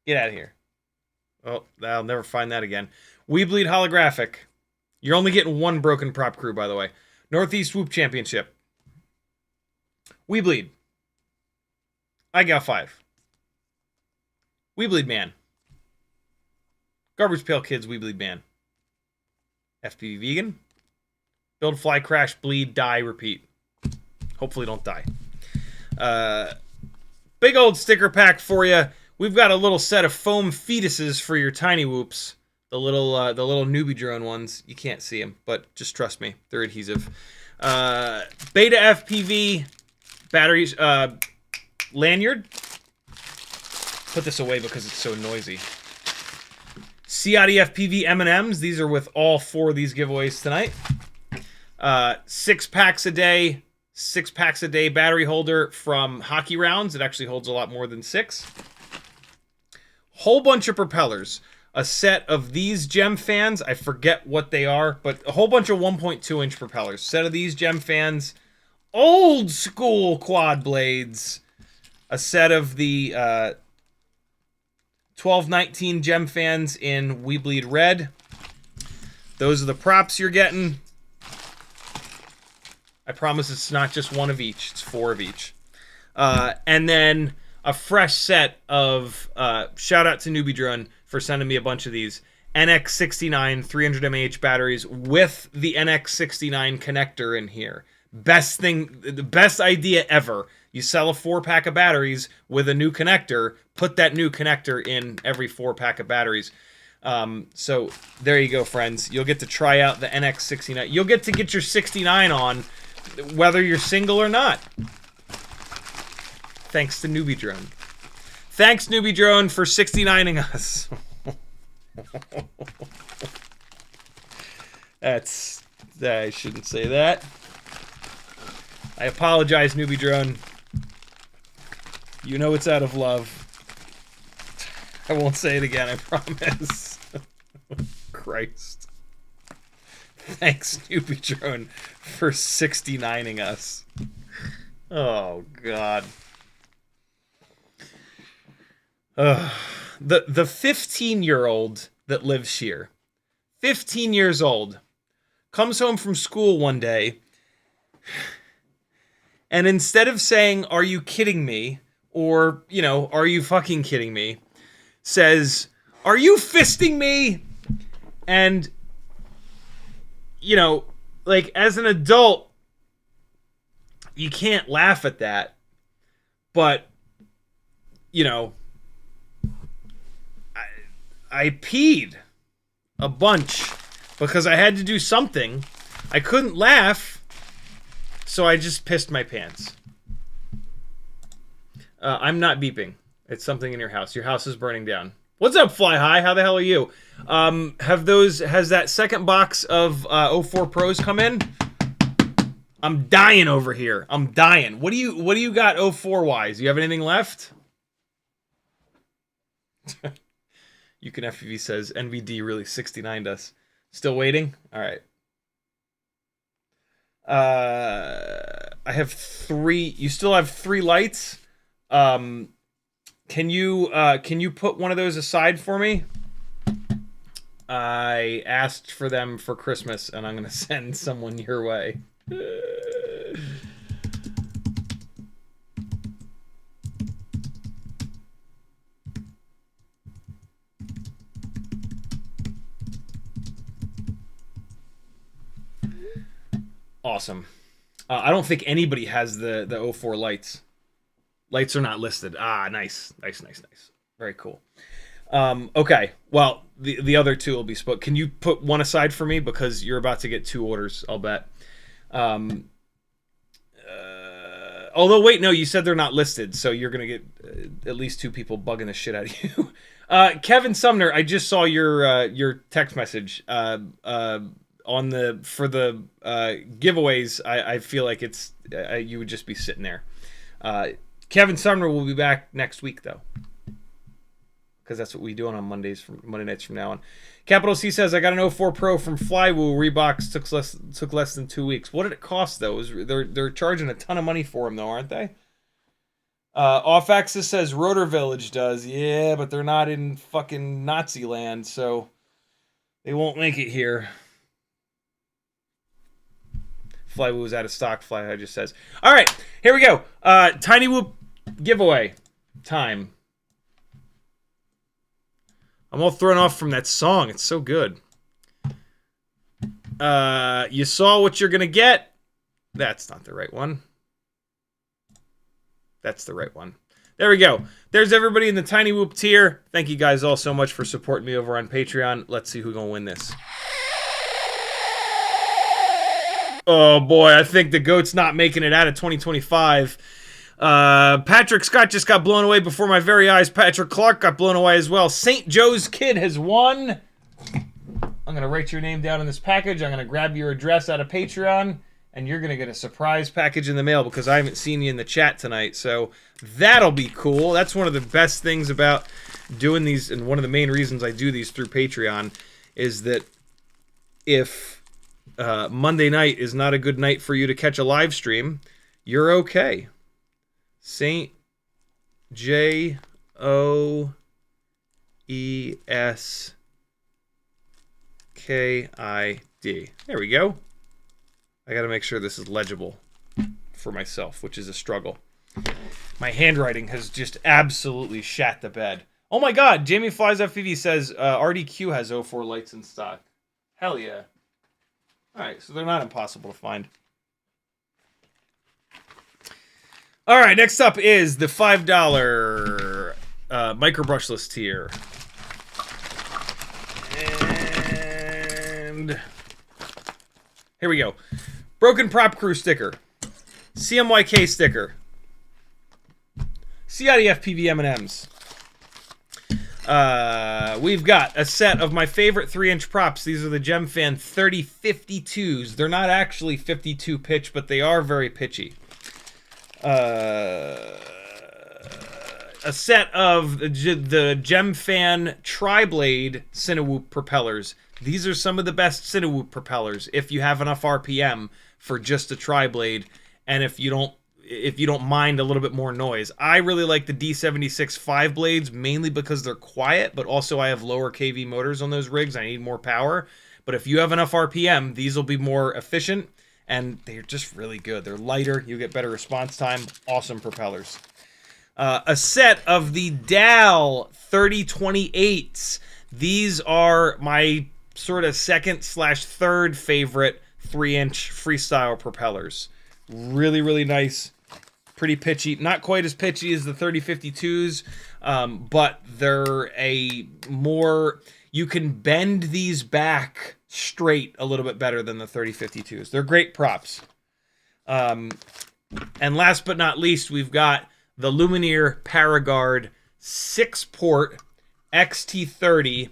S2: Get out of here. Oh, I'll never find that again. We Bleed Holographic. You're only getting one Broken Prop Crew, by the way. Northeast Whoop Championship. We Bleed. I Got 5. We Bleed Man. Garbage Pail Kids, We Bleed Man. FPV Vegan. Build, Fly, Crash, Bleed, Die, Repeat. Hopefully don't die. Big old sticker pack for you. We've got a little set of foam fetuses for your Tinywhoops. The little Newbie Drone ones. You can't see them, but just trust me. They're adhesive. BetaFPV batteries. Lanyard. Put this away because it's so noisy. CiottiFPV M&Ms. These are with all 4 of these giveaways tonight. 6 packs a day. 6 packs a day battery holder from Hockey Rounds. It actually holds a lot more than 6. Whole bunch of propellers. A set of these gem fans. I forget what they are, but a whole bunch of 1.2 inch propellers. Set of these gem fans. Old school quad blades. A set of the 1219 gem fans in We Bleed Red. Those are the props you're getting. I promise it's not just one of each. It's 4 of each. And then a fresh set of, shout out to Newbie Drone for sending me a bunch of these, NX69 300 mAh batteries with the NX69 connector in here. Best thing, the best idea ever. You sell a 4-pack of batteries with a new connector, put that new connector in every 4-pack of batteries. So there you go, friends. You'll get to try out the NX69. You'll get to get your 69 on whether you're single or not. Thanks to Newbie Drone. Thanks, Newbie Drone, for 69ing us. I shouldn't say that. I apologize, Newbie Drone. You know it's out of love. I won't say it again, I promise. Christ. Thanks, Newbie Drone, for 69ing us. Oh, God. The 15-year-old that lives here, 15 years old, comes home from school one day, and instead of saying, "Are you kidding me?" or, you know, "Are you fucking kidding me?" says, "Are you fisting me?" And, you know, like, as an adult, you can't laugh at that, but, you know, I peed a bunch because I had to do something. I couldn't laugh, so I just pissed my pants. I'm not beeping. It's something in your house. Your house is burning down. What's up, Fly High? How the hell are you? Has that second box of 04 Pros come in? I'm dying over here. I'm dying. What do you got 04 wise? You have anything left? You Can FPV says NVD really 69'd us. Still waiting? All right. I have 3. You still have 3 lights. Can you put one of those aside for me? I asked for them for Christmas, and I'm gonna send someone your way. Awesome. I don't think anybody has the 04 lights. Lights are not listed. Ah, nice. Very cool. Okay, well, the other 2 will be split. Can you put one aside for me? Because you're about to get 2 orders, I'll bet. Although, wait, no, you said they're not listed, so you're going to get at least 2 people bugging the shit out of you. Kevin Sumner, I just saw your text message. On for the giveaways, I feel like it's you would just be sitting there. Kevin Sumner will be back next week, though, because that's what we do on Monday nights from now on. Capital C says, I got an 04 Pro from Flywoo. Reeboks took less than 2 weeks. What did it cost, though? They're charging a ton of money for them, though, aren't they? Off Axis says Rotor Village does. Yeah, but they're not in fucking Nazi land, so they won't make it here. Flywoo was out of stock, Flyhigh just says. All right, here we go. Tinywhoop giveaway time. I'm all thrown off from that song. It's so good. You saw what you're going to get. That's not the right one. That's the right one. There we go. There's everybody in the Tinywhoop tier. Thank you guys all so much for supporting me over on Patreon. Let's see who's going to win this. Oh, boy. I think the GOAT's not making it out of 2025. Patrick Scott just got blown away before my very eyes. Patrick Clark got blown away as well. St. Joe's Kid has won. I'm going to write your name down in this package. I'm going to grab your address out of Patreon, and you're going to get a surprise package in the mail because I haven't seen you in the chat tonight. So that'll be cool. That's one of the best things about doing these, and one of the main reasons I do these through Patreon is that if Monday night is not a good night for you to catch a live stream, you're okay. St. Joes Kid. There we go. I got to make sure this is legible for myself, which is a struggle. My handwriting has just absolutely shat the bed. Oh my God, Jamie Flies FPV says RDQ has 04 lights in stock. Hell yeah. All right, so they're not impossible to find. All right, next up is the $5 micro brushless tier. And here we go. Broken Prop Crew sticker. CMYK sticker. CiottiFPV M&Ms. We've got a set of my favorite 3-inch props. These are the GemFan 3052s. They're not actually 52 pitch, but they are very pitchy. A set of the GemFan Tri-Blade Tinywhoop propellers. These are some of the best Tinywhoop propellers if you have enough RPM for just a Tri-Blade, and if you don't mind a little bit more noise. I really like the D76 5 blades, mainly because they're quiet, but also I have lower kV motors on those rigs. I need more power. But if you have enough RPM, these will be more efficient, and they're just really good. They're lighter. You get better response time. Awesome propellers. A set of the DAL 3028s. These are my sort of second/third favorite 3-inch freestyle propellers. Really, really nice. Pretty pitchy. Not quite as pitchy as the 3052s, but they're a more... You can bend these back straight a little bit better than the 3052s. They're great props. And last but not least, we've got the Lumineer Paraguard 6-port XT30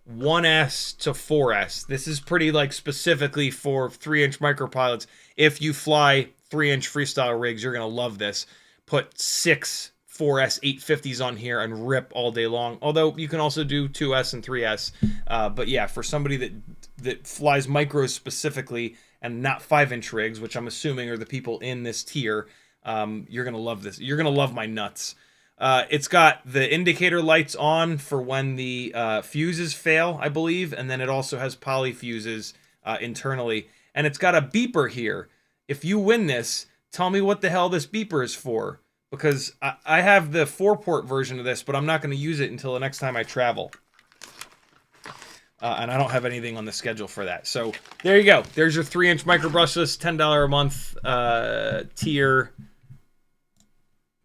S2: 1S to 4S. This is pretty like specifically for 3-inch micropilots. If you fly 3-inch freestyle rigs, you're going to love this. Put 6 4S 850s on here and rip all day long. Although you can also do 2S and 3S. But yeah, for somebody that flies micros specifically and not 5-inch rigs, which I'm assuming are the people in this tier, you're going to love this. You're going to love my nuts. It's got the indicator lights on for when the fuses fail, I believe, and then it also has poly fuses internally. And it's got a beeper here. If you win this, tell me what the hell this beeper is for. Because I have the 4-port version of this, but I'm not going to use it until the next time I travel. And I don't have anything on the schedule for that. So there you go. There's your 3-inch micro brushless, $10 a month tier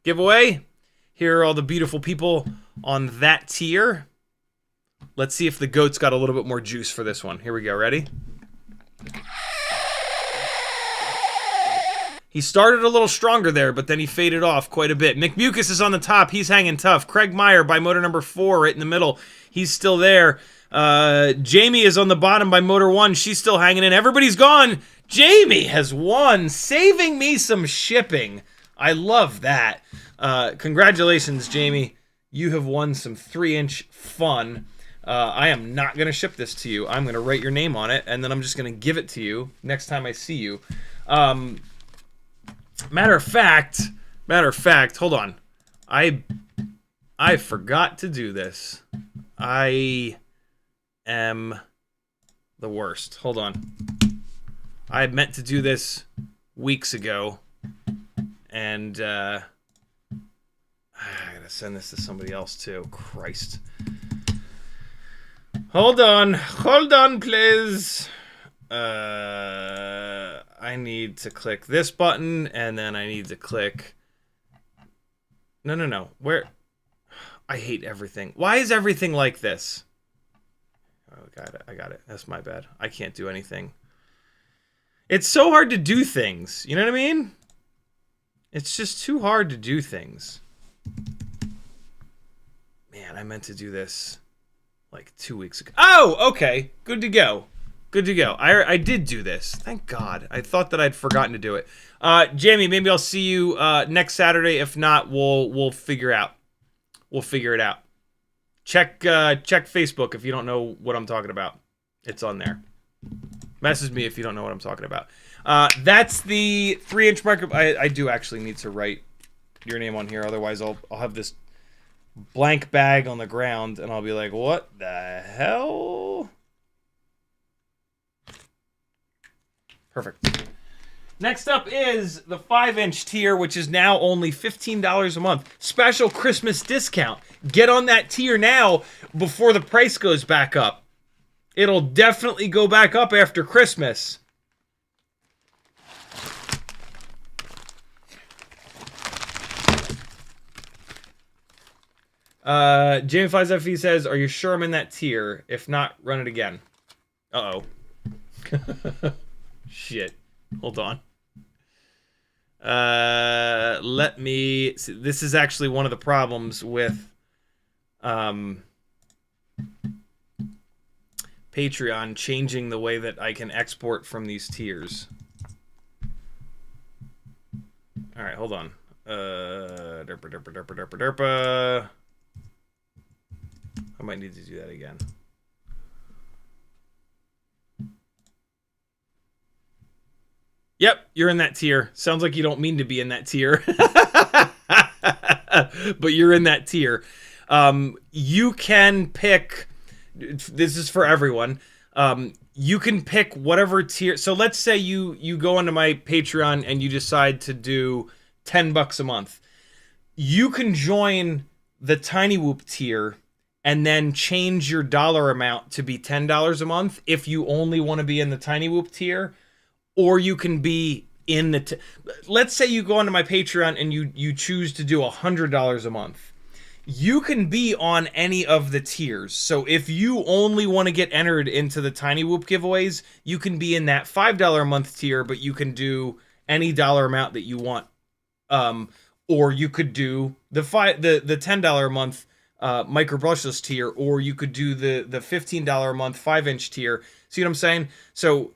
S2: giveaway. Here are all the beautiful people on that tier. Let's see if the GOAT's got a little bit more juice for this one. Here we go. Ready? He started a little stronger there, but then he faded off quite a bit. McMucus is on the top. He's hanging tough. Craig Meyer by motor number 4 right in the middle. He's still there. Jamie is on the bottom by motor 1. She's still hanging in. Everybody's gone. Jamie has won, saving me some shipping. I love that. Congratulations, Jamie. You have won some 3-inch fun. I am not going to ship this to you. I'm going to write your name on it, and then I'm just going to give it to you next time I see you. Matter of fact, hold on. I forgot to do this. I am the worst. Hold on. I meant to do this weeks ago, and I gotta send this to somebody else too. Christ. Hold on, please. I need to click this button, and then I need to click... No. Where? I hate everything. Why is everything like this? Oh, I got it. That's my bad. I can't do anything. It's so hard to do things. You know what I mean? It's just too hard to do things. Man, I meant to do this like 2 weeks ago. Oh, okay. Good to go. I did do this. Thank God. I thought that I'd forgotten to do it. Jamie, maybe I'll see you next Saturday. If not, we'll figure it out. Check Facebook if you don't know what I'm talking about. It's on there. Message me if you don't know what I'm talking about. That's the 3-inch micro. I do actually need to write your name on here. Otherwise, I'll have this blank bag on the ground, and I'll be like, what the hell? Perfect. Next up is the 5-inch tier, which is now only $15 a month. Special Christmas discount. Get on that tier now before the price goes back up. It'll definitely go back up after Christmas. Jamie 5FE says, are you sure I'm in that tier? If not, run it again. Uh-oh. Shit. Hold on. Let me see. This is actually one of the problems with Patreon changing the way that I can export from these tiers. All right, hold on. Derpa. I might need to do that again. Yep, you're in that tier. Sounds like you don't mean to be in that tier. But you're in that tier. You can pick... This is for everyone. You can pick whatever tier... So let's say you go onto my Patreon and you decide to do $10 a month. You can join the Tinywhoop tier and then change your dollar amount to be $10 a month if you only want to be in the Tinywhoop tier. Or you can be in the... Let's say you go onto my Patreon and you choose to do $100 a month. You can be on any of the tiers. So if you only want to get entered into the Tinywhoop giveaways, you can be in that $5 a month tier, but you can do any dollar amount that you want. Or you could do the $10 a month micro brushless tier, or you could do the $15 a month 5-inch tier. See what I'm saying? So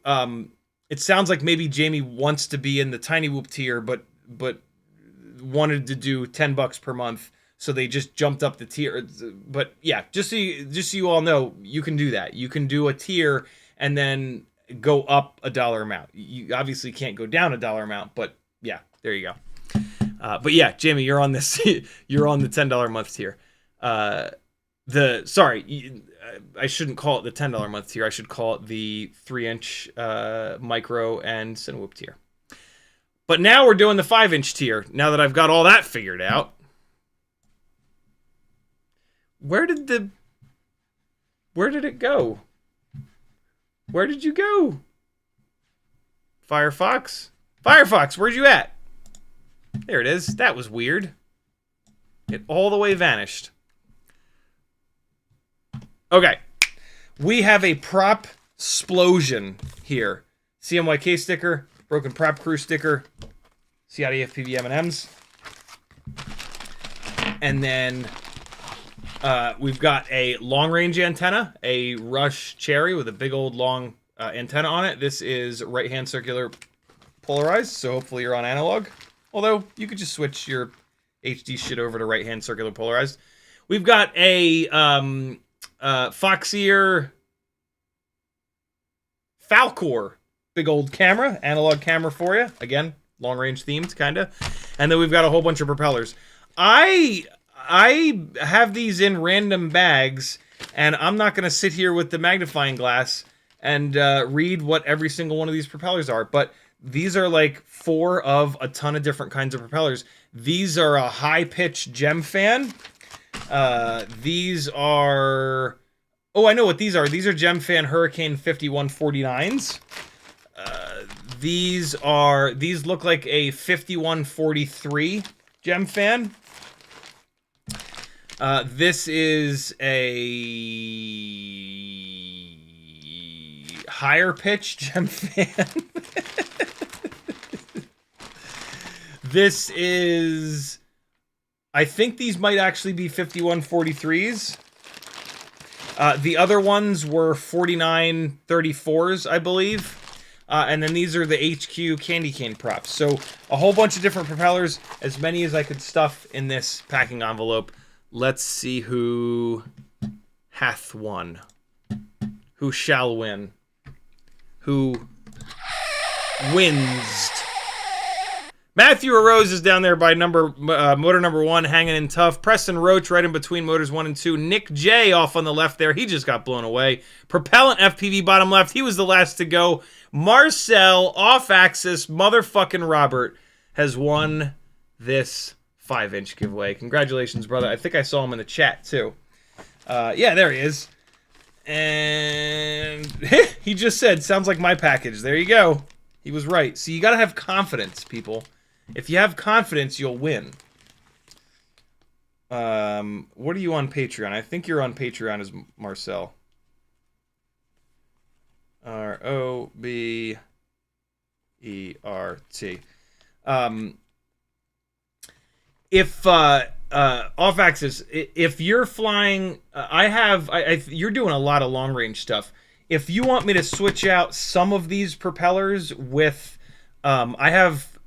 S2: it sounds like maybe Jamie wants to be in the Tinywhoop tier, but wanted to do $10 per month, so they just jumped up the tier. But yeah, just so you all know, you can do that. You can do a tier and then go up a dollar amount. You obviously can't go down a dollar amount, but yeah, there you go. But yeah, Jamie, you're on this. You're on the $10 a month tier. I shouldn't call it the $10 a month tier. I should call it the 3-inch micro and Tinywhoop tier. But now we're doing the 5-inch tier. Now that I've got all that figured out, where did it go? Where did you go? Firefox, where'd you at? There it is. That was weird. It all the way vanished. Okay. We have a prop explosion here. CMYK sticker, broken prop crew sticker, CiottiFPV M&Ms. And then we've got a long-range antenna, a Rush Cherry with a big old long antenna on it. This is right-hand circular polarized, so hopefully you're on analog. Although you could just switch your HD shit over to right-hand circular polarized. We've got a Foxeer Falcor, big old camera, analog camera for you. Again, long-range themed, kind of. And then we've got a whole bunch of propellers. I have these in random bags, and I'm not going to sit here with the magnifying glass and read what every single one of these propellers are. But these are like 4 of a ton of different kinds of propellers. These are a high-pitch gem fan. These are... Oh, I know what these are. These are Gem Fan Hurricane 5149s. These look like a 5143 Gem Fan. This is a higher pitch Gem Fan. This is... I think these might actually be 5143s. The other ones were 4934s, I believe. And then these are the HQ candy cane props. So a whole bunch of different propellers, as many as I could stuff in this packing envelope. Let's see who hath won. Who shall win? Who wins? Matthew Arose is down there by motor number 1, hanging in tough. Preston Roach right in between motors 1 and 2. Nick J off on the left there. He just got blown away. Propellant FPV bottom left. He was the last to go. Marcel off-axis motherfucking Robert has won this 5-inch giveaway. Congratulations, brother. I think I saw him in the chat, too. Yeah, there he is. And he just said, sounds like my package. There you go. He was right. So you got to have confidence, people. If you have confidence, you'll win. What are you on Patreon? I think you're on Patreon as Marcel. Robert. If off axis, if you're flying, you're doing a lot of long range stuff. If you want me to switch out some of these propellers with, I have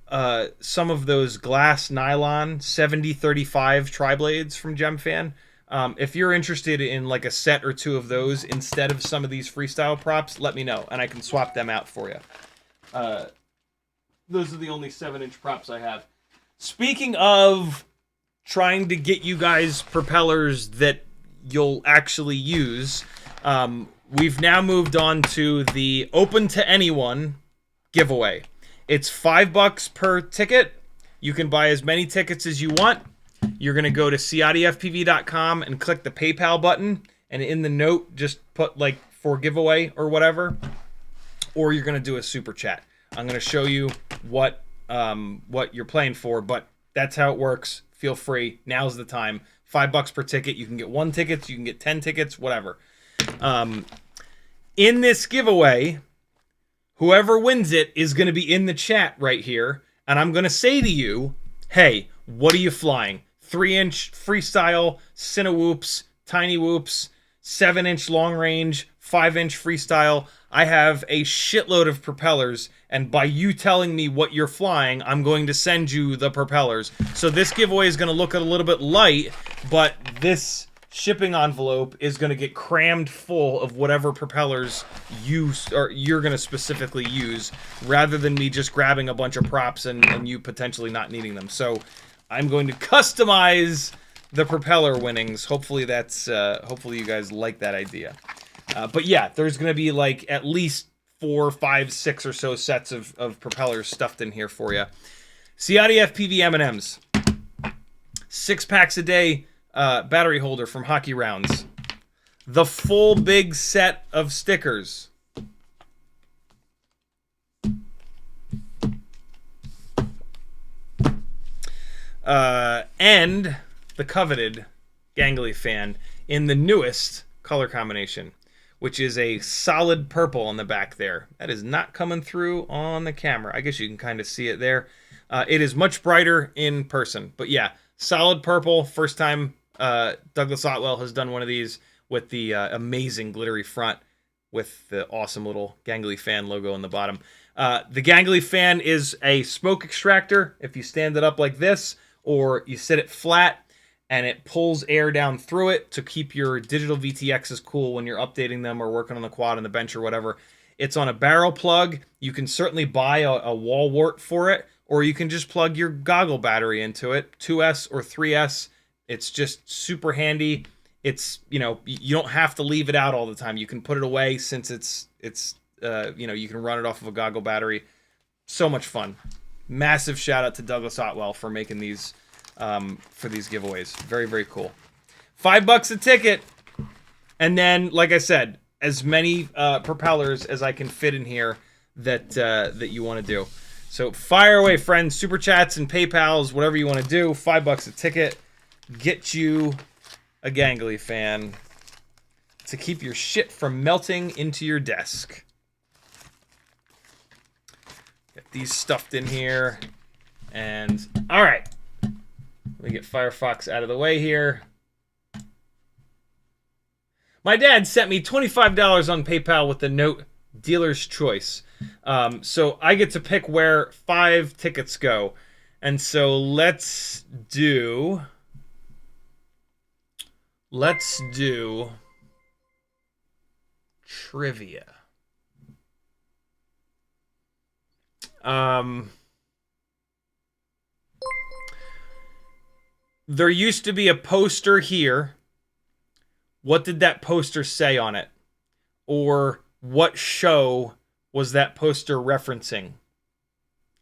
S2: some of those glass nylon 7035 tri-blades from GemFan. If you're interested in like a set or 2 of those instead of some of these freestyle props, let me know and I can swap them out for you. Those are the only 7-inch props I have. Speaking of trying to get you guys propellers that you'll actually use, we've now moved on to the Open to Anyone giveaway. It's $5 per ticket. You can buy as many tickets as you want. You're going to go to CiottiFPV.com and click the PayPal button. And in the note, just put like for giveaway or whatever. Or you're going to do a super chat. I'm going to show you what you're playing for, but that's how it works. Feel free. Now's the time. $5 per ticket. You can get 1 ticket. You can get 10 tickets, whatever. In this giveaway, whoever wins it is going to be in the chat right here. And I'm going to say to you, hey, what are you flying? 3-inch freestyle, Tinywhoops, Tinywhoops, 7-inch long range, 5-inch freestyle. I have a shitload of propellers, and by you telling me what you're flying, I'm going to send you the propellers. So this giveaway is going to look a little bit light, but this shipping envelope is going to get crammed full of whatever propellers you're going to specifically use, rather than me just grabbing a bunch of props and you potentially not needing them. So I'm going to customize the propeller winnings. Hopefully hopefully you guys like that idea. But yeah, there's going to be like at least 4, 5, 6 or so sets of propellers stuffed in here for you. CiottiFPV M&Ms. 6 packs a day battery holder from Hockey Rounds. The full big set of stickers. And the coveted Gangly fan in the newest color combination, which is a solid purple on the back there. That is not coming through on the camera. I guess you can kind of see it there. It is much brighter in person. But yeah, solid purple. First time Douglas Otwell has done one of these with the amazing glittery front with the awesome little Gangly fan logo on the bottom. The gangly fan is a smoke extractor. If you stand it up like this, or you sit it flat, and it pulls air down through it to keep your digital VTXs cool when you're updating them or working on the quad on the bench or whatever. It's on a barrel plug. You can certainly buy a wall wart for it, or you can just plug your goggle battery into it, 2S or 3S. It's just super handy. It's, you know, you don't have to leave it out all the time. You can put it away since it's you know, you can run it off of a goggle battery. So much fun. Massive shout out to Douglas Otwell for making these for these giveaways. Very, very cool. $5 a ticket. And then, like I said, as many propellers as I can fit in here that that you want to do. So fire away, friends. Super chats and PayPals, whatever you want to do. $5 a ticket. Get you a gangly fan to keep your shit from melting into your desk. Get these stuffed in here. And, all right. Let me get Firefox out of the way here. My dad sent me $25 on PayPal with the note dealer's choice. So I get to pick where 5 tickets go. And so let's do trivia. There used to be a poster here. What did that poster say on it? Or what show was that poster referencing?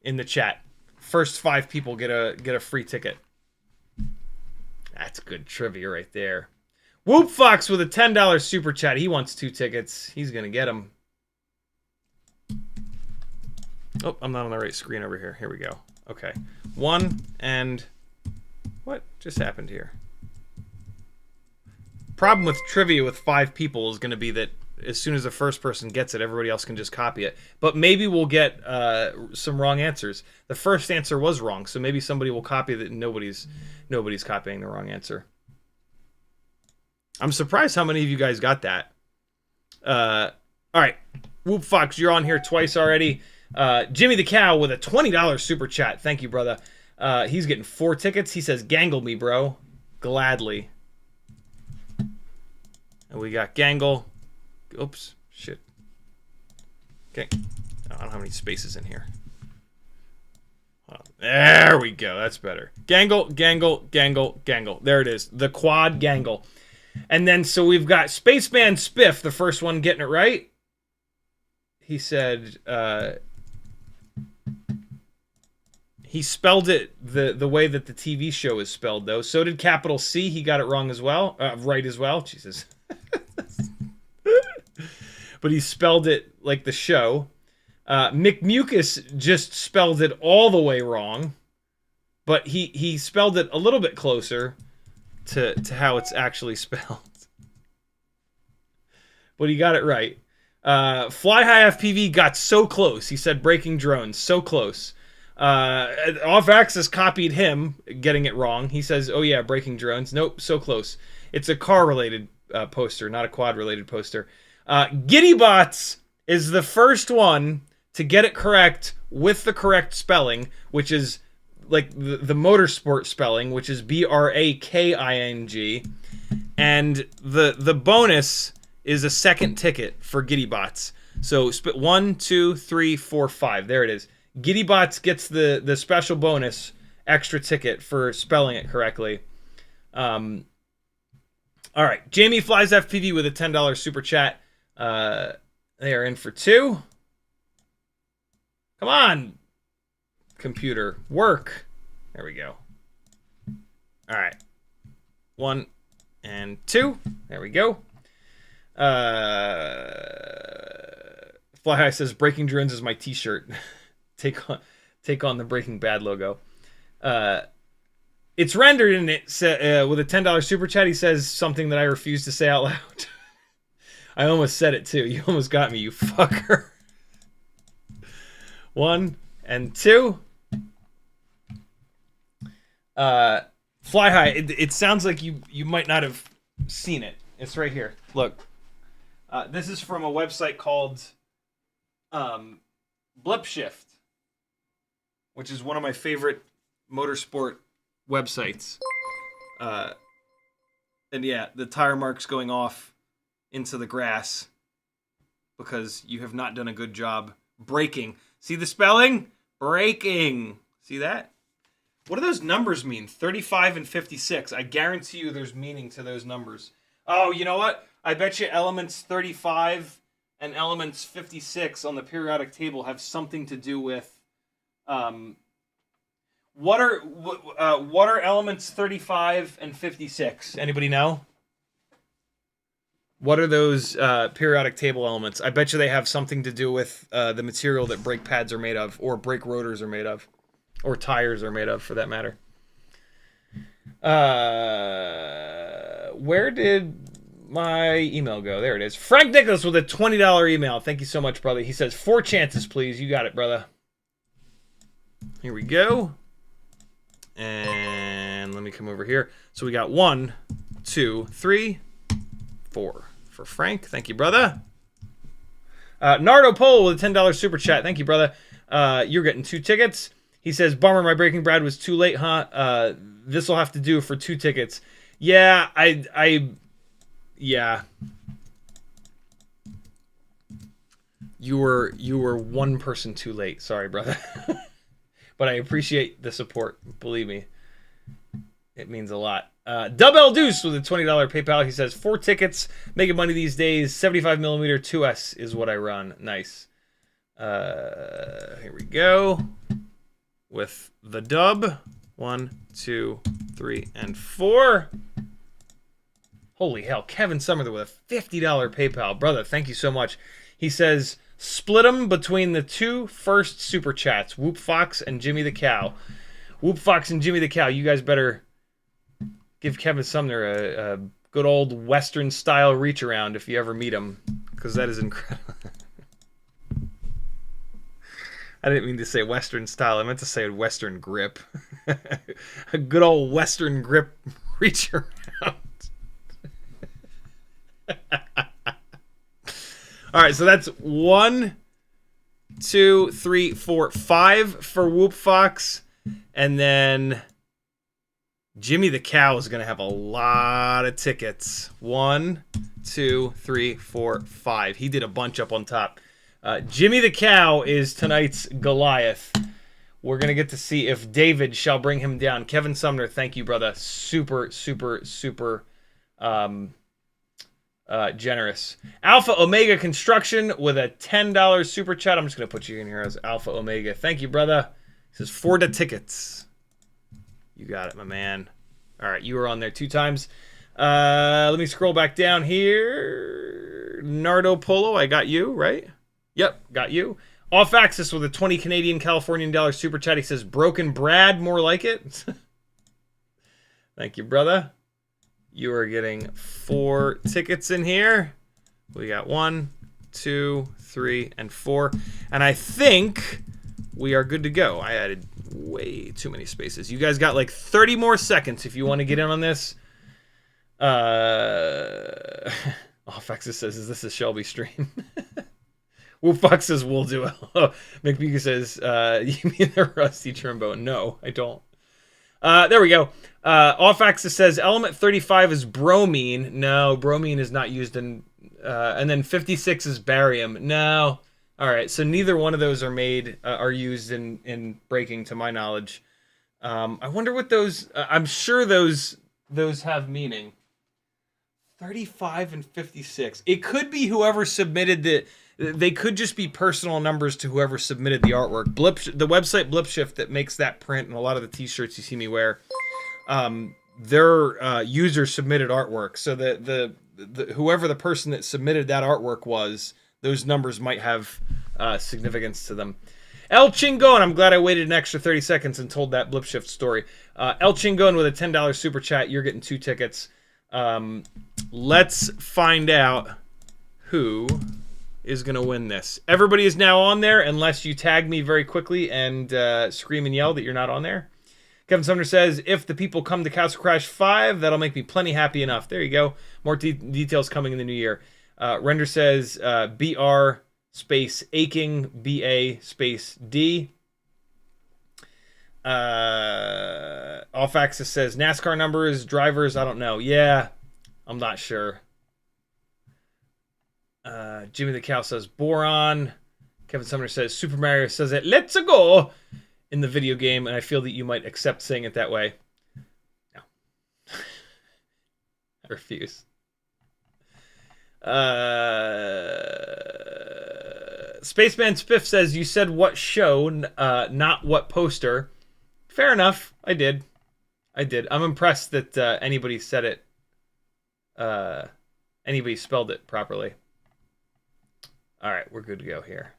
S2: In the chat. First 5 people get a free ticket. That's good trivia right there. Whoop Fox with a $10 super chat. He wants 2 tickets. He's going to get them. Oh, I'm not on the right screen over here. Here we go. Okay. 1 and... What just happened here? Problem with trivia with 5 people is going to be that as soon as the first person gets it, everybody else can just copy it. But maybe we'll get some wrong answers. The first answer was wrong, so maybe somebody will copy that. Nobody's copying the wrong answer. I'm surprised how many of you guys got that. All right, Whoop Fox, you're on here twice already. Jimmy the Cow with a $20 super chat. Thank you, brother. He's getting 4 tickets. He says, "Gangle me, bro." Gladly. And we got Gangle. Oops, shit. Okay. I don't have any spaces in here. Oh, there we go. That's better. Gangle, Gangle, Gangle, Gangle. There it is. The quad Gangle. And then, so we've got Spaceman Spiff, the first one getting it right. He said, he spelled it the way that the TV show is spelled, though. So did capital C. He got it wrong as well. Right as well. Jesus. But he spelled it like the show. McMucus just spelled it all the way wrong. But he spelled it a little bit closer to how it's actually spelled. But he got it right. Fly High FPV got so close. He said breaking drones. So close. Off Axis copied him getting it wrong. He says, oh yeah, breaking drones. Nope, so close. It's a car-related poster, not a quad-related poster. GiddyBots is the first one to get it correct with the correct spelling, which is like the motorsport spelling, which is BRAKING. And the bonus is a second ticket for GiddyBots. So 1, 2, 3, 4, 5. There it is. GiddyBots gets the special bonus extra ticket for spelling it correctly. All right, Jamie Flies FPV with a $10 super chat. They are in for 2. Come on, computer, work. There we go. All right, 1 and 2. There we go. Fly High says breaking drones is my T-shirt. Take on the Breaking Bad logo. It's rendered in it with a $10 super chat. He says something that I refuse to say out loud. I almost said it too. You almost got me, you fucker. 1 and 2. Fly High. It sounds like you might not have seen it. It's right here. Look. This is from a website called Blip Shift, which is one of my favorite motorsport websites. And yeah, the tire mark's going off into the grass because you have not done a good job braking. See the spelling? Braking. See that? What do those numbers mean? 35 and 56. I guarantee you there's meaning to those numbers. Oh, you know what? I bet you elements 35 and elements 56 on the periodic table have something to do with what are elements 35 and 56? Anybody know? What are those periodic table elements? I bet you they have something to do with the material that brake pads are made of, or brake rotors are made of, or tires are made of, for that matter. Where did my email go? There it is. Frank Nicholas with a $20 email. Thank you so much, brother. He says, 4 chances, please. You got it, brother. Here we go. And let me come over here. So we got 1, 2, 3, 4 for Frank. Thank you, brother. Nardo Pole with a $10 super chat. Thank you, brother. You're getting 2 tickets. He says, bummer, my Breaking Brad was too late, huh? This will have to do for 2 tickets. Yeah, yeah. You were 1 person too late. Sorry, brother. But I appreciate the support. Believe me. It means a lot. Dub L Deuce with a $20 PayPal. He says, 4 tickets. Making money these days. 75mm 2S is what I run. Nice. Here we go. With the dub. 1, 2, 3, and 4. Holy hell. Kevin Summer with a $50 PayPal. Brother, thank you so much. He says, split them between the 2 first super chats. Whoop Fox and Jimmy the Cow. Whoop Fox and Jimmy the Cow, you guys better give Kevin Sumner a good old Western style reach around if you ever meet him, because that is incredible. I didn't mean to say Western style. I meant to say Western grip. A good old Western grip reach around. All right, so that's 1, 2, 3, 4, 5 for Whoop Fox, and then Jimmy the Cow is going to have a lot of tickets. 1, 2, 3, 4, 5. He did a bunch up on top. Jimmy the Cow is tonight's Goliath. We're going to get to see if David shall bring him down. Kevin Sumner, thank you, brother. Super, super, super generous. Alpha Omega Construction with a $10 super chat. I'm just going to put you in here as Alpha Omega. Thank you, brother. He says, 4 tickets. You got it, my man. All right, you were on there 2 times. Let me scroll back down here. Nardo Polo, I got you, right? Yep, got you. Off Axis with a 20 Canadian Californian dollar super chat. He says, Broken Brad, more like it. Thank you, brother. You are getting 4 tickets in here. We got 1, 2, 3, and 4. And I think we are good to go. I added way too many spaces. You guys got like 30 more seconds if you want to get in on this. Off Axis says, is this a Shelby stream? Whoop Fox says, we'll do it. McBeaker says, you mean the rusty trombone? No, I don't. There we go. Off Axis says, element 35 is bromine. No, bromine is not used in... and then 56 is barium. No. All right, so neither one of those are used in braking, to my knowledge. I wonder what those... I'm sure those have meaning. 35 and 56. It could be whoever submitted the... They could just be personal numbers to whoever submitted the artwork. The website Blipshift that makes that print and a lot of the t-shirts you see me wear, their users submitted artwork. So the whoever the person that submitted that artwork was, those numbers might have significance to them. El Chingon, I'm glad I waited an extra 30 seconds and told that Blipshift story. El Chingon with a $10 super chat. You're getting 2 tickets. Let's find out who is going to win this. Everybody is now on there unless you tag me very quickly and scream and yell that you're not on there. Kevin Sumner says, if the people come to Castle Crash 5, that'll make me plenty happy enough. There you go. More details coming in the new year. Render says, BR space aching BA space D. Off Axis says NASCAR numbers, drivers, I don't know. Yeah, I'm not sure. Jimmy the Cow says boron. Kevin Sumner says Super Mario says it, let's go in the video game, and I feel that you might accept saying it that way. No. I refuse. Spaceman Spiff says you said what show, not what poster. Fair enough. I did. I'm impressed that anybody said it. Anybody spelled it properly. All right, we're good to go here.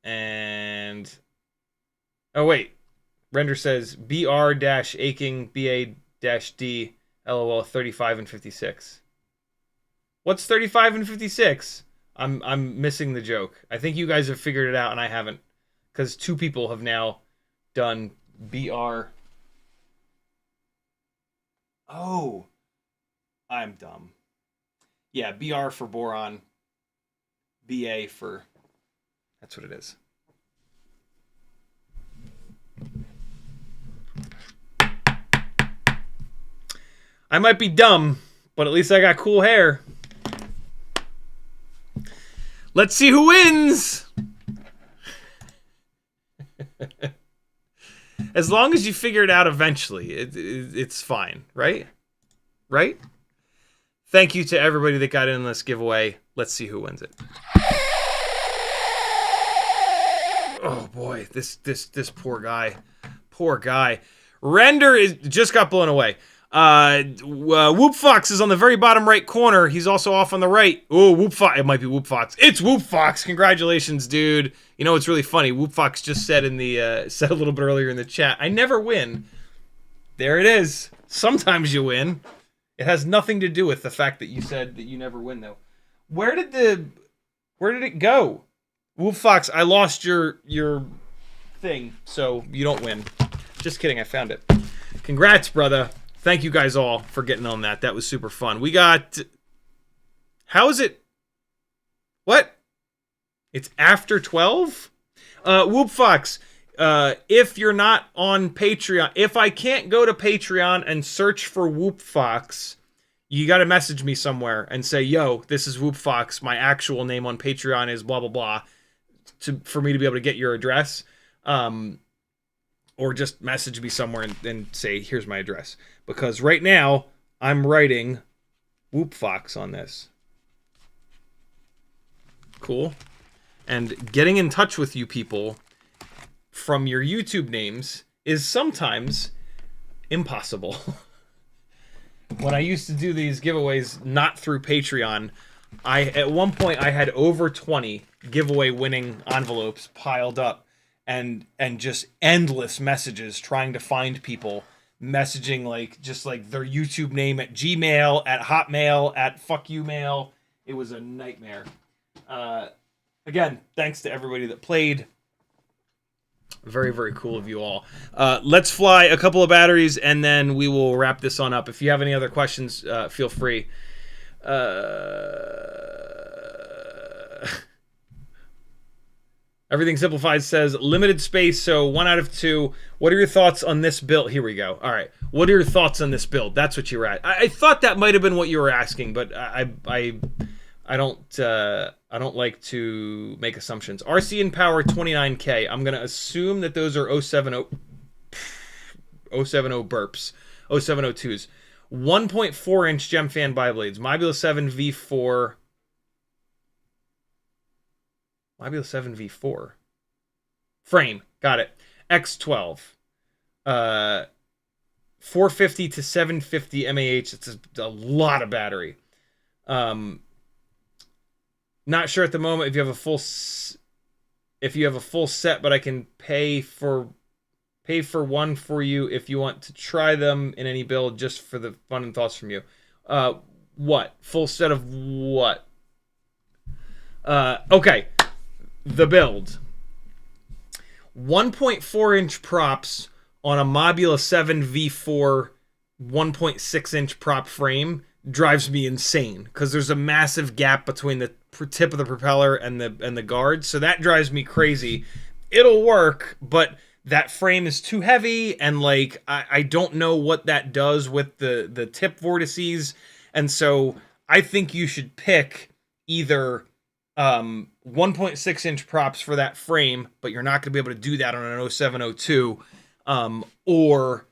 S2: And oh wait, Render says BR-aching BA-D LOL 35 and 56. What's 35 and 56? I'm missing the joke. I think you guys have figured it out and I haven't, because 2 people have now done BR. Oh, I'm dumb. Yeah, BR for boron, BA for... That's what it is. I might be dumb, but at least I got cool hair. Let's see who wins! As long as you figure it out eventually, it's fine, right? Right? Thank you to everybody that got in this giveaway. Let's see who wins it. Oh boy, this poor guy. Poor guy. Render just got blown away. Whoop Fox is on the very bottom right corner. He's also off on the right. Oh, Whoop Fox. It might be Whoop Fox. It's Whoop Fox. Congratulations, dude. You know, it's really funny. Whoop Fox just said in the said a little bit earlier in the chat, I never win. There it is. Sometimes you win. It has nothing to do with the fact that you said that you never win, though. Where did it go? Whoop Fox, I lost your thing, so you don't win. Just kidding, I found it. Congrats, brother. Thank you guys all for getting on that. That was super fun. We got... How is it... What? It's after 12? Whoop Fox, if you're not on Patreon... If I can't go to Patreon and search for Whoop Fox, you got to message me somewhere and say, yo, this is Whoop Fox. My actual name on Patreon is blah, blah, blah. For me to be able to get your address. Or just message me somewhere and say, here's my address. Because right now, I'm writing Whoop Fox on this. Cool. And getting in touch with you people from your YouTube names is sometimes impossible. When I used to do these giveaways not through Patreon, at one point I had over 20 giveaway winning envelopes piled up. And just endless messages trying to find people, messaging just their YouTube name at Gmail, at Hotmail, at Fuck You Mail. It was a nightmare. Again, thanks to everybody that played. Very, very cool of you all. Let's fly a couple of batteries and then we will wrap this on up. If you have any other questions, feel free. Everything Simplified says, limited space, so 1 out of 2. What are your thoughts on this build? Here we go. All right. What are your thoughts on this build? That's what you were at. I thought that might have been what you were asking, but I don't like to make assumptions. RCinPower 29K. I'm going to assume that those are 070 burps. 0702s. 1.4-inch gem fan biblades. Mob7 V4. Mob7 V4. Frame. Got it. X12. 450 to 750 mAh. It's a lot of battery. Not sure at the moment if you have a full set, but I can pay for one for you if you want to try them in any build just for the fun and thoughts from you. What? Full set of what? Okay. The build. 1.4-inch props on a Mob7 V4 1.6-inch prop frame drives me insane because there's a massive gap between the tip of the propeller and the guard, so that drives me crazy. It'll work, but that frame is too heavy, and like I don't know what that does with the tip vortices, and so I think you should pick either 1.6 inch props for that frame, but you're not going to be able to do that on an 0702, or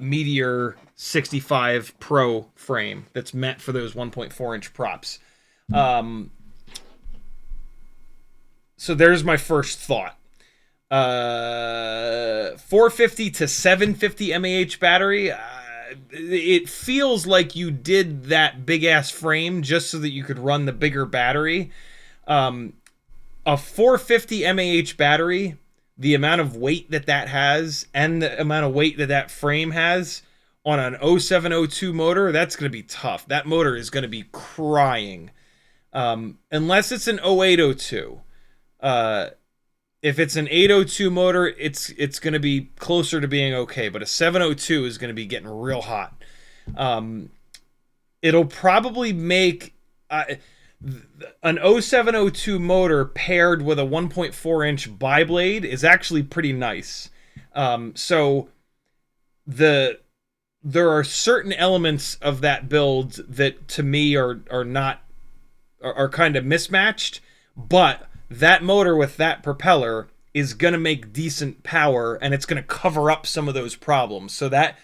S2: Meteor 65 Pro frame that's meant for those 1.4 inch props. So there's my first thought. 450 to 750 mAh battery. It feels like you did that big ass frame just so that you could run the bigger battery. A 450 mAh battery, the amount of weight that has and the amount of weight that frame has on an 0702 motor, that's going to be tough. That motor is going to be crying. Unless it's an 0802. If it's an 802 motor, it's going to be closer to being okay, but a 702 is going to be getting real hot. It'll probably make an 0702 motor paired with a 1.4 inch biblade is actually pretty nice. So there are certain elements of that build that to me are kind of mismatched, but that motor with that propeller is going to make decent power, and it's going to cover up some of those problems. So that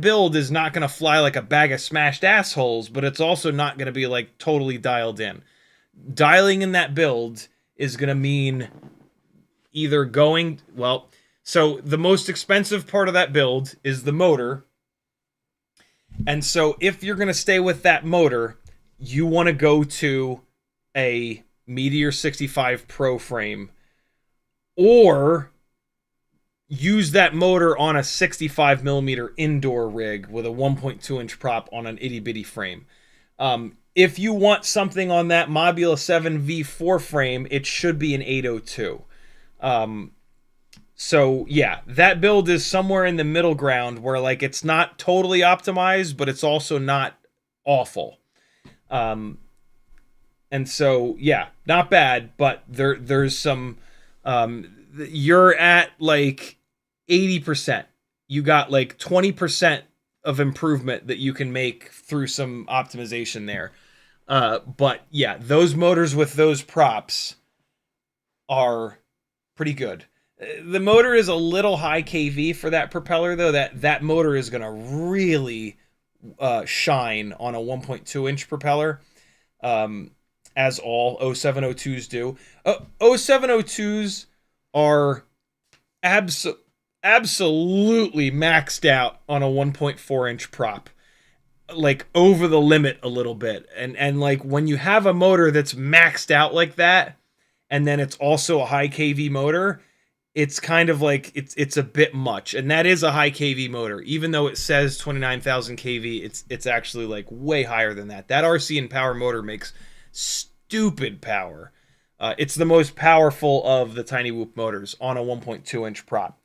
S2: build is not going to fly like a bag of smashed assholes, but it's also not going to be like totally dialed in. Dialing in that build is going to mean either going, well, so the most expensive part of that build is the motor. And so if you're going to stay with that motor, you want to go to a Meteor 65 Pro frame, or use that motor on a 65 millimeter indoor rig with a 1.2 inch prop on an itty bitty frame. If you want something on that Mob7 V4 frame, it should be an 802. So yeah, that build is somewhere in the middle ground where like it's not totally optimized, but it's also not awful. And so, yeah, not bad, but there's some, you're at like 80%. You got like 20% of improvement that you can make through some optimization there. But yeah, those motors with those props are pretty good. The motor is a little high kV for that propeller, though. That motor is going to really shine on a 1.2 inch propeller. As all 0702s do. 0702s are absolutely maxed out on a 1.4 inch prop. Like over the limit a little bit. And like when you have a motor that's maxed out like that, and then it's also a high kV motor, it's kind of like it's a bit much. And that is a high kV motor. Even though it says 29,000 kV, it's actually like way higher than that. That RCinPower motor makes stupid power. It's the most powerful of the Tinywhoop motors on a 1.2 inch prop.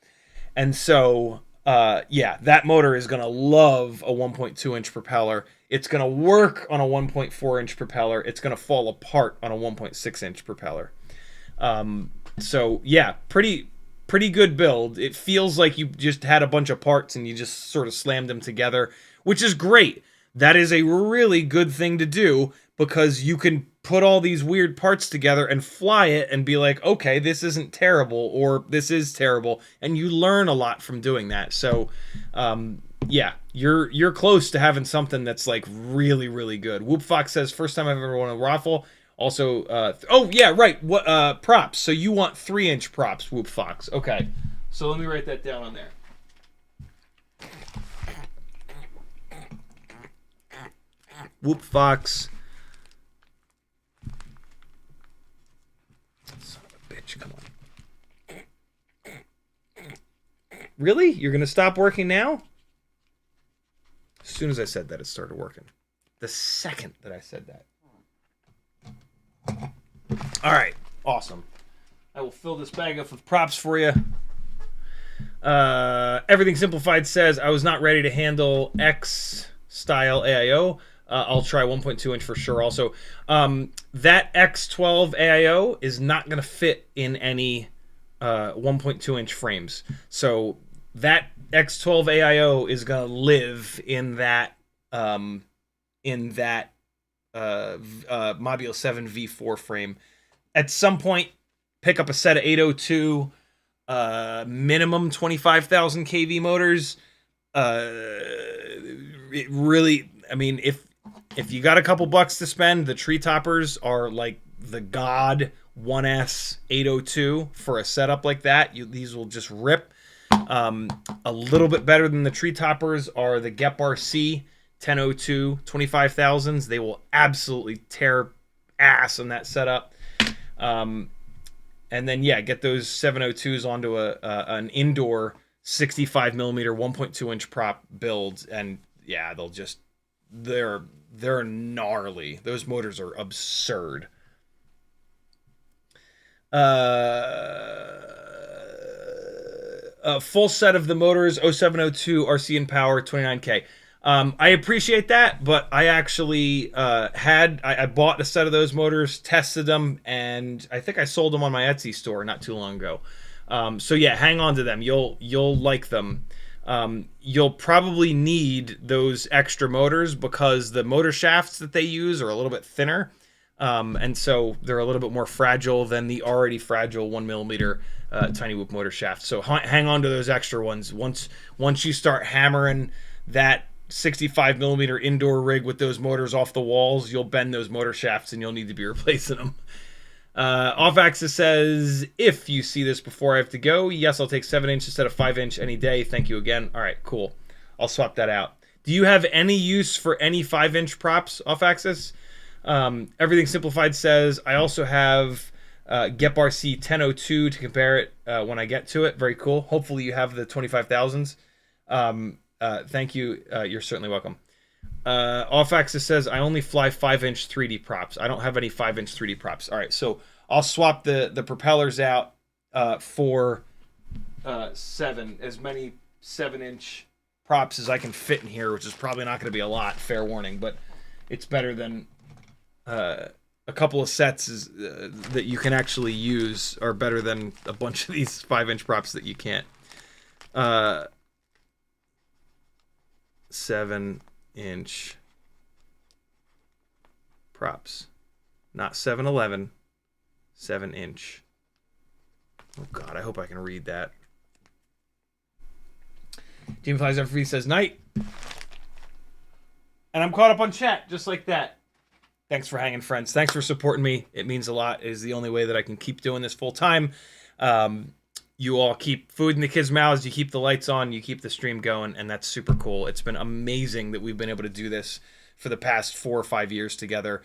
S2: And so, yeah, that motor is going to love a 1.2 inch propeller. It's going to work on a 1.4 inch propeller. It's going to fall apart on a 1.6 inch propeller. So, yeah, pretty good build. It feels like you just had a bunch of parts and you just sort of slammed them together, which is great. That is a really good thing to do, because you can put all these weird parts together and fly it and be like, okay, this isn't terrible, or this is terrible, and you learn a lot from doing that. So, yeah, you're close to having something that's like really, really good. Whoop Fox says, first time I've ever won a raffle. Also, oh yeah, right. What props? So you want 3-inch props, Whoop Fox? Okay, so let me write that down on there. Whoop Fox. Son of a bitch, come on. Really? You're going to stop working now? As soon as I said that, it started working. The second that I said that. All right. Awesome. I will fill this bag up with props for you. Everything Simplified says, I was not ready to handle X-style AIO. I'll try 1.2 inch for sure. Also, that X12 AIO is not going to fit in any 1.2 inch frames. So that X12 AIO is going to live in that Mob7 V4 frame. At some point, pick up a set of 802 minimum 25,000 kV motors. It really, I mean, if you got a couple bucks to spend, the tree toppers are like the god 1S 802 for a setup like that. These will just rip. A little bit better than the tree toppers are the Gep RC 1002 25,000s. They will absolutely tear ass on that setup. And then yeah, get those 702s onto an indoor 65 millimeter 1.2 inch prop build, and yeah, they're gnarly. Those motors are absurd. A full set of the motors 0702 RCinPower 29K. I appreciate that, but I actually I bought a set of those motors, tested them, and I think I sold them on my Etsy store not too long ago. So yeah, hang on to them. You'll like them. You'll probably need those extra motors because the motor shafts that they use are a little bit thinner, and so they're a little bit more fragile than the already fragile 1mm Tinywhoop motor shaft. So hang on to those extra ones. Once you start hammering that 65 millimeter indoor rig with those motors off the walls, you'll bend those motor shafts and you'll need to be replacing them. Off Axis says, if you see this before I have to go, yes, I'll take 7-inch instead of 5-inch any day. Thank you again. All right, cool. I'll swap that out. Do you have any use for any 5-inch props, Off Axis? Everything Simplified says, I also have Gep RC 1002 to compare it when I get to it. Very cool. Hopefully you have the 25,000s. Thank you. You're certainly welcome. Off Axis says, I only fly 5-inch 3D props. I don't have any 5-inch 3D props. All right, so I'll swap the propellers out for as many 7-inch props as I can fit in here, which is probably not going to be a lot, fair warning, but it's better than a couple of sets that you can actually use are better than a bunch of these 5-inch props that you can't. 7-inch props, not 7-11, 7-inch. Oh God, I hope I can read that. Team Flies FPV says night, and I'm caught up on chat just like that. Thanks for hanging, friends. Thanks for supporting me. It means a lot. It is the only way that I can keep doing this full time. You all keep food in the kids' mouths, you keep the lights on, you keep the stream going, and that's super cool. It's been amazing that we've been able to do this for the past 4 or 5 years together.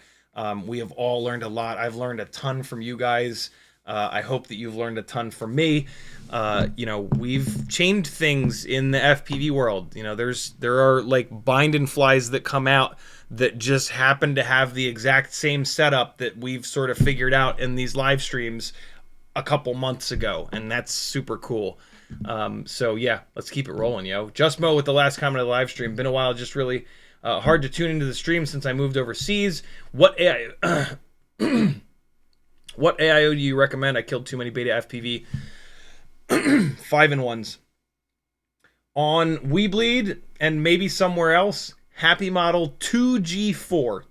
S2: We have all learned a lot. I've learned a ton from you guys. I hope that you've learned a ton from me. We've changed things in the FPV world. There are like bind and flies that come out that just happen to have the exact same setup that we've sort of figured out in these live streams a couple months ago, and that's super cool. So yeah, let's keep it rolling, yo. Just Mo with the last comment of the live stream. Been a while, just really hard to tune into the stream since I moved overseas. What AIO do you recommend? I killed too many BetaFPV 5-in-1s. On Weebleed and maybe somewhere else, Happy Model 2G4.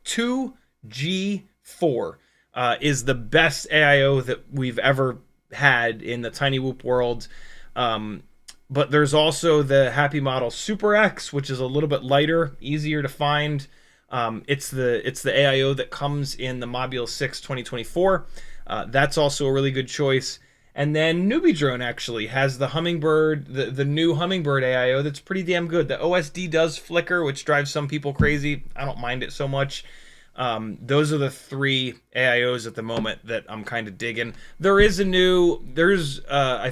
S2: 2G4 is the best AIO that we've ever had in the Tinywhoop world. But there's also the Happy Model Super X, which is a little bit lighter, easier to find. It's the AIO that comes in the Mobile 6 2024. That's also a really good choice. And then Newbie Drone actually has the Hummingbird, the new Hummingbird AIO that's pretty damn good. The OSD does flicker, which drives some people crazy. I don't mind it so much. Those are the 3 AIOs at the moment that I'm kind of digging. I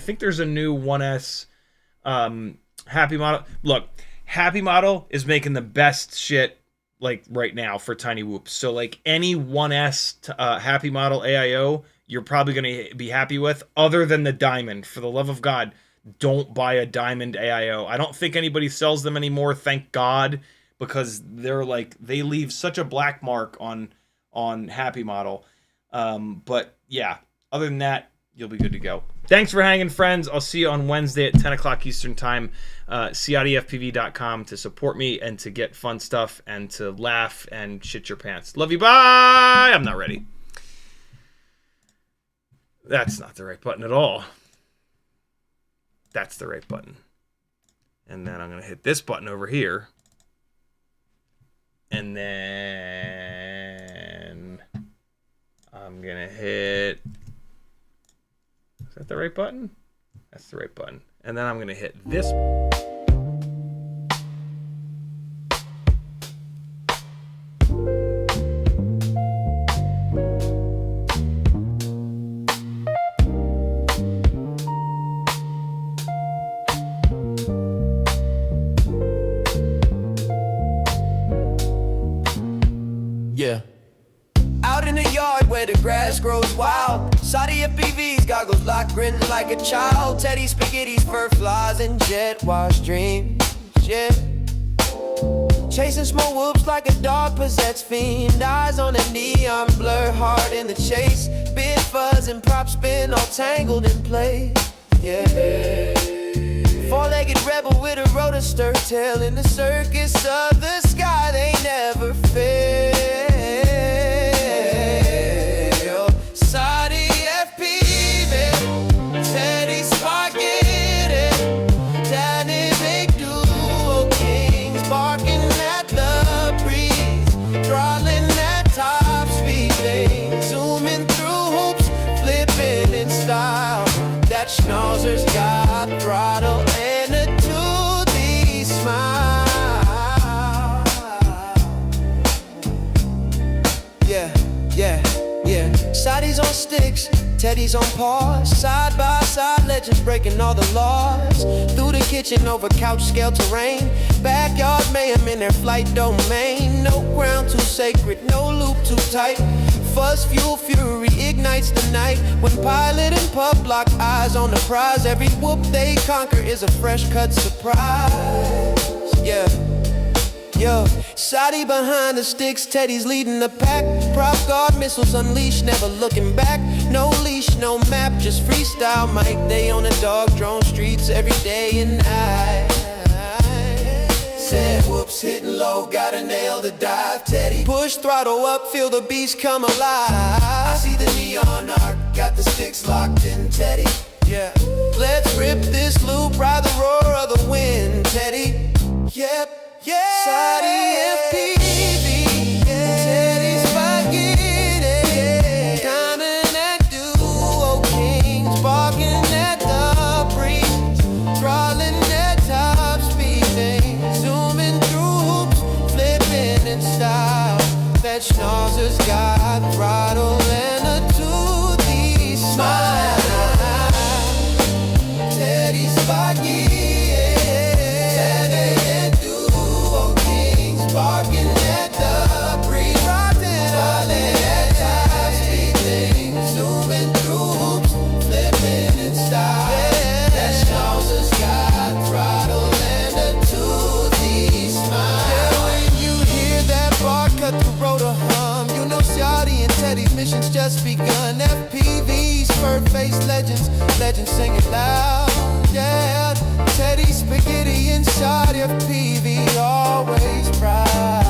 S2: think there's a new 1S Happy Model. Look, Happy Model is making the best shit like right now for Tinywhoop. So like any 1S Happy Model AIO, you're probably going to be happy with, other than the Diamond. For the love of God, don't buy a Diamond AIO. I don't think anybody sells them anymore, thank God. because they're like, they leave such a black mark on Happy Model. But yeah, other than that, you'll be good to go. Thanks for hanging, friends. I'll see you on Wednesday at 10 o'clock Eastern time. CiottiFPV.com to support me and to get fun stuff and to laugh and shit your pants. Love you. Bye. I'm not ready. That's not the right button at all. That's the right button. And then I'm going to hit this button over here. And then I'm going to hit... Is that the right button? That's the right button. And then I'm going to hit this.
S1: Yeah. Out in the yard where the grass grows wild, CiottiFPV's goggles locked, grinning like a child. Teddy Spaghetti's fur flies and jet wash dreams, yeah. Chasing small whoops like a dog possessed fiend. Eyes on a neon blur, hard in the chase. Big fuzz and prop spin all tangled in place, yeah. Four-legged rebel with a rotor stir tail in the circus of the sky. They never fail. CiottiFPV, Teddy Spaghetti, dynamic duo kings, barking at the breeze, throttling at top speed, they zooming through hoops, flipping in style. That schnauzer's got throttle and a toothy smile. Yeah, yeah, yeah. Shotties on sticks, Teddy's on paws, side by side legends breaking all the laws. Through the kitchen over couch scale terrain, backyard mayhem in their flight domain. No ground too sacred, no loop too tight. Fuzz fuel fury ignites the night. When pilot and pup lock eyes on the prize, every whoop they conquer is a fresh cut surprise. Yeah. Yo, Shotty behind the sticks, Teddy's leading the pack. Prop guard missiles unleashed, never looking back. No leash, no map, just freestyle Mike. They on the dog drone streets every day and night. Said whoops, hitting low, gotta nail the dive. Teddy push throttle up, feel the beast come alive. I see the neon arc, got the sticks locked in, Teddy. Yeah, let's rip this loop, ride the roar of the wind, Teddy. Yep. Yeah, CiottiFPV, Teddy Spaghetti, dynamic duo kings, barking at the breeze, throttling at top speed, zooming through hoops, flipping in style. That schnauzer's got throttle and a toothy smile. Teddy Spaghetti. Barking at the breeze, throttling at top speed, zooming through hoops, flipping in style. That schnauzer's got throttle and a toothy smile. Yeah, when you hear that bar cut the rotor hum, you know Ciotty and Teddy's mission's just begun. FPV's fur-faced legends sing it loud. Yeah, Teddy Spaghetti and CiottiFPV always proud.